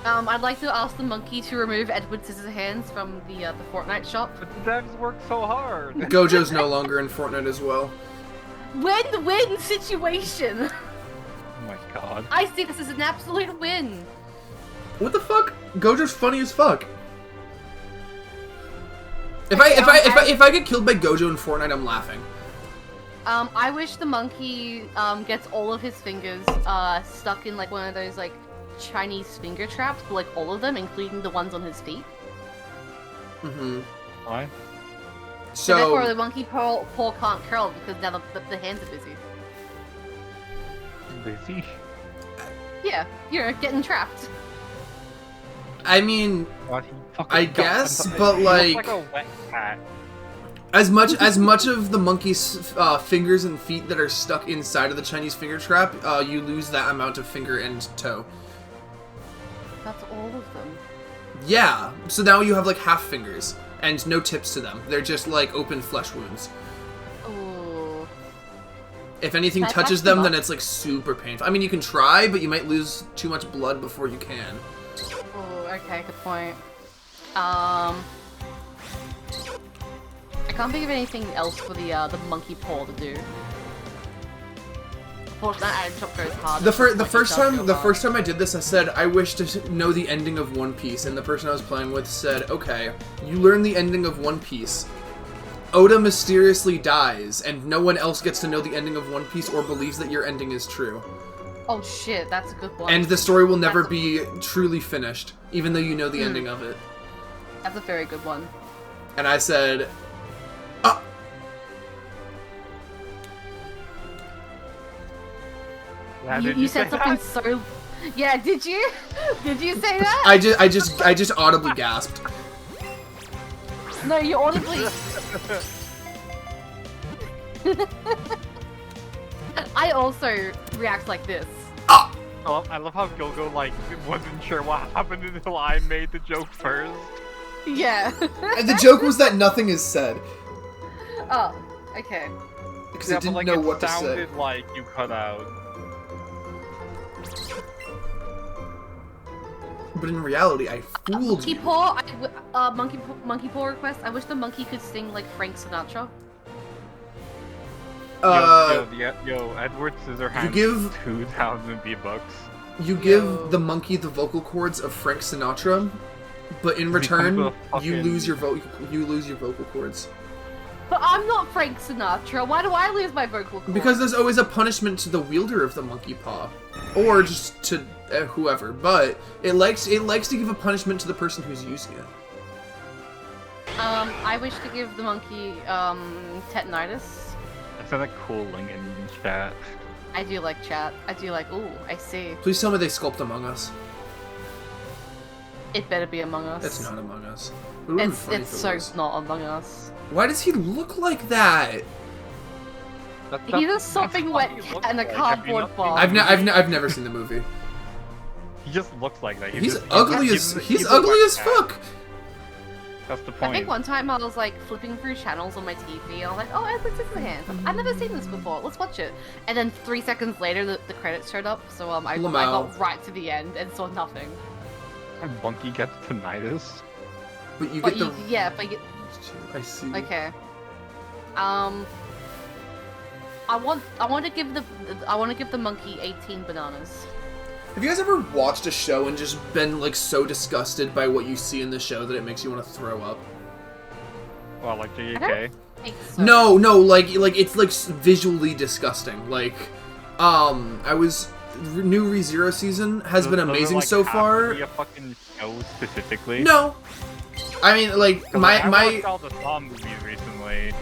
I'd like to ask the monkey to remove Edward Scissorhands from the Fortnite shop. But the devs work so hard. Gojo's no longer in Fortnite as well. Win-win situation. Oh my god. I see this as an absolute win. What the fuck? Gojo's funny as fuck. If I get killed by Gojo in Fortnite, I'm laughing. I wish the monkey gets all of his fingers stuck in like one of those like Chinese finger traps, but like all of them, including the ones on his feet. Mm-hmm. Why? So therefore the monkey paw can't curl because now the hands are busy. Busy? Yeah, you're getting trapped. I mean, I guess, but like a wet cat. as much of the monkey's fingers and feet that are stuck inside of the Chinese finger trap, you lose that amount of finger and toe. That's all of them. Yeah, so now you have like half fingers and no tips to them. They're just like open flesh wounds. Oh. If anything touches them, then it's like super painful. I mean, you can try, but you might lose too much blood before you can. Oh, okay, good point. I can't think of anything else for the monkey paw to do. Unfortunately, that item shop goes hard. The first time I did this, I said I wish to know the ending of One Piece, and the person I was playing with said, "Okay, you learn the ending of One Piece. Oda mysteriously dies, and no one else gets to know the ending of One Piece or believes that your ending is true. Oh shit, that's a good one. And the story will never be truly finished, even though you know the ending of it." That's a very good one. And I said, You said something so... Yeah, did you? Did you say that? I just audibly gasped. No, you audibly... I also react like this. I love how Gogo, like, wasn't sure what happened until I made the joke first. Yeah. And the joke was that nothing is said. Oh, okay. Because I didn't know what to say. It sounded like you cut out. But in reality, I fooled you. Monkey paw request. I wish the monkey could sing like Frank Sinatra. Yo, Edward Scissorhands. You give 2,000 V-Bucks. You give the monkey the vocal cords of Frank Sinatra, but in return, you lose your vocal cords. But I'm not Frank Sinatra. Why do I lose my vocal cords? Because there's always a punishment to the wielder of the monkey paw, or just to whoever. But it likes to give a punishment to the person who's using it. I wish to give the monkey tetanitis. That's a cool link in chat. I do like chat. I do like. Ooh, I see. Please tell me they sculpt Among Us. It better be Among Us. It's not Among Us. It's so not Among Us. Why does he look like that? He's a sopping wet cat in a cardboard box. I've never seen the movie. He just looks like that. He's ugly as fuck. That's the point. I think one time I was like flipping through channels on my TV and I was like, oh, Edward Scissorhands. I've never seen this before. Let's watch it. And then 3 seconds later, the credits showed up. So I got right to the end and saw nothing. And Monkey gets tinnitus. But you get the... Yeah, but you... I see. Okay. I want to give the monkey 18 bananas. Have you guys ever watched a show and just been like so disgusted by what you see in the show that it makes you want to throw up? Well, like JK? So. No, like it's like visually disgusting. Like, new ReZero season has been amazing so far. A fucking show specifically? No. I mean, like I watched all the Saw movies recently.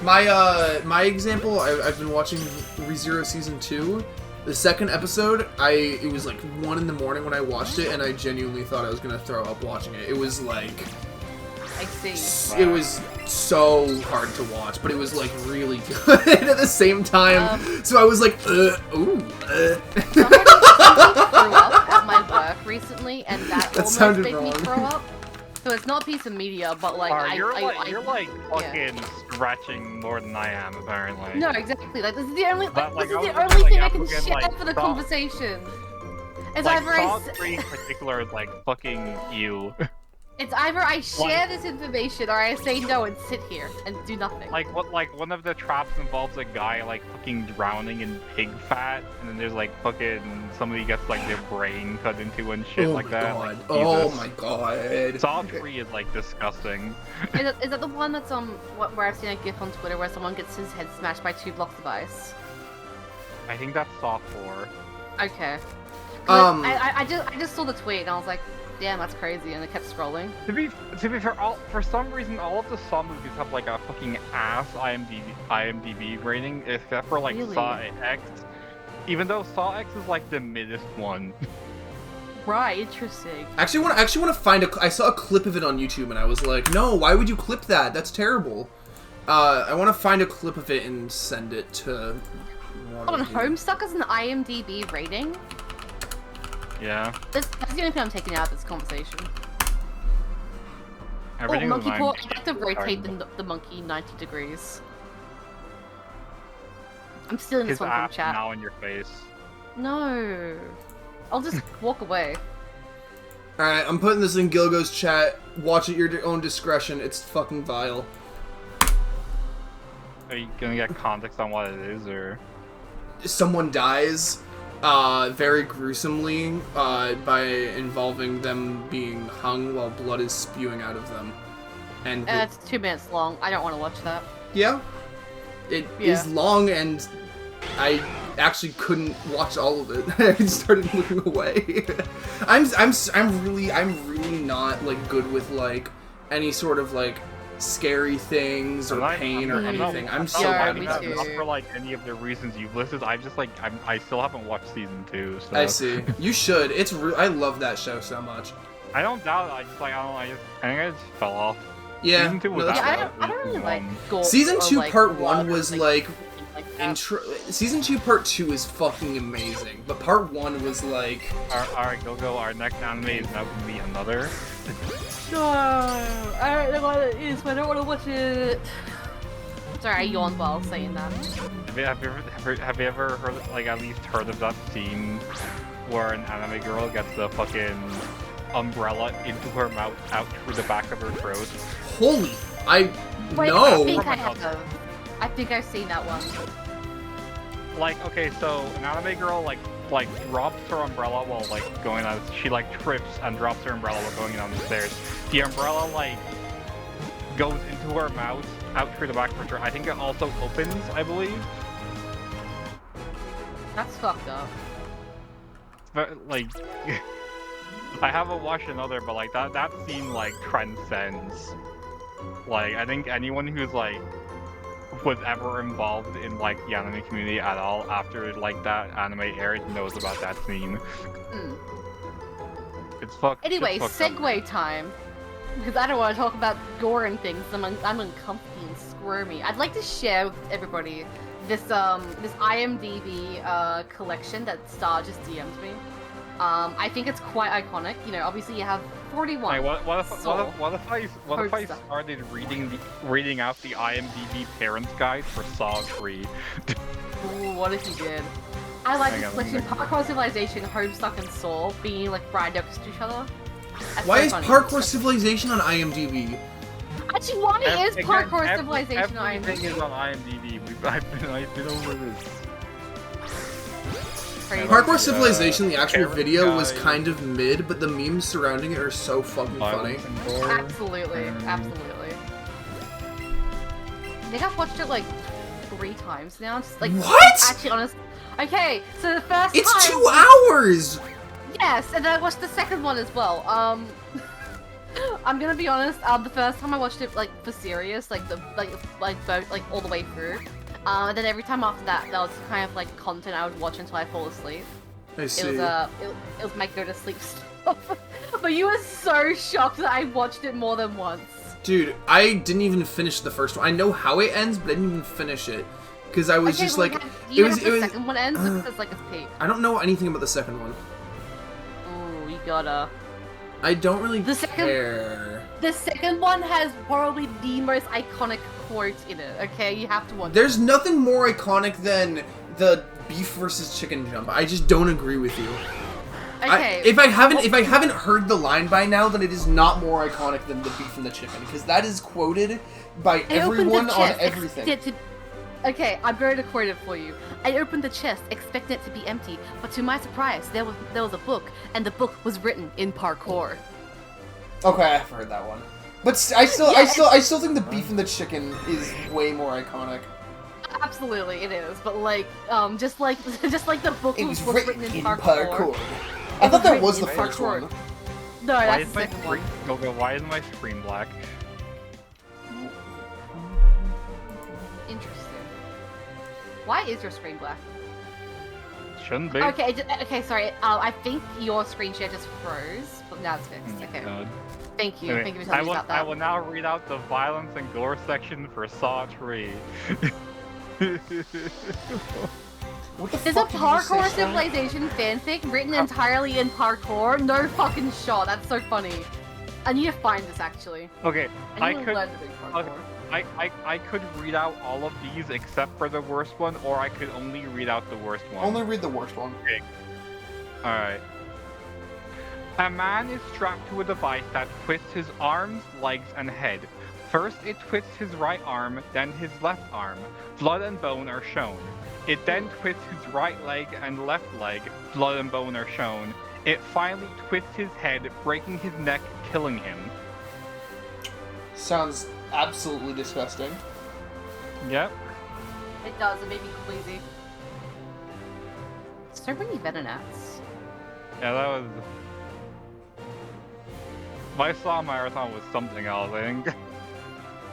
My example, I've been watching ReZero season 2. The second episode, it was like 1 in the morning when I watched it, and I genuinely thought I was gonna throw up watching it. It was like, I see. It was so hard to watch, but it was like really good at the same time. So I was like, ooh. Somebody threw up at my work recently, and that almost made me throw up. So it's not a piece of media, but like you're like fucking scratching more than I am, apparently. No, exactly. Like this is the only thing I can share for the conversation. It's like, either Saw 3 in particular is like fucking you. It's either I share this information or I say no and sit here and do nothing. Like one of the traps involves a guy like fucking drowning in pig fat, and then there's like fucking somebody gets like their brain cut into and shit like that. God. Like, oh my god. Saw 3 is like disgusting. Is that the one that's where I've seen a gif on Twitter where someone gets his head smashed by 2 blocks of ice? I think that's Saw 4. Okay. I just saw the tweet and I was like, damn, that's crazy, and I kept scrolling. To be fair, for some reason, all of the Saw movies have like a fucking ass IMDb rating, except for like really? Saw X. Even though Saw X is like the middest one. Right, interesting. I actually want to find I saw a clip of it on YouTube, and I was like, no, why would you clip that? That's terrible. I want to find a clip of it and send it to. Homestuck has an IMDb rating. Yeah. That's the only thing I'm taking out of this conversation. Monkey paw. I like to rotate the monkey 90 degrees. I'm stealing this His one from ass chat. now in your face. No. I'll just walk away. Alright, I'm putting this in Gilgo's chat. Watch at your own discretion. It's fucking vile. Are you gonna get context on what it is, or? Someone dies, very gruesomely, by involving them being hung while blood is spewing out of them. And It's 2 minutes long. I don't want to watch that. yeah, it is long, and I actually couldn't watch all of it. I started looking away. I'm really not like good with like any sort of like scary things or pain or anything. I'm so bad at Not for like any of the reasons you've listed. I just like I still haven't watched season 2. So. I see. You should. It's I love that show so much. I don't doubt it. I just like I think I just fell off. Yeah. Season 2 was no, I don't really like gore. Season 2 like, part 1 was like that. Season 2 part 2 is fucking amazing, but part 1 was like Alright, go. Our next anime is now gonna be another. No, I don't know what it is, but I don't want to watch it. Sorry, I yawned while saying that. Have you ever heard, like, at least heard of that scene where an anime girl gets the fucking umbrella into her mouth out through the back of her throat? Holy, Wait, no. I think I have. I think I've seen that one. Like, okay, so an anime girl like drops her umbrella while like going on. She like trips and drops her umbrella while going down the stairs. The umbrella like goes into her mouth out through the back of her throat. I think it also opens, I believe. That's fucked up. But like, I haven't watched another, but like that scene like transcends. Like, I think anyone who's like was ever involved in like the anime community at all after like that anime aired knows about that scene. It's fucked. Anyway, it's fucked segue time. Because I don't want to talk about gore and things. I'm uncomfy and squirmy. I'd like to share with everybody this this IMDb collection that Star just DM'd me. I think it's quite iconic. You know, obviously you have 41. Hey, what if I started reading out the IMDb parents guide for Saw 3? Ooh, what if you did? I like this collection. Parkour Civilization, Homestuck, and Saw being like right next to each other. That's Why so is funny. Parkour Civilization on IMDb? Actually, one is Parkour Civilization on Everything IMDb. is on IMDb. I've been over this. Crazy. Parkour Civilization, the actual Parent video, was guide. kind of mid, but the memes surrounding it are so fucking funny. Absolutely, absolutely. I think I've watched it like 3 times now. Just, like, What? Actually, honest. Okay, so the first It's time. 2 hours! Yes, and then I watched the second one as well. I'm gonna be honest. The first time I watched it like for serious, like all the way through. And then every time after that, that was kind of like content I would watch until I fall asleep. I see. It was my go to sleep stuff. But you were so shocked that I watched it more than once. Dude, I didn't even finish the first one. I know how it ends, but I didn't even finish it. Because I was just well, like... you know how the second one ends? Because like it's peak. I don't know anything about the second one. Ooh, you gotta. I don't really The second- care. The second one has probably the most iconic quote in it, okay? You have to watch There's nothing more iconic than the beef versus chicken jump. I just don't agree with you. Okay. If I haven't heard the line by now, then it is not more iconic than the beef and the chicken, because that is quoted by I opened the everyone on chest, everything. Okay, I'm going to quote it for you. I opened the chest, expecting it to be empty, but to my surprise, there was a book, and the book was written in parkour. Okay, I've heard that one, but I still think the beef and the chicken is way more iconic. Absolutely, it is. But like, just like the book It was was written in parkour. I thought that written was the in first parkour. one. No, Why that's is the my second one. screen? Why is my screen black? Interesting. Why is your screen black? Shouldn't be. Okay, sorry. I think your screen share just froze, but now it's fixed. Okay. Thank you. Anyway, Thank you for telling me about that. I will now read out the violence and gore section for Saw 3. What the There's a fuck did you just say, Parkour Sean? Civilization fanfic written entirely in parkour. No fucking shot. That's so funny. I need to find this actually. Okay, I I need to could. learn to do parkour. I could read out all of these except for the worst one, or I could only read out the worst one. Only read the worst one. Okay. Alright. A man is strapped to a device that twists his arms, legs, and head. First it twists his right arm, then his left arm. Blood and bone are shown. It then twists his right leg and left leg. Blood and bone are shown. It finally twists his head, breaking his neck, killing him. Sounds absolutely disgusting. Yep. It does, it made me queasy. Is there many Venonats? Yeah, that was... My Saw Marathon was something else, I think.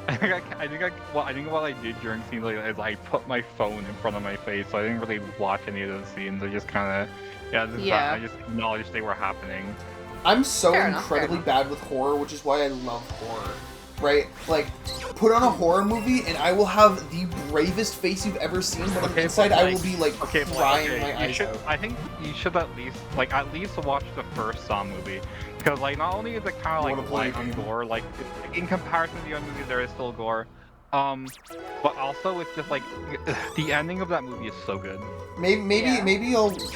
I think what I did during scenes like that is I put my phone in front of my face, so I didn't really watch any of those scenes. I just kind of, I just acknowledged they were happening. I'm so Fair enough, incredibly bad with horror, which is why I love horror. Right? Like, put on a horror movie and I will have the bravest face you've ever seen, but on the inside I will be like crying my eyes out. I think you should at least watch the first Saw movie. Because like not only is it kind of like light on gore, like in comparison to the other movies there is still gore, but also it's just like the ending of that movie is so good. Maybe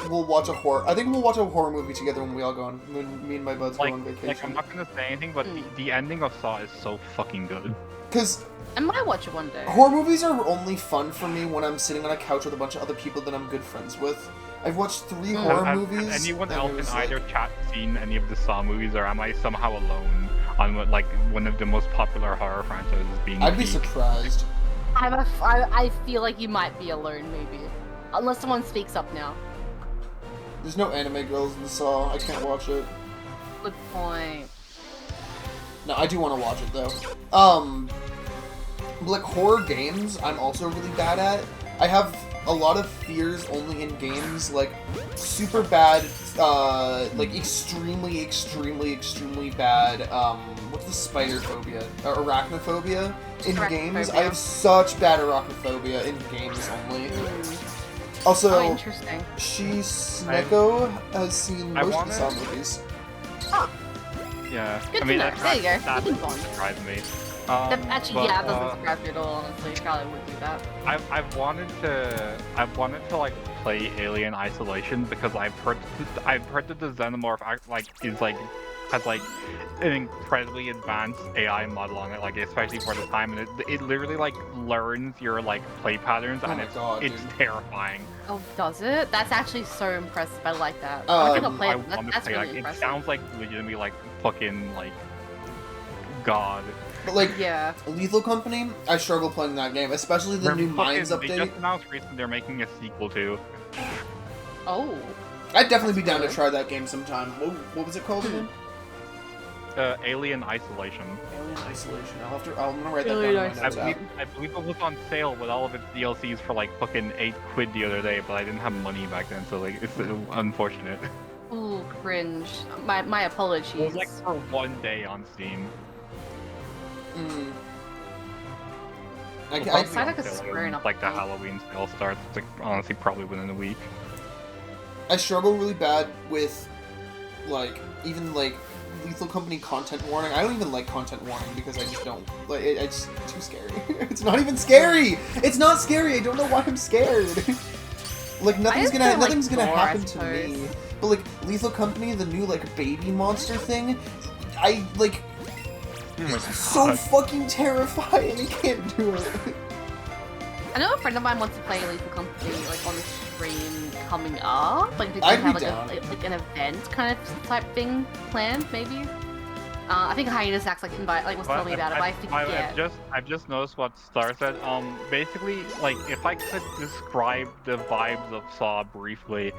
we'll watch a horror. I think we'll watch a horror movie together when we all go on. When me and my buds go on vacation. Like I'm not gonna say anything, but the ending of Saw is so fucking good. Because I might watch it one day. Horror movies are only fun for me when I'm sitting on a couch with a bunch of other people that I'm good friends with. I've watched 3 horror movies. Has anyone else in either chat seen any of the Saw movies, or am I somehow alone on what, like one of the most popular horror franchises being? I'd be surprised. I feel like you might be alone, maybe, unless someone speaks up now. There's no anime girls in the Saw. I can't watch it. Good point. No, I do want to watch it though. Like horror games, I'm also really bad at. I have a lot of fears only in games, like super bad, like extremely bad, what's the spider phobia? Arachnophobia in games. I have such bad arachnophobia in games only. Also, interesting. Sneko has seen most of the Saw movies. Oh. Yeah, Good I mean, to know. There you go. That You can bond. surprised me. Actually, yeah, that doesn't surprise me at all. Honestly, Charlie would do that. I've wanted to like play Alien Isolation because I've heard that the Xenomorph has like an incredibly advanced AI model on it, like especially for the time, and it literally like learns your like play patterns, and it's terrifying. Oh, does it? That's actually so impressive. I like that. I think I'll play it. That's play, really like, impressive. It sounds like legitimately like fucking like God. But like, yeah. Lethal Company, I struggle playing that game, especially the new Mines update. They just announced recently they're making a sequel to. Oh. I'd definitely be down to try that game sometime. What was it called again? Alien Isolation. Alien Isolation. I'm gonna write that down in my notes app. I believe it was on sale with all of its DLCs for like fucking £8 the other day, but I didn't have money back then, so like it's unfortunate. Ooh, cringe. My apologies. It was like for 1 day on Steam. I sound like a Square enough. Like the Halloween sale starts, it's like honestly probably within a week. I struggle really bad with like even like Lethal Company content warning. I don't even like content warning because I just don't like it. It's too scary. It's not even scary. It's not scary. I don't know why I'm scared. Like nothing's gonna happen to me. But like Lethal Company, the new like baby monster thing, I like. It's so fucking terrifying. I can't do it. I know a friend of mine wants to play Lethal Company like on the stream coming up. Like they I'd have be like an event kind of type thing planned, maybe. I think Hiatus Acts was telling me about it, but I forget. I've just noticed what Star said. Basically, like if I could describe the vibes of Saw briefly,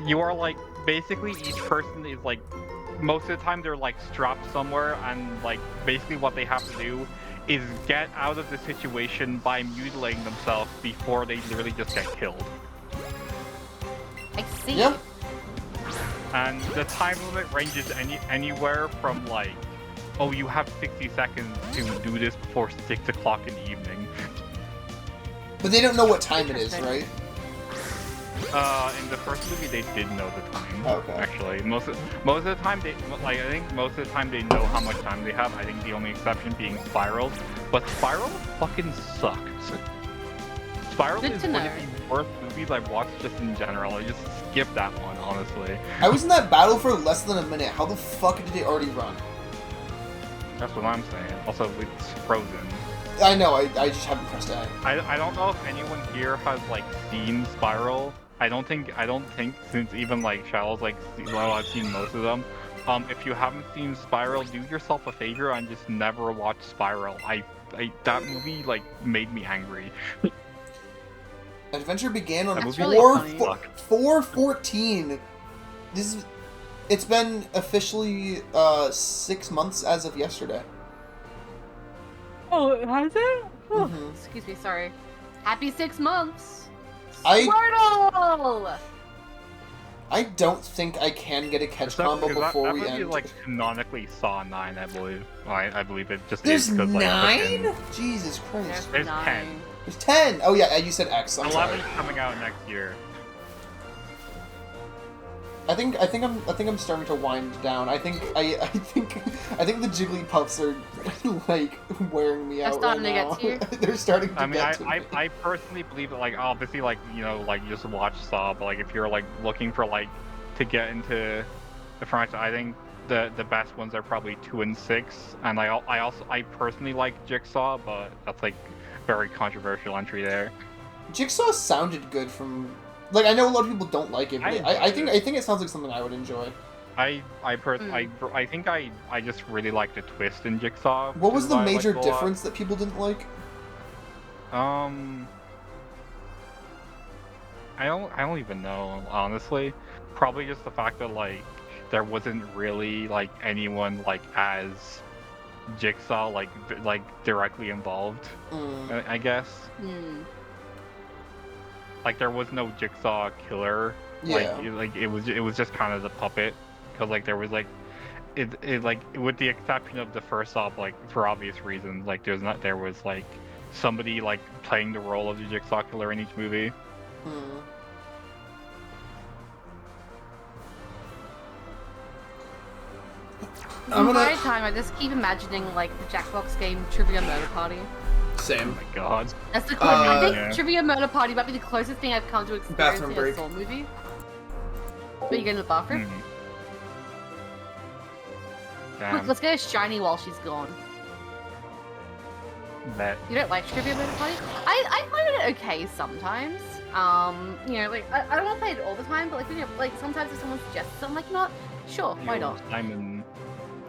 you are like basically each person is like. Most of the time they're like strapped somewhere, and like basically what they have to do is get out of the situation by mutilating themselves before they literally just get killed. I see. Yep. And the time limit ranges anywhere from like, oh, you have 60 seconds to do this before 6 o'clock in the evening. But they don't know what time it is, right? In the first movie, they did know the time. Okay. Actually, most of the time, I think most of the time they know how much time they have. I think the only exception being Spirals, but Spiral fucking sucks. Spiral Good is to one know. of the worst movies I've watched just in general. I just skip that one, honestly. I was in that battle for less than a minute. How the fuck did it already run? That's what I'm saying. Also, it's frozen. I know, I just haven't pressed A. I don't know if anyone here has like seen Spiral. I don't think since even like Shallow's like well, I've seen most of them. If you haven't seen Spiral, do yourself a favor and just never watch Spiral. That movie like made me angry. Adventure began on That's really funny. 4/14. It's been officially 6 months as of yesterday. Oh, has it? Oh, Mhm. excuse me, sorry. Happy 6 months! I- Squirtle! I don't think I can get a catch combo before that we movie, end. like canonically Saw 9, I believe. I believe it just There's is because like 9? fucking- Jesus Christ. There's 9. 10. There's 10! Oh yeah, you said X, I'm 11 sorry. is coming out next year. I think I'm starting to wind down. I think the Jigglypuffs are like wearing me out starting right to get now. to you? They're starting to I mean, get to me. I personally believe that, like, obviously, like, you know, like, you just watch Saw, but, like, if you're, like, looking for, like, to get into the franchise, I think the best ones are probably 2 and 6, and I personally like Jigsaw, but that's, like, very controversial entry there. Jigsaw sounded good from... Like, I know a lot of people don't like it, but I enjoyed think it sounds like something I would enjoy. I think I just really like the twist in Jigsaw. What which was is the why I major liked it a lot. difference that people didn't like? I don't even know, honestly. Probably just the fact that like there wasn't really like anyone like as Jigsaw like directly involved. I guess. Hmm. Like there was no Jigsaw killer. Yeah. Like it was just kind of the puppet, because like there was like it like with the exception of the first Saw, like for obvious reasons, like there was like somebody like playing the role of the Jigsaw killer in each movie. The entire time, I just keep imagining like the Jackbox game Trivia Murder Party. Same. Oh my god. That's the closest. I think yeah. Trivia Murder Party might be the closest thing I've come to experiencing Bathroom break. a Saw movie. But you get in the bathroom. Damn. Quick, let's get a shiny while she's gone. That. You don't like Trivia Murder Party? I find it okay sometimes. You know, like I don't want to play it all the time, but like you know, like sometimes if someone suggests it, I'm like, not sure, why not? Simon.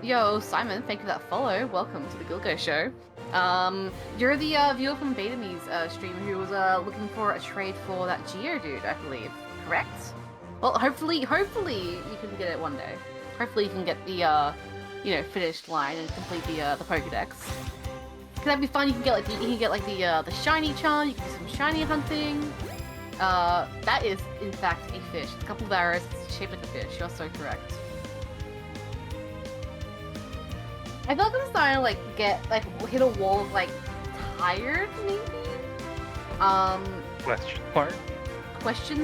Yo, Simon, thank you for that follow. Welcome to the Gilgo Show. You're the viewer from Betame's stream who was looking for a trade for that Geodude, I believe. Correct? Well, hopefully you can get it one day. Hopefully you can get the you know, finished line and complete the Pokédex. Cause that'd be fun. You can get like the shiny charm. You can do some shiny hunting. That is in fact a fish. A couple of arrows. It's shaped like a fish. You're so correct. I feel like I'm starting to like hit a wall of like tired maybe. Question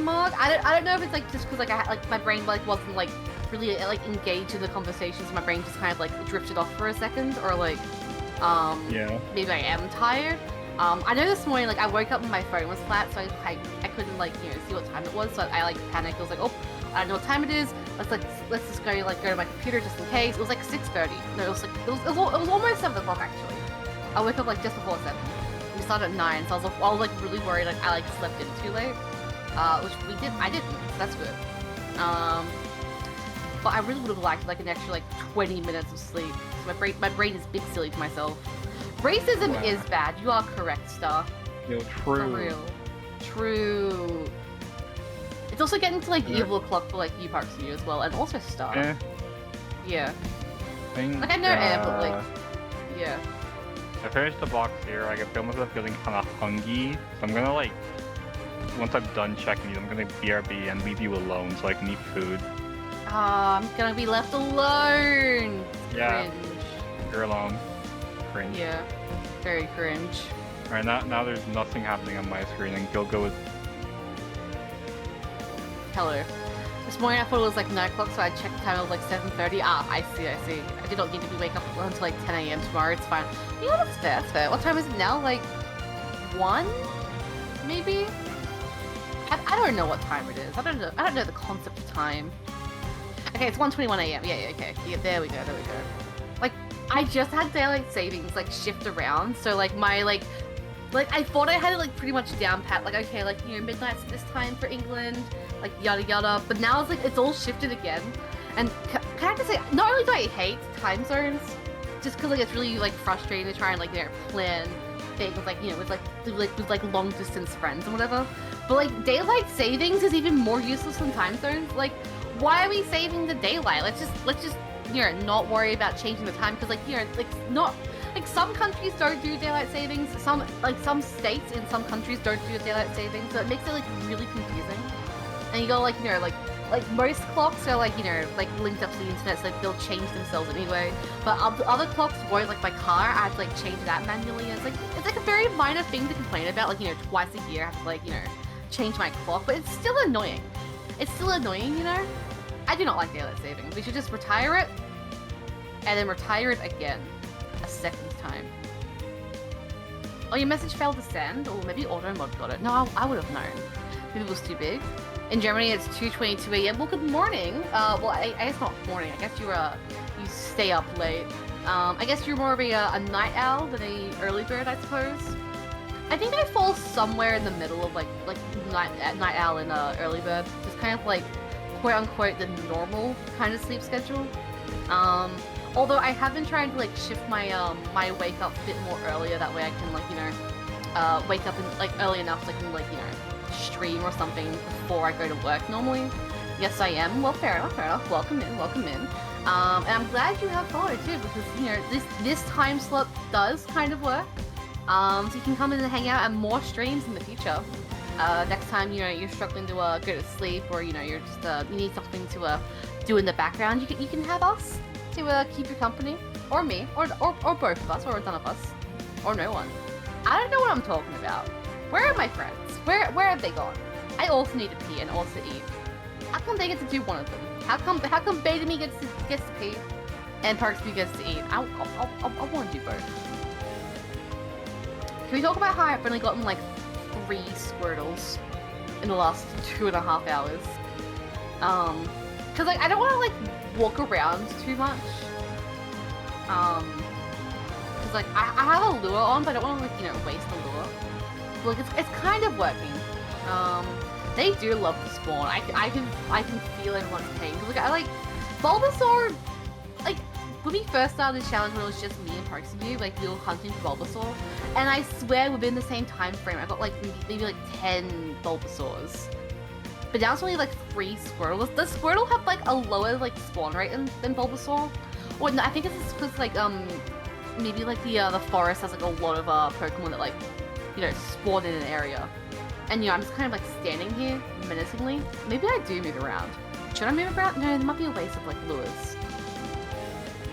mark? I don't know if it's like just because like my brain like wasn't like really like engaged in the conversations. My brain just kind of like drifted off for a second, or like Yeah. maybe I am tired. I know this morning like I woke up and my phone was flat, so I couldn't like you know see what time it was. So I like panicked. I was like, oh, I don't know what time it is. Let's just go to my computer just in case. It was like 6:30. No, it was almost 7 o'clock actually. I woke up like just before 7. We started at 9, so I was like really worried like I slept in too late. Which I didn't, so that's good. But I really would have liked like an extra like 20 minutes of sleep. So my brain is big silly to myself. Racism is bad. You are correct, Star. Yo, true. For real. True. It's also getting to like evil o'clock for like you parts of you as well, and also Star. Yeah. Like I know Air, but like yeah. I finished the box here. I can feel myself feeling kind of hungry, so I'm gonna like once I'm done checking these, I'm gonna BRB and leave you alone so I can eat food. I'm gonna be left alone. Yeah. Cringe. You're alone. Cringe. Yeah. Very cringe. Alright, now there's nothing happening on my screen, and Gilgo is... Hello. This morning I thought it was like 9 o'clock, so I checked the time. It was like 7:30. Ah, I see. I did not need to be wake up until like 10 a.m. tomorrow. It's fine. Yeah, that's fair. That's fair. What time is it now? Like 1, maybe. I don't know what time it is. I don't know the concept of time. Okay, it's 1:21 a.m. Yeah, okay. Yeah, there we go. Like, I just had daylight savings like shift around, so like my like I thought I had it like pretty much down pat. Like, okay, like, you know, midnight's this time for England, like yada yada. But now it's like it's all shifted again. And can I just say, not only do I hate time zones, just because like it's really like frustrating to try and like, you know, plan things like, you know, with long distance friends and whatever. But like daylight savings is even more useless than time zones. Like, why are we saving the daylight? Let's just you know, not worry about changing the time, because like, you know, like some countries don't do daylight savings. Some states in some countries don't do daylight savings, so it makes it like really confusing. And you go like, you know, like most clocks are like, you know, like linked up to the internet, so like they'll change themselves anyway. But other clocks won't. Like my car, I have to like change that manually. And it's like a very minor thing to complain about. Like, you know, twice a year I have to like, you know, change my clock, but it's still annoying. It's still annoying, you know? I do not like daylight savings. We should just retire it, and then retire it again a second time. Oh, your message failed to send? Or maybe AutoMod got it. No, I would have known. Maybe it was too big. In Germany, it's 2:22 a.m. Well, good morning. Well, I guess not morning. I guess you stay up late. I guess you're more of a night owl than a early bird, I suppose. I think I fall somewhere in the middle of like night owl and early bird. Just kind of like quote unquote the normal kind of sleep schedule. Although I have been trying to like shift my my wake up a bit more earlier. That way I can like, you know, wake up in, like early enough so I can like, you know, stream or something before I go to work normally. Yes, I am. Well, fair enough. Welcome in. And I'm glad you have followed too, because, you know, this time slot does kind of work. So you can come in and hang out at more streams in the future. Next time, you know, you're struggling to go to sleep, or, you know, you're just you need something to do in the background. You can have us to keep you company, or me, or both of us, or none of us, or no one. I don't know what I'm talking about. Where are my friends? Where have they gone? I also need to pee and also eat. How come they get to do one of them? How come Beta Me gets to pee and Parks Me gets to eat? I want to do both. Can we talk about how I've only gotten like 3 Squirtles in the last 2.5 hours? Cause like I don't want to like walk around too much. Cause like I have a lure on, but I don't want to like, you know, waste the lure. But like it's kind of working. They do love to spawn. I can feel everyone's pain. Cause like I like Bulbasaur. Like when we first started this challenge, when it was just me and Parks and you, like we were hunting for Bulbasaur, and I swear within the same time frame, I got like maybe like 10 Bulbasaurs. But now it's only like 3 Squirtles. Does Squirtle have like a lower like spawn rate than Bulbasaur? Or no, I think it's because like maybe like the forest has like a lot of Pokemon that like, you know, spawn in an area. And, you know, I'm just kind of like standing here menacingly. Maybe I do move around. Should I move around? No, there might be a waste of like lures.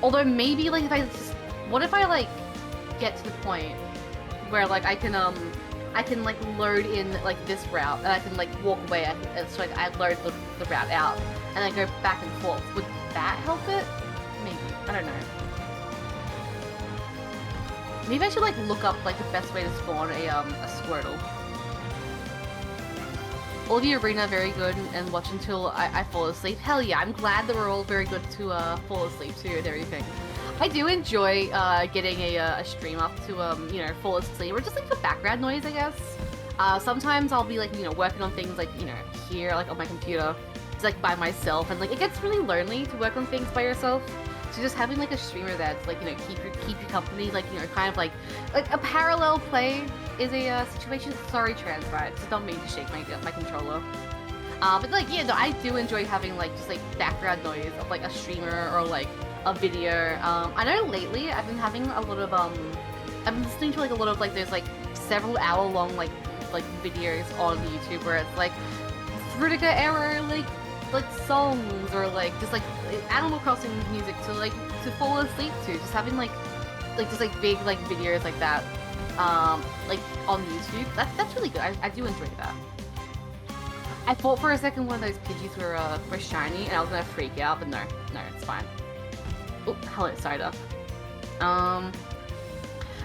Although maybe like what if I like get to the point where like I can like load in like this route and I can like walk away. So like I load the route out and then go back and forth. Would that help it? Maybe. I don't know. Maybe I should like look up like the best way to spawn a Squirtle. All of you arena very good and watch until I fall asleep. Hell yeah, I'm glad that we're all very good to fall asleep too and everything. I do enjoy getting a stream up to you know, fall asleep, or just like the background noise, I guess. Sometimes I'll be like, you know, working on things like, you know, here like on my computer, just like by myself, and like it gets really lonely to work on things by yourself. So just having like a streamer that's like, you know, keep you company, like, you know, kind of like a parallel play is a situation. Sorry, Transcribe, just don't mean to shake my controller. But like, yeah, no, I do enjoy having like just like background noise of like a streamer or like a video. I know lately I've been having a lot of I've been listening to like a lot of like there's like several hour long like videos on YouTube where it's like Frutica era like songs, or like just like Animal Crossing music to fall asleep to. Just having like just like big like videos like that like on YouTube. That's really good. I do enjoy that. I thought for a second one of those Pidgeys were shiny, and I was gonna freak out, but no, it's fine. Oh, hello, cider.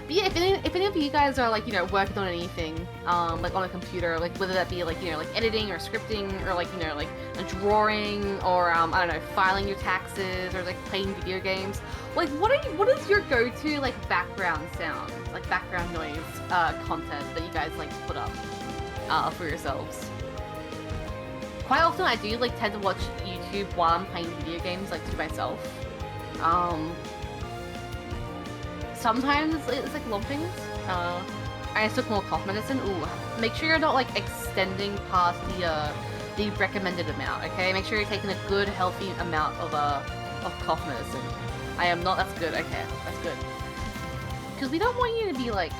But yeah, if any of you guys are like, working on anything, like on a computer, like whether that be like, like editing or scripting or like, like a drawing or I don't know, filing your taxes or like playing video games, like what is your go-to like background sound, like background noise content that you guys like to put up for yourselves? Quite often I do like tend to watch YouTube while I'm playing video games, like to myself. Sometimes it's like lumpings. I just took more cough medicine. Ooh, make sure you're not like extending past the recommended amount. Okay, make sure you're taking a good healthy amount of cough medicine. I am not. That's good. Okay, that's good. Because we don't want you to be like,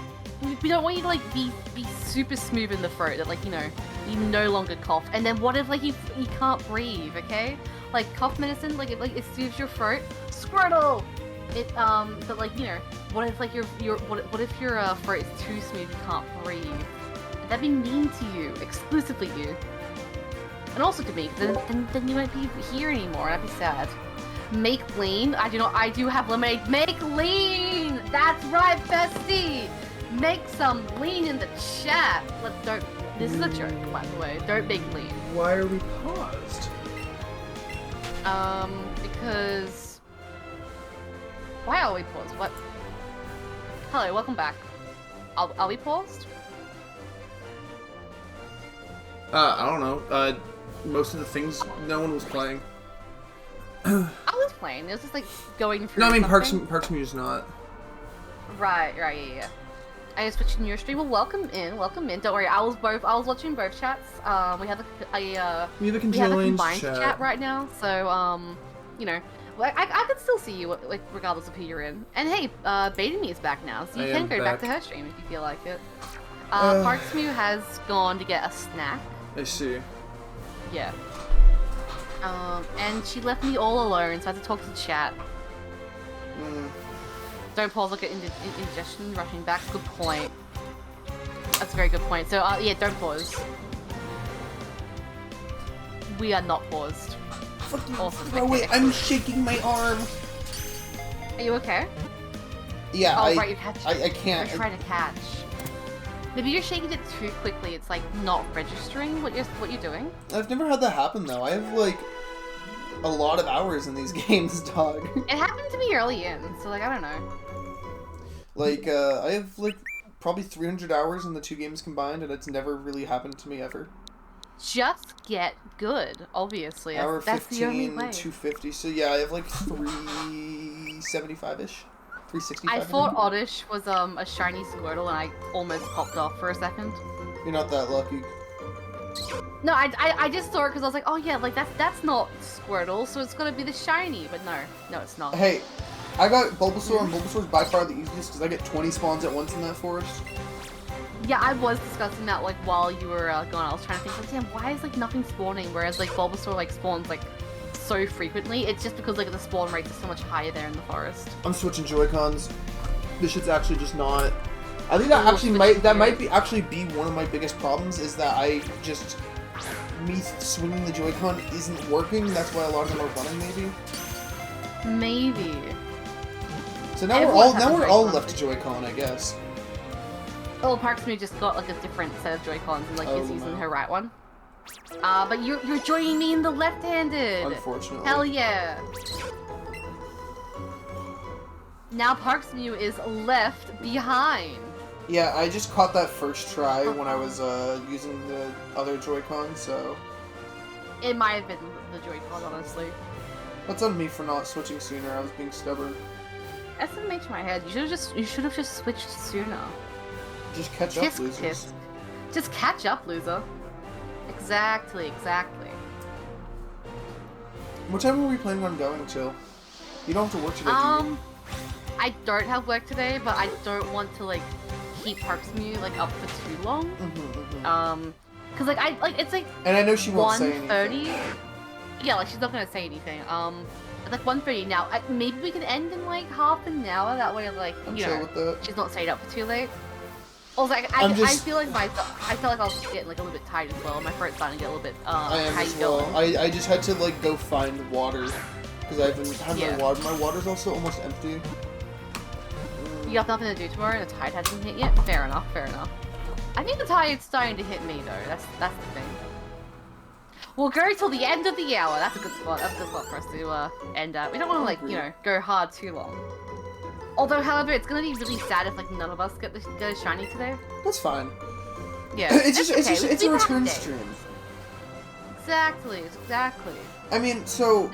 we don't want you to like be super smooth in the throat. That like you no longer cough. And then what if like you can't breathe? Okay, like cough medicine like it soothes your throat. Squirtle. But like what if like what if your throat is too smooth, you can't breathe? That'd be mean to you, exclusively you, and also to me. Then you won't be here anymore. That'd be sad. Make lean. I do have lemonade. Make lean. That's right, bestie. Make some lean in the chat. Don't. This is a joke, by the way. Don't make lean. Why are we paused? Because. Why are we paused? What? Hello, welcome back. Are we paused? I don't know. Most of the things, no one was playing. I was playing. It was just like going through. No, I mean something. Parks Mew's not. Right, yeah. I was switching your stream. Well, welcome in. Don't worry. I was watching both chats. We have a combined chat right now, so Well, I could still see you, like, regardless of who you're in. And hey, Baiting Me is back now, so you can go back to her stream if you feel like it. Parks Mew has gone to get a snack. I see. Yeah. And she left me all alone, so I had to talk to the chat. Don't pause like an indigestion, rushing back. Good point. That's a very good point. So, yeah, don't pause. We are not paused. Awesome. Oh wait, I'm shaking my arm. Are you okay? Yeah, oh, right, you're catching. I can't. You're trying to catch. Maybe you're shaking it too quickly. It's like not registering what you're doing. I've never had that happen though. I have like a lot of hours in these games, dog. It happened to me early in, so like I don't know. Like I have like probably 300 hours in the two games combined, and it's never really happened to me ever. Just get good, obviously. Hour that's 15, the only way. 250. So yeah, I have like 375-ish. 365. I thought Oddish was a shiny Squirtle, and I almost popped off for a second. You're not that lucky. No, I just saw it because I was like, oh yeah, like that's not Squirtle, so it's gonna be the shiny. But no, it's not. Hey, I got Bulbasaur, and Bulbasaur's by far the easiest because I get 20 spawns at once in that forest. Yeah, I was discussing that like while you were gone. I was trying to think, like, damn, why is like nothing spawning? Whereas like Bulbasaur like spawns like so frequently. It's just because like the spawn rates are so much higher there in the forest. I'm switching Joy-Cons. This shit's actually just not. I think that actually might be one of my biggest problems is that me swinging the Joy-Con isn't working. That's why a lot of them are running, maybe. So now we're all left Joy-Con, I guess. Oh, Parks Mew just got like a different set of Joy-Cons and like is using her right one. But you're joining me in the left-handed. Unfortunately. Hell yeah. Now Parks Mew is left behind. Yeah, I just caught that first try when I was using the other Joy-Con, so... It might have been the Joy-Con, honestly. That's on me for not switching sooner. I was being stubborn. SMH my head. You should have just switched sooner. Just catch up, losers. Just catch up, loser. Exactly. What time are we planning on going till? You don't have to work today, do you? I don't have work today, but I don't want to like keep Parks Mew like up for too long. Cause like it's like. And I know she won't say anything. Yeah, like she's not gonna say anything. It's like 1:30 now. Maybe we can end in like half an hour. That way, like I'm chill with that. she's not staying up for too late. Also, I feel like I feel like I was getting like a little bit tired as well. My throat's starting to get a little bit I am as well. I just had to like go find water because I haven't had my water. My water's also almost empty. You got nothing to do tomorrow, and the tide hasn't hit yet. Fair enough. Fair enough. I think the tide's starting to hit me though. That's the thing. We'll go till the end of the hour. That's a good spot. That's a good spot for us to end up. We don't want to like go hard too long. Although, however, it's gonna be really sad if like none of us get the shiny today. That's fine. Yeah, it's a return stream. Exactly. I mean, so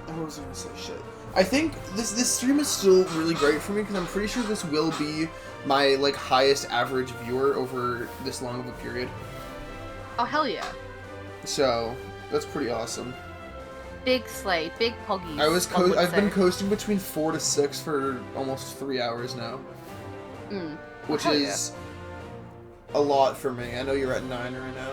I was gonna say shit. I think this stream is still really great for me because I'm pretty sure this will be my like highest average viewer over this long of a period. Oh hell yeah! So that's pretty awesome. Big slay, big poggies. I've been coasting between 4 to 6 for almost 3 hours now. Which is a lot for me. I know you're at 9 right now.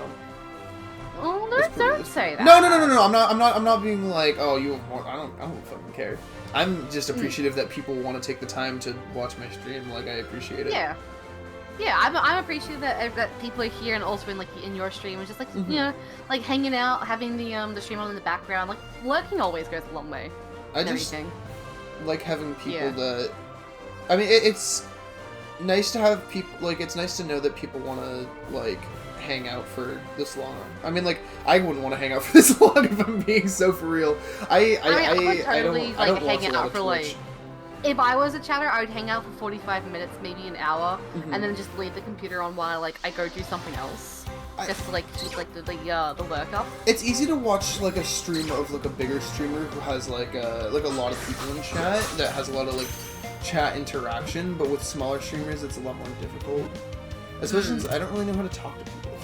Oh, don't say that. No. I'm not being like, oh, you. I don't fucking care. I'm just appreciative that people want to take the time to watch my stream. Like, I appreciate it. Yeah. Yeah, I'm appreciative that people are here and also in your stream, and just like you know, like hanging out, having the stream on in the background. Like lurking always goes a long way. I just like having people that. I mean, it's nice to have people. Like, it's nice to know that people want to like hang out for this long. I mean, like, I wouldn't want to hang out for this long if I'm being so for real. I don't hang out for like. If I was a chatter, I would hang out for 45 minutes, maybe an hour, and then just leave the computer on while like I go do something else, just to like keep like the work up. It's easy to watch like a stream of like a bigger streamer who has like a lot of people in chat that has a lot of like chat interaction, but with smaller streamers, it's a lot more difficult. Especially since I don't really know how to talk to people.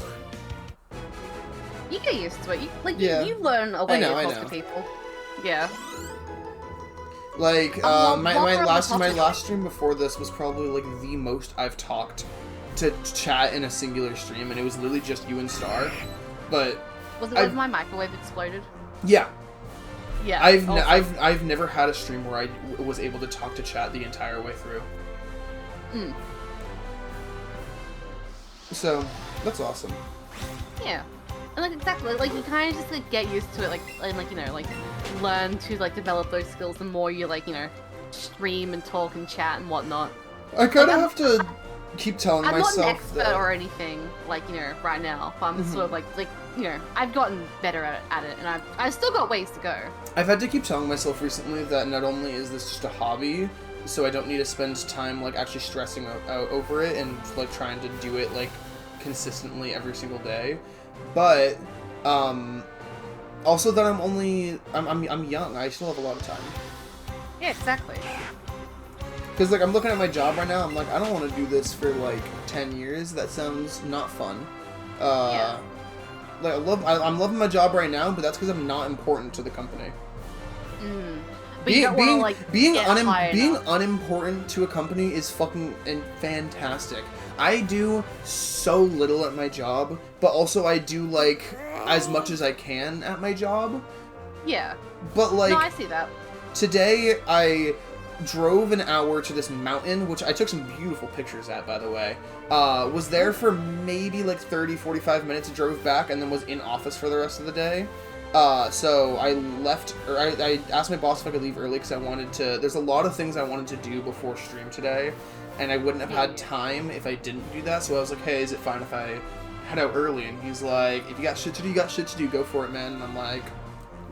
You get used to it. You learn a way to talk to people. Yeah. Like, my last stream before this was probably, like, the most I've talked to chat in a singular stream, and it was literally just you and Star, but... Was my microwave exploded? Yeah. Yeah. I've never had a stream where I was able to talk to chat the entire way through. So, that's awesome. Yeah. And like exactly, like you kind of just like get used to it, like and like you know, like learn to like develop those skills the more you like stream and talk and chat and whatnot. I kind of have to keep telling myself I'm not an expert that... or anything like right now, but I'm sort of like I've gotten better at it, and I've still got ways to go. I've had to keep telling myself recently that not only is this just a hobby, so I don't need to spend time like actually stressing out over it and like trying to do it like consistently every single day. But, also that I'm young, I still have a lot of time. Yeah, exactly. Because, like, I'm looking at my job right now, I'm like, I don't want to do this for, like, 10 years, that sounds not fun. Yeah. Like, I'm loving my job right now, but that's because I'm not important to the company. But you don't want to, like, being unimportant to a company is fucking fantastic. I do so little at my job, but also I do, like, as much as I can at my job. Yeah. But, like... No, I see that. Today, I drove an hour to this mountain, which I took some beautiful pictures at, by the way. Was there for maybe, like, 30-45 minutes, drove back, and then was in office for the rest of the day. So I left, or I asked my boss if I could leave early because I wanted to... There's a lot of things I wanted to do before stream today. And I wouldn't have had time if I didn't do that, so I was like, hey, is it fine if I head out early? And he's like, if you got shit to do, you got shit to do, go for it, man. And I'm like,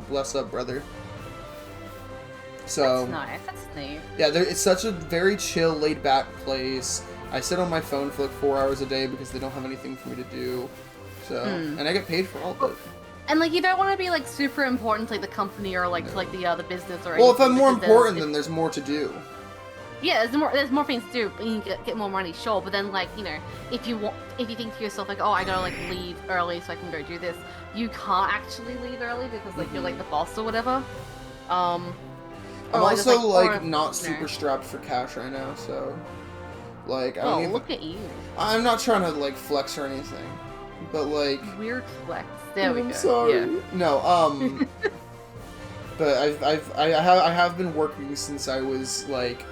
bless up, brother. So... That's nice, that's neat. Yeah, it's such a very chill, laid-back place. I sit on my phone for like 4 hours a day because they don't have anything for me to do. So, and I get paid for all of it. And like, you don't want to be like super important to like the company or like to like the business or anything. Well, if I'm more important, then there's more to do. Yeah, there's more things to do, but you can get more money, sure. But then, like, if you think to yourself, like, oh, I gotta like leave early so I can go do this, you can't actually leave early because like you're like the boss or whatever. I'm also like not super strapped for cash right now, so like I don't even... look at you. I'm not trying to like flex or anything, but like weird flex. There we go. I'm sorry. Yeah. No, but I have been working since I was like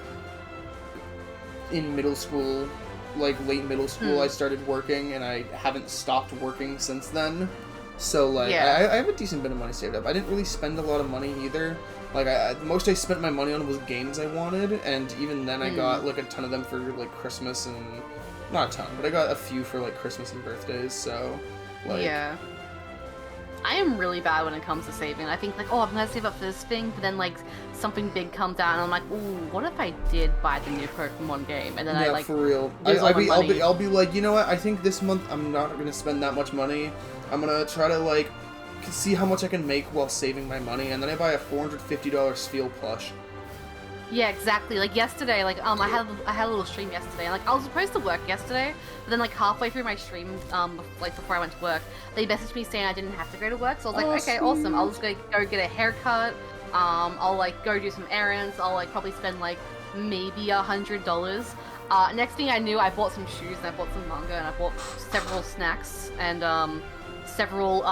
in middle school like late middle school, I started working, and I haven't stopped working since then. So like, I have a decent bit of money saved up. I didn't really spend a lot of money either. Like, the most I spent my money on was games I wanted, and even then I got like a ton of them for like Christmas and not a ton, but I got a few for like Christmas and birthdays. So like, yeah. I am really bad when it comes to saving. I think like, oh, I'm gonna save up for this thing, but then like something big comes out, and I'm like, ooh, what if I did buy the new Pokemon game? And then I like, for real. I'll be like, you know what? I think this month I'm not gonna spend that much money. I'm gonna try to like see how much I can make while saving my money, and then I buy a $450 Spiel plush. Yeah, exactly. Like yesterday, like I had a little stream yesterday, and like I was supposed to work yesterday, but then like halfway through my stream, like before I went to work, they messaged me saying I didn't have to go to work. So I was like, okay, awesome. I'll just go get a haircut. I'll like go do some errands. I'll like probably spend like maybe $100. Next thing I knew, I bought some shoes and I bought some manga and I bought several snacks and several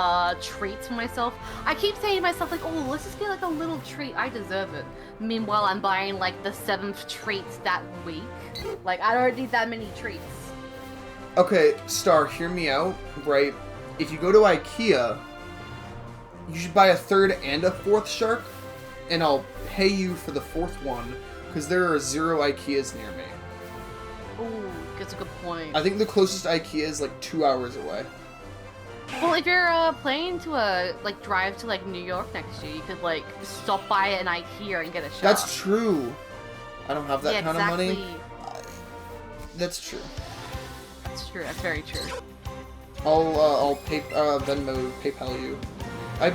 treats for myself. I keep saying to myself like, oh, let's just get like a little treat. I deserve it. Meanwhile, I'm buying like the 7th treat that week. Like, I don't need that many treats. Okay, Star, hear me out, right? If you go to IKEA, you should buy a 3rd and a 4th shark, and I'll pay you for the 4th one, because there are 0 IKEAs near me. Ooh, that's a good point. I think the closest IKEA is like 2 hours away. Well, if you're planning to drive to like New York next year, you could like stop by an IKEA and get a shark. That's true. I don't have that kind of money. That's true. That's true. That's very true. I'll Venmo, PayPal you. I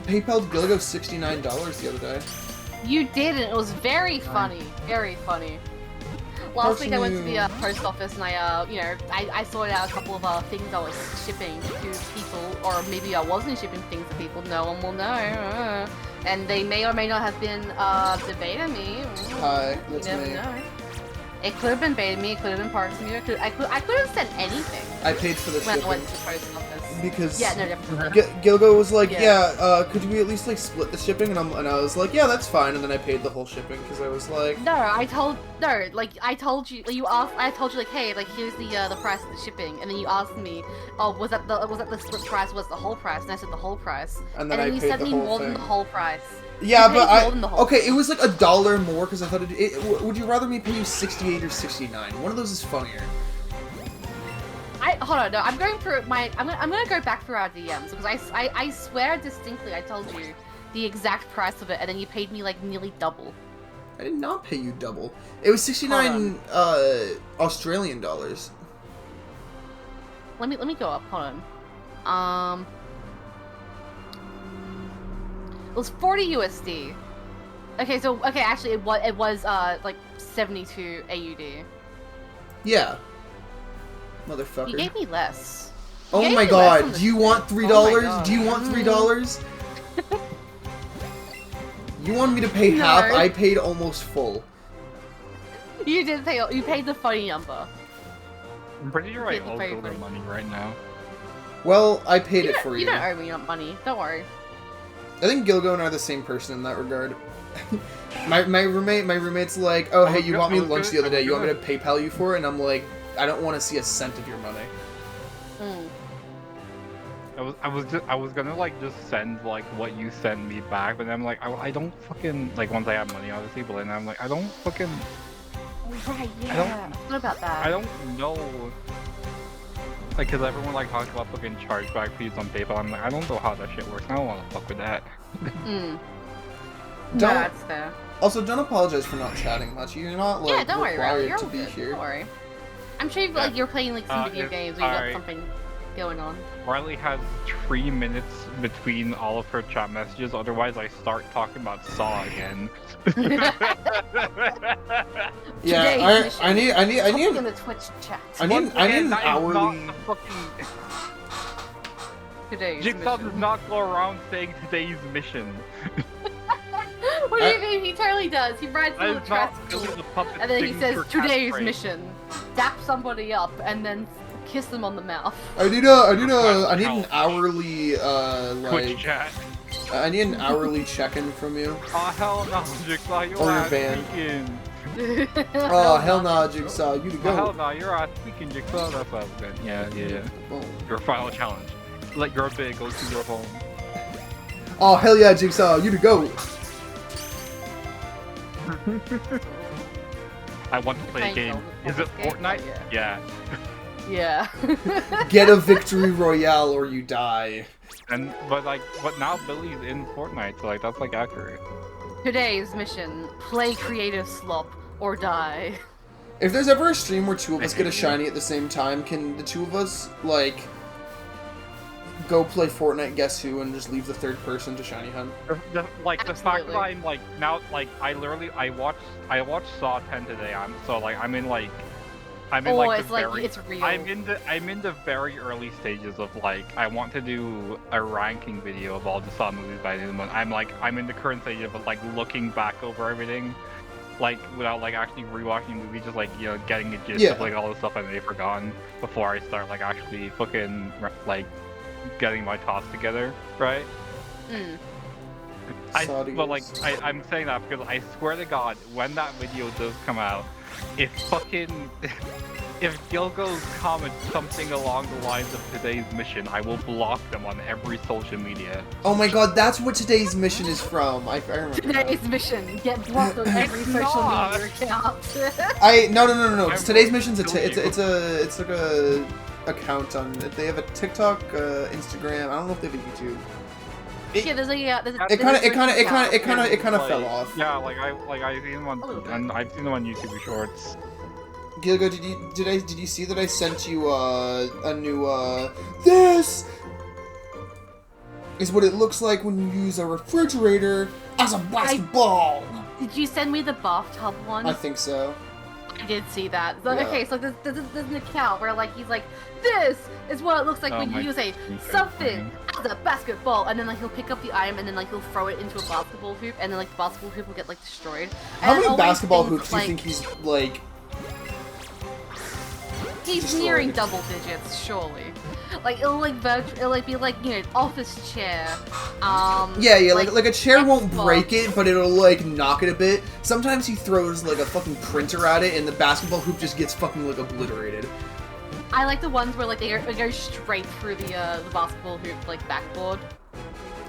PayPal'd Gilgo $69 the other day. You did, and it was very funny. Very funny. Last week I went to the post office and I sorted out a couple of things I was shipping to people, or maybe I wasn't shipping things to people. No one will know. And they may or may not have been debating me. Hi, that's me. You never know. It could have been baiting me. It could have been parking me. I could have said anything. I paid for the shipping. When I went to the post office. Because definitely. Gilgo was like, could we at least like split the shipping? And I was like, yeah, that's fine. And then I paid the whole shipping because I was like, I told you. I told you like, hey, like here's the price of the shipping, and then you asked me, oh, was that the split price? Was the whole price? And I said the whole price. And then you said me more than the whole price. Yeah, but it was like $1 more because I thought would you rather me pay you 68 or 69? One of those is funnier. Hold on, no, I'm going through I'm gonna go back through our DMs because I swear distinctly I told you the exact price of it, and then you paid me like nearly double. I did not pay you double. It was 69 Australian dollars. Let me go up. Hold on. It was 40 USD. Okay, actually it was like 72 AUD. Yeah. Motherfucker. He gave me less. Oh my god, do you want $3? Do you want $3? You want me to pay half? I paid almost full. You did pay. You paid the funny number. I'm pretty sure I owe the money right now. Well, I paid it for you. You don't owe me money. Don't worry. I think Gilgo and I are the same person in that regard. my roommate's like, oh hey, you bought me lunch the other day. You want me to PayPal you for it? And I'm like, I don't want to see a cent of your money. I was gonna like just send like what you send me back, but then I'm like, I don't fucking like once I have money obviously, but then I'm like, I don't fucking. Right, yeah. What about that? I don't know. Like, cause everyone like talks about fucking chargeback fees on PayPal. I'm like, I don't know how that shit works. I don't want to fuck with that. That's fair. Also, don't apologize for not chatting much. You're not like required to be here. Don't worry. I'm sure you're playing like some video games or you got something going on. Riley has 3 minutes between all of her chat messages. Otherwise, I start talking about Saw again. Yeah, I need in the Twitch chat. I need an hourly. Jigsaw does not go around saying today's mission. What do you mean? He totally does. He rides to the track and then he says today's mission. Dap somebody up and then kiss them on the mouth. I need an hourly Twitch chat. I need an hourly check-in from you. Oh hell no, Jigsaw, you're banned. Oh, hell nah, Jigsaw. You to Oh, go. hell no, you're speaking Jigsaw. That sounds good. Yeah. Your final challenge. Let your big go to your home. Oh, hell yeah, Jigsaw. You to go. I want to play a game. Is it Fortnite? Yeah. Yeah. Get a victory royale or you die. But now Billy's in Fortnite, so like that's like accurate. Today's mission: play creative slop or die. If there's ever a stream where two of us get a shiny at the same time, can the two of us, like, go play Fortnite Guess Who and just leave the third person to shiny hunt? The fact that I'm like now like I watched Saw 10 today. I'm in like it's real. I'm in the very early stages of like I want to do a ranking video of all the Saw movies by the end of the month. I'm in the current stage of like looking back over everything, like without like actually rewatching the movie, just like getting a gist of like all the stuff I may have forgotten before I start like actually fucking like getting my thoughts together, right? I'm saying that because I swear to God, when that video does come out, if Gilgo's comments something along the lines of today's mission, I will block them on every social media. Oh my God, that's what today's mission is from. I remember. Today's mission: get blocked on every social media account. No. Today's mission's it's like a account on. They have a TikTok, Instagram. I don't know if they have a YouTube. It kind of fell off. Yeah, I've seen them on YouTube Shorts. Gilgo, did you see that I sent you a new this is what it looks like when you use a refrigerator as a basketball. Did you send me the bathtub one? I think so. I did see that. So, okay, so there's an account where like he's like, this is what it looks like when you use something as a basketball, and then like he'll pick up the item and then like he'll throw it into a basketball hoop, and then like the basketball hoop will get like destroyed. How many basketball hoops do you think he's like? He's destroyed? Nearing double digits, surely. Like it'll be like office chair. Like a chair won't break it, but it'll like knock it a bit. Sometimes he throws like a fucking printer at it, and the basketball hoop just gets fucking like obliterated. I like the ones where like they go straight through the basketball hoop like backboard.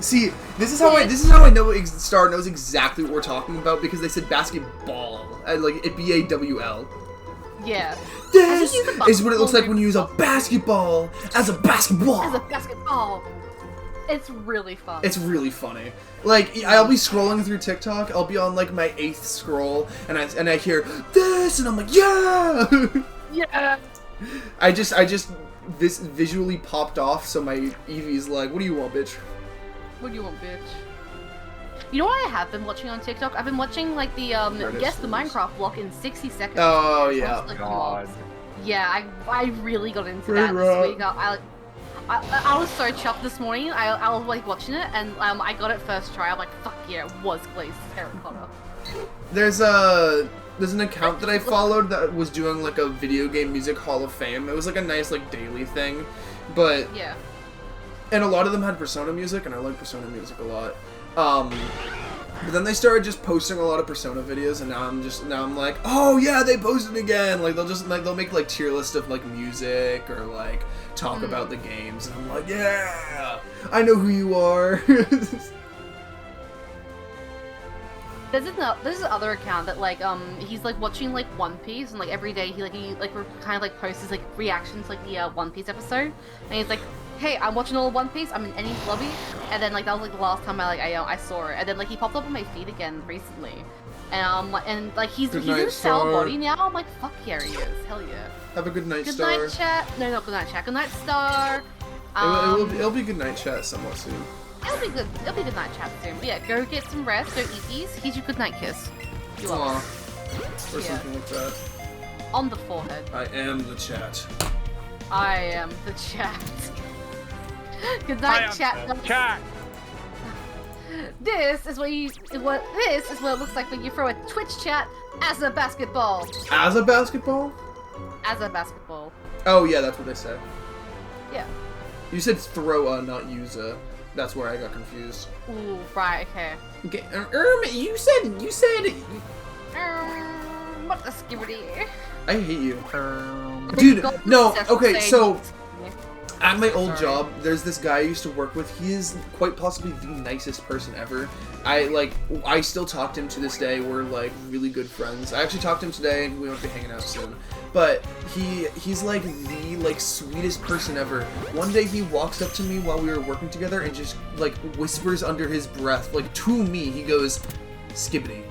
See, this is how I know Star knows exactly what we're talking about, because they said basketball, like it BAWL. Yeah. This is what it looks like when you use a basketball as a basketball. As a basketball. It's really fun. It's really funny. Like, I'll be scrolling through TikTok, I'll be on like my 8th scroll, and I hear this, and I'm like, yeah! Yeah! This visually popped off, so my Eevee's like, what do you want, bitch? What do you want, bitch? You know what I have been watching on TikTok? I've been watching like the guess the Minecraft block in 60 seconds. Oh yeah. God. Yeah, I really got into that this week. I was so chuffed this morning. I was like watching it, and I got it first try. I'm like, fuck yeah, it was glazed terracotta. There's an account that I followed that was doing like a video game music hall of fame. It was like a nice like daily thing, but yeah. And a lot of them had Persona music, and I like Persona music a lot. But then they started just posting a lot of Persona videos, and now I'm like, oh yeah, they posted again. Like they'll make like tier list of like music or like talk about the games, and I'm like, yeah, I know who you are. There's this other account that like he's like watching like One Piece, and like every day he kind of like posts his like reactions to like the One Piece episode, and he's like, hey, I'm watching all of One Piece, I'm in Eni's lobby, and then like that was like the last time I saw it, and then like he popped up on my feed again recently, and like he's in Cell Body now. I'm like, fuck yeah, he is, hell yeah. Have a good night, Star. Good night, chat. No, not good night, chat. Good night, Star. It'll be good night chat somewhat soon. It'll be good. It'll be good night chat soon. But yeah, go get some rest. Go eat these. Here's your good night kiss. You love it. Or something like that. On the forehead. I am the chat. I am the chat. Good night, chat. Chat. This is what it looks like when you throw a Twitch chat as a basketball. As a basketball? As a basketball. Oh yeah, that's what they said. Yeah. You said throw a, not use a. That's where I got confused. Ooh, right, okay. You said. about the Skibbity. I hate you. Dude, no, okay, so at my old job, there's this guy I used to work with. He is quite possibly the nicest person ever. I still talk to him to this day. We're like really good friends. I actually talked to him today, and we won't be hanging out soon. But he's like the sweetest person ever. One day he walks up to me while we were working together and just like whispers under his breath, like to me, he goes, "Skibbity."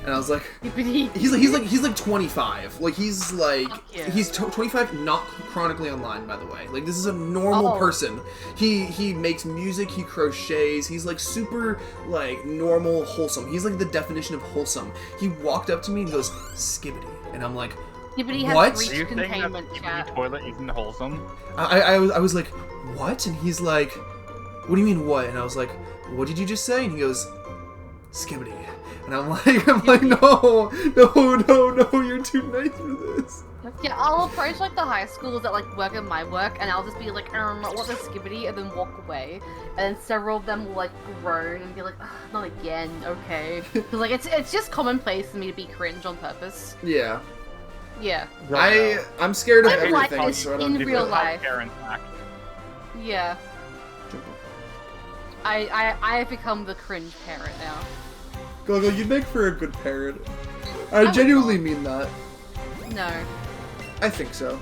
And I was like, he's like 25. Like he's like he's 25, not chronically online, by the way. Like this is a normal person. He makes music, he crochets. He's like super like normal, wholesome. He's like the definition of wholesome. He walked up to me and goes, "Skibbity," and I'm like, Skibbity has what? reached containment, chat. Toilet isn't wholesome. I was like, what? And he's like, what do you mean what? And I was like, what did you just say? And he goes, "Skibbity." And I'm like, no, you're too nice for this. Yeah, I'll approach like the high schools that like work in my work, and I'll just be like, what's a Skibbity, and then walk away. And then several of them will like groan and be like, not again, okay. Because like it's just commonplace for me to be cringe on purpose. Yeah. Yeah. I'm scared of I'm like everything. this in real life. Yeah. I have become the cringe parent now. Go, you'd make for a good parent. I genuinely mean that. No. I think so.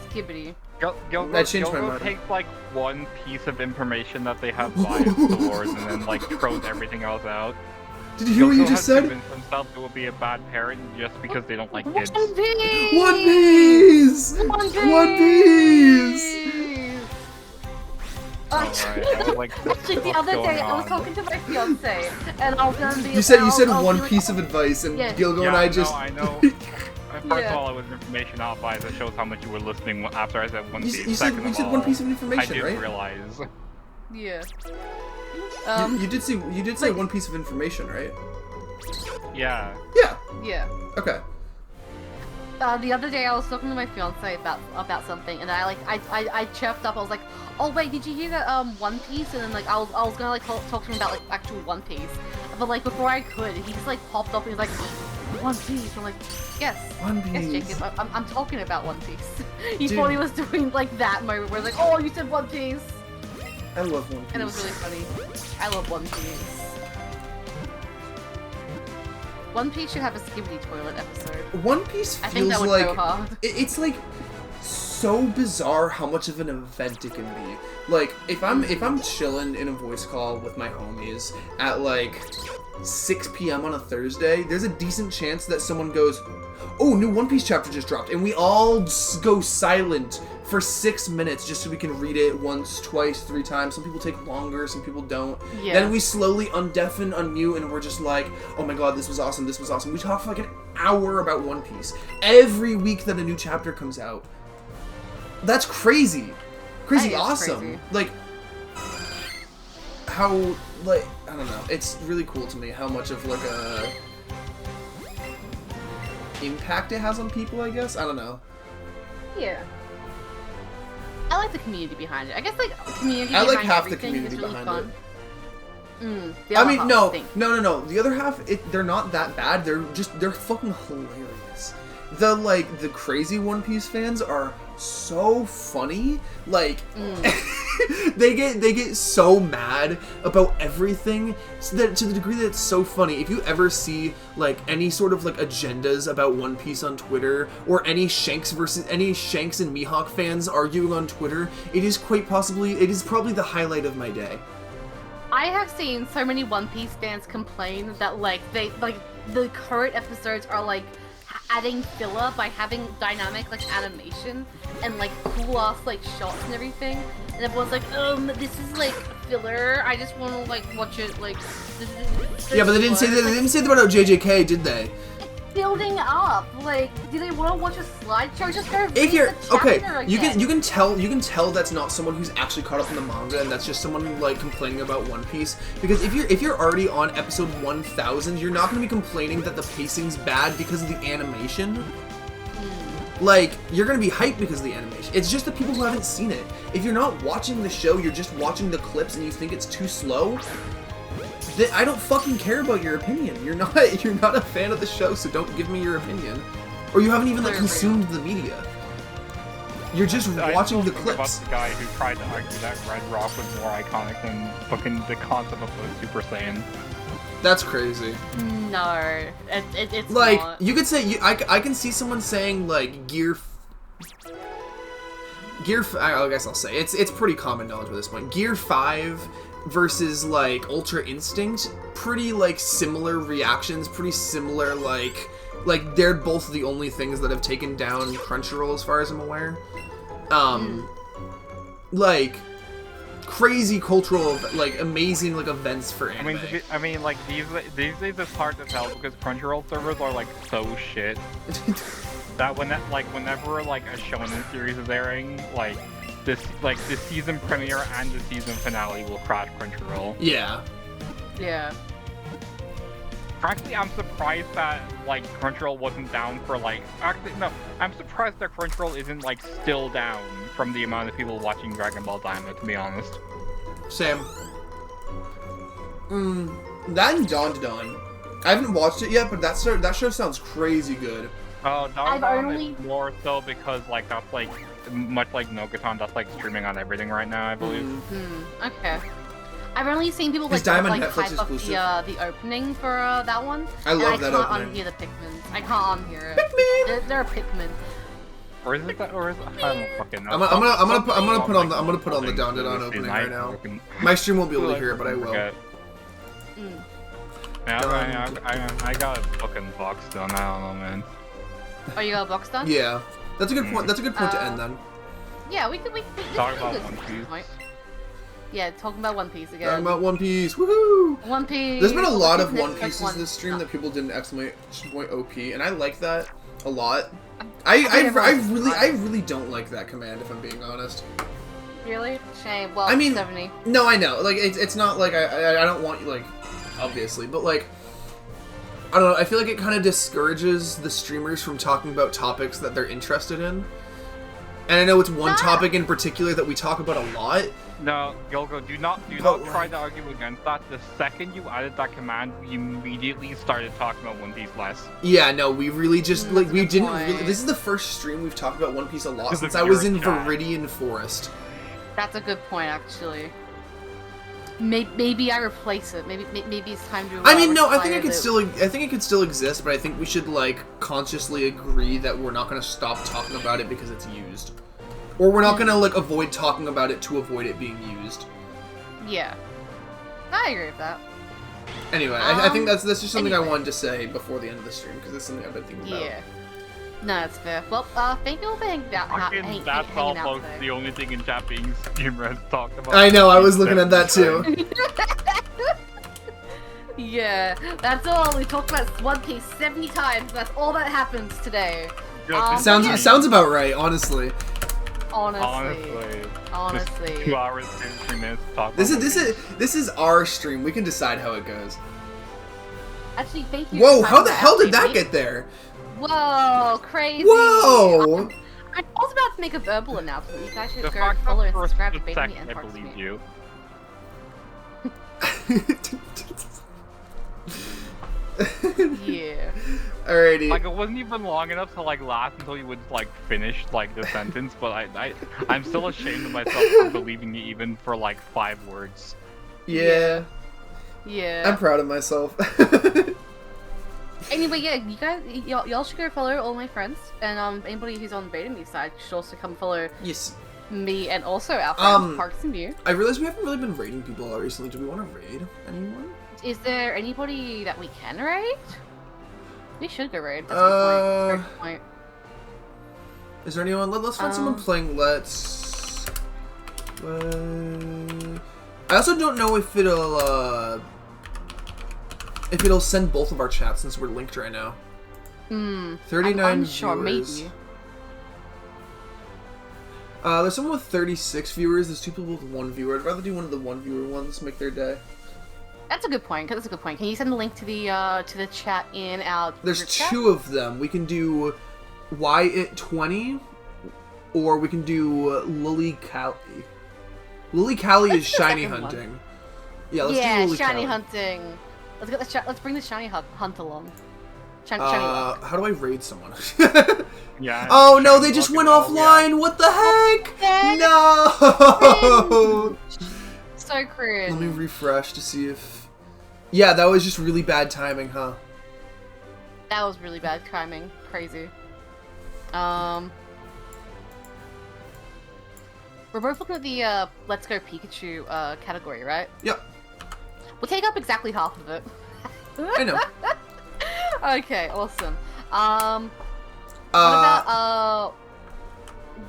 Skibbity. That changed my mind. Takes like one piece of information that they have bias towards and then like throws everything else out. Did you hear what you just said? Convince themselves it will be a bad parent just because they don't like kids. One Piece! One Piece! One Piece! Actually, the other day I was talking to my fiance, and I was gonna be. You said one piece of advice, and Gilgo and I just. I know. First of all, it was information out bias that shows how much you were listening after I said one piece. You said one piece of information, right? I didn't right? realize. Yeah. You did say one piece of information, right? Yeah. Yeah. Yeah. Okay. The other day I was talking to my fiance about something, and I chirped up. I was like, "Oh wait, did you hear that One Piece?" And then like I was gonna like talk to him about like actual One Piece, but like before I could, he just like popped up and he was like, "One Piece." I'm like, "Yes, One Piece." Yes, Jacob. I'm talking about One Piece." He thought he was doing like that moment where like, "Oh, you said One Piece." I love One Piece. And it was really funny. I love One Piece. One Piece should have a Skibbity toilet episode. One Piece feels I think that would like go hard. It's like so bizarre how much of an event it can be. Like if I'm chilling in a voice call with my homies at like 6 p.m. on a Thursday, there's a decent chance that someone goes, "Oh, new One Piece chapter just dropped," and we all go silent for 6 minutes just so we can read it once, twice, 3 times. Some people take longer, some people don't. Yeah. Then we slowly undeafen, unmute, and we're just like, "Oh my god, this was awesome, this was awesome." We talk for like an hour about One Piece every week that a new chapter comes out. That's crazy. Crazy awesome. Crazy. Like, how, like, I don't know. It's really cool to me how much of like a impact it has on people, I guess. I don't know. Yeah. I like the community behind it. I guess like community. I like behind half the everything community is really behind fun. it. I mean, no. The other half, they're not that bad. They're fucking hilarious. The crazy One Piece fans are so funny. Like, they get so mad about everything to the degree that it's so funny. If you ever see like any sort of like agendas about One Piece on Twitter, or any Shanks and Mihawk fans arguing on Twitter, it is probably the highlight of my day. I have seen so many One Piece fans complain that like the current episodes are like adding filler by having dynamic like animation and like cool ass like shots and everything, and everyone's like, this is like filler. I just want to like watch it like. Yeah, but they didn't say that. They didn't say that about JJK, did they? It's building up. Like, do they want to watch a slideshow? Just go read If you're the chapter again. you can tell that's not someone who's actually caught up in the manga, and that's just someone like complaining about One Piece. Because if you're already on episode 1000, you're not going to be complaining that the pacing's bad because of the animation. Like, you're going to be hyped because of the animation. It's just the people who haven't seen it. If you're not watching the show, you're just watching the clips and you think it's too slow, I don't fucking care about your opinion. You're not a fan of the show, so don't give me your opinion. Or you haven't even like consumed the media. You're just watching the clips. About the guy who tried to argue that Red Rock was more iconic than fucking the concept of a Super Saiyan. That's crazy. No, it's like not. you could say I can see someone saying like Gear. I guess I'll say it's pretty common knowledge at this point. Gear 5 versus like Ultra Instinct, pretty like similar reactions, pretty similar like they're both the only things that have taken down Crunchyroll as far as I'm aware. Like crazy cultural, like amazing like events for anime. I mean, like these days it's hard to tell because Crunchyroll servers are like so shit that whenever like a shonen series is airing, like the season premiere and the season finale will crash Crunchyroll. Yeah. Yeah. Frankly, I'm surprised that like Crunchyroll wasn't down for like. Actually, no, I'm surprised that Crunchyroll isn't like still down from the amount of people watching Dragon Ball Daima. To be honest. Sam. That and Dawn to Dawn. I haven't watched it yet, but that show sounds crazy good. Oh, Dawn to Dawn is more so because like that's like much like Nogaton, that's like streaming on everything right now, I believe. Okay. I've only seen people like hype up the opening for that one. I love that opening. I can't unhear the Pikmin. I can't unhear it. They're Pikmin. Or is it that? Or is it? I don't fucking know. I'm gonna put on the Dawn to Dawn opening right now. My stream won't be able to hear it, but I will. Yeah, I got a fucking box done. I don't know, man. Oh, you got a box done? Yeah, that's a good point. That's a good point to end then. Yeah, we could talk about One Piece. Yeah, talking about One Piece again. Talking about One Piece, woohoo! One Piece. There's been a lot of One Pieces this stream that people didn't exclamation point OP, and I like that a lot. I really don't like that command, if I'm being honest. Really? Shame. Well, I mean, 70. No, I know. Like it's not like I don't want you like, obviously, but like I don't know. I feel like it kind of discourages the streamers from talking about topics that they're interested in. And I know it's one topic in particular that we talk about a lot. No, Yolgo, do not try to argue against that. The second you added that command, we immediately started talking about One Piece less. Yeah, no, we really just we didn't really. This is the first stream we've talked about One Piece a lot since I was in Viridian Forest. That's a good point, actually. Maybe I replace it. Maybe it's time to. I mean, no, I think it could still exist, but I think we should like consciously agree that we're not going to stop talking about it because it's used. Or we're not gonna like avoid talking about it to avoid it being used. Yeah, I agree with that. Anyway, I think that's just something I wanted to say before the end of the stream because it's something I've been thinking about. Yeah, no, that's fair. Well, thank you all for hanging out. That's all, folks. The only thing in chat being streamer has talked about. I know. I was looking at that too. Yeah, that's all. We talked about One Piece 70 times. That's all that happens today. Sounds about right, honestly. Honestly. Just 2 hours and 3 minutes to talk. This is our stream. We can decide how it goes. Actually, thank you. Whoa! How the hell did that get there? Whoa! Crazy. Whoa! I was about to make a verbal announcement. You guys should go follow and subscribe to Baby and I believe you. Yeah. Alrighty. Like it wasn't even long enough to like last until you would like finish like the sentence, but I'm still ashamed of myself for believing you even for like 5 words. Yeah. Yeah. I'm proud of myself. Anyway, yeah, you guys, y'all should go follow all my friends, and anybody who's on the Beta Me side should also come follow me and also our friends, Parks and View. I realized we haven't really been raiding people a lot recently. Do we want to raid anyone? Is there anybody that we can raid? We should go raid. That's a good point. Is there anyone? Let's find someone playing Let's. I also don't know if it'll send both of our chats since we're linked right now. 39 sure, viewers. Maybe. There's someone with 36 viewers. There's 2 people with 1 viewer. I'd rather do one of the 1 viewer ones. Make their day. That's a good point. Can you send the link to the chat in our There's chat? 2 of them. We can do Wyatt20, or we can do Lily Callie. Lily Callie is shiny hunting. Yeah, let's do Woolly shiny Cow. hunting. Let's get let's bring the shiny hunt along. Shiny How do I raid someone? Yeah. Oh no, they just went offline. What the heck? No. So cringe. Let me refresh to see if. Yeah, that was just really bad timing, huh? That was really bad timing. Crazy. We're both looking at the Let's Go Pikachu category, right? Yep. We'll take up exactly half of it. I know. Okay, awesome. What about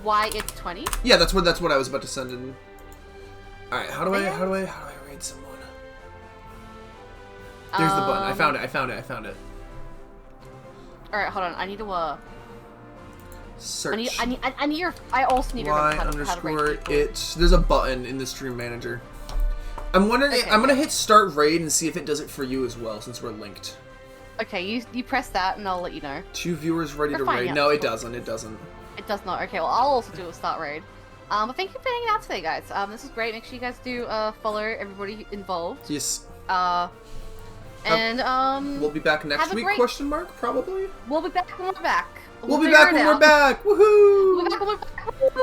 why it's 20? Yeah, that's what I was about to send in. All right, how do I raid someone? There's the button. I found it. All right, hold on. I need to search. I need your. I also need to remember how to rate people. it. There's a button in the stream manager. I'm wondering. Okay, I'm gonna hit start raid and see if it does it for you as well, since we're linked. Okay, you press that and I'll let you know. 2 viewers ready to fine, raid. yeah, No, it cool. doesn't. It doesn't. It does not. Okay, well I'll also do a start raid. But thank you for hanging out today, guys. This is great. Make sure you guys do follow everybody involved. Yes. And We'll be back next week? great... Question mark? Probably. We'll be back when we're back. We'll be back when we're back. Woohoo! We'll be back when we're back.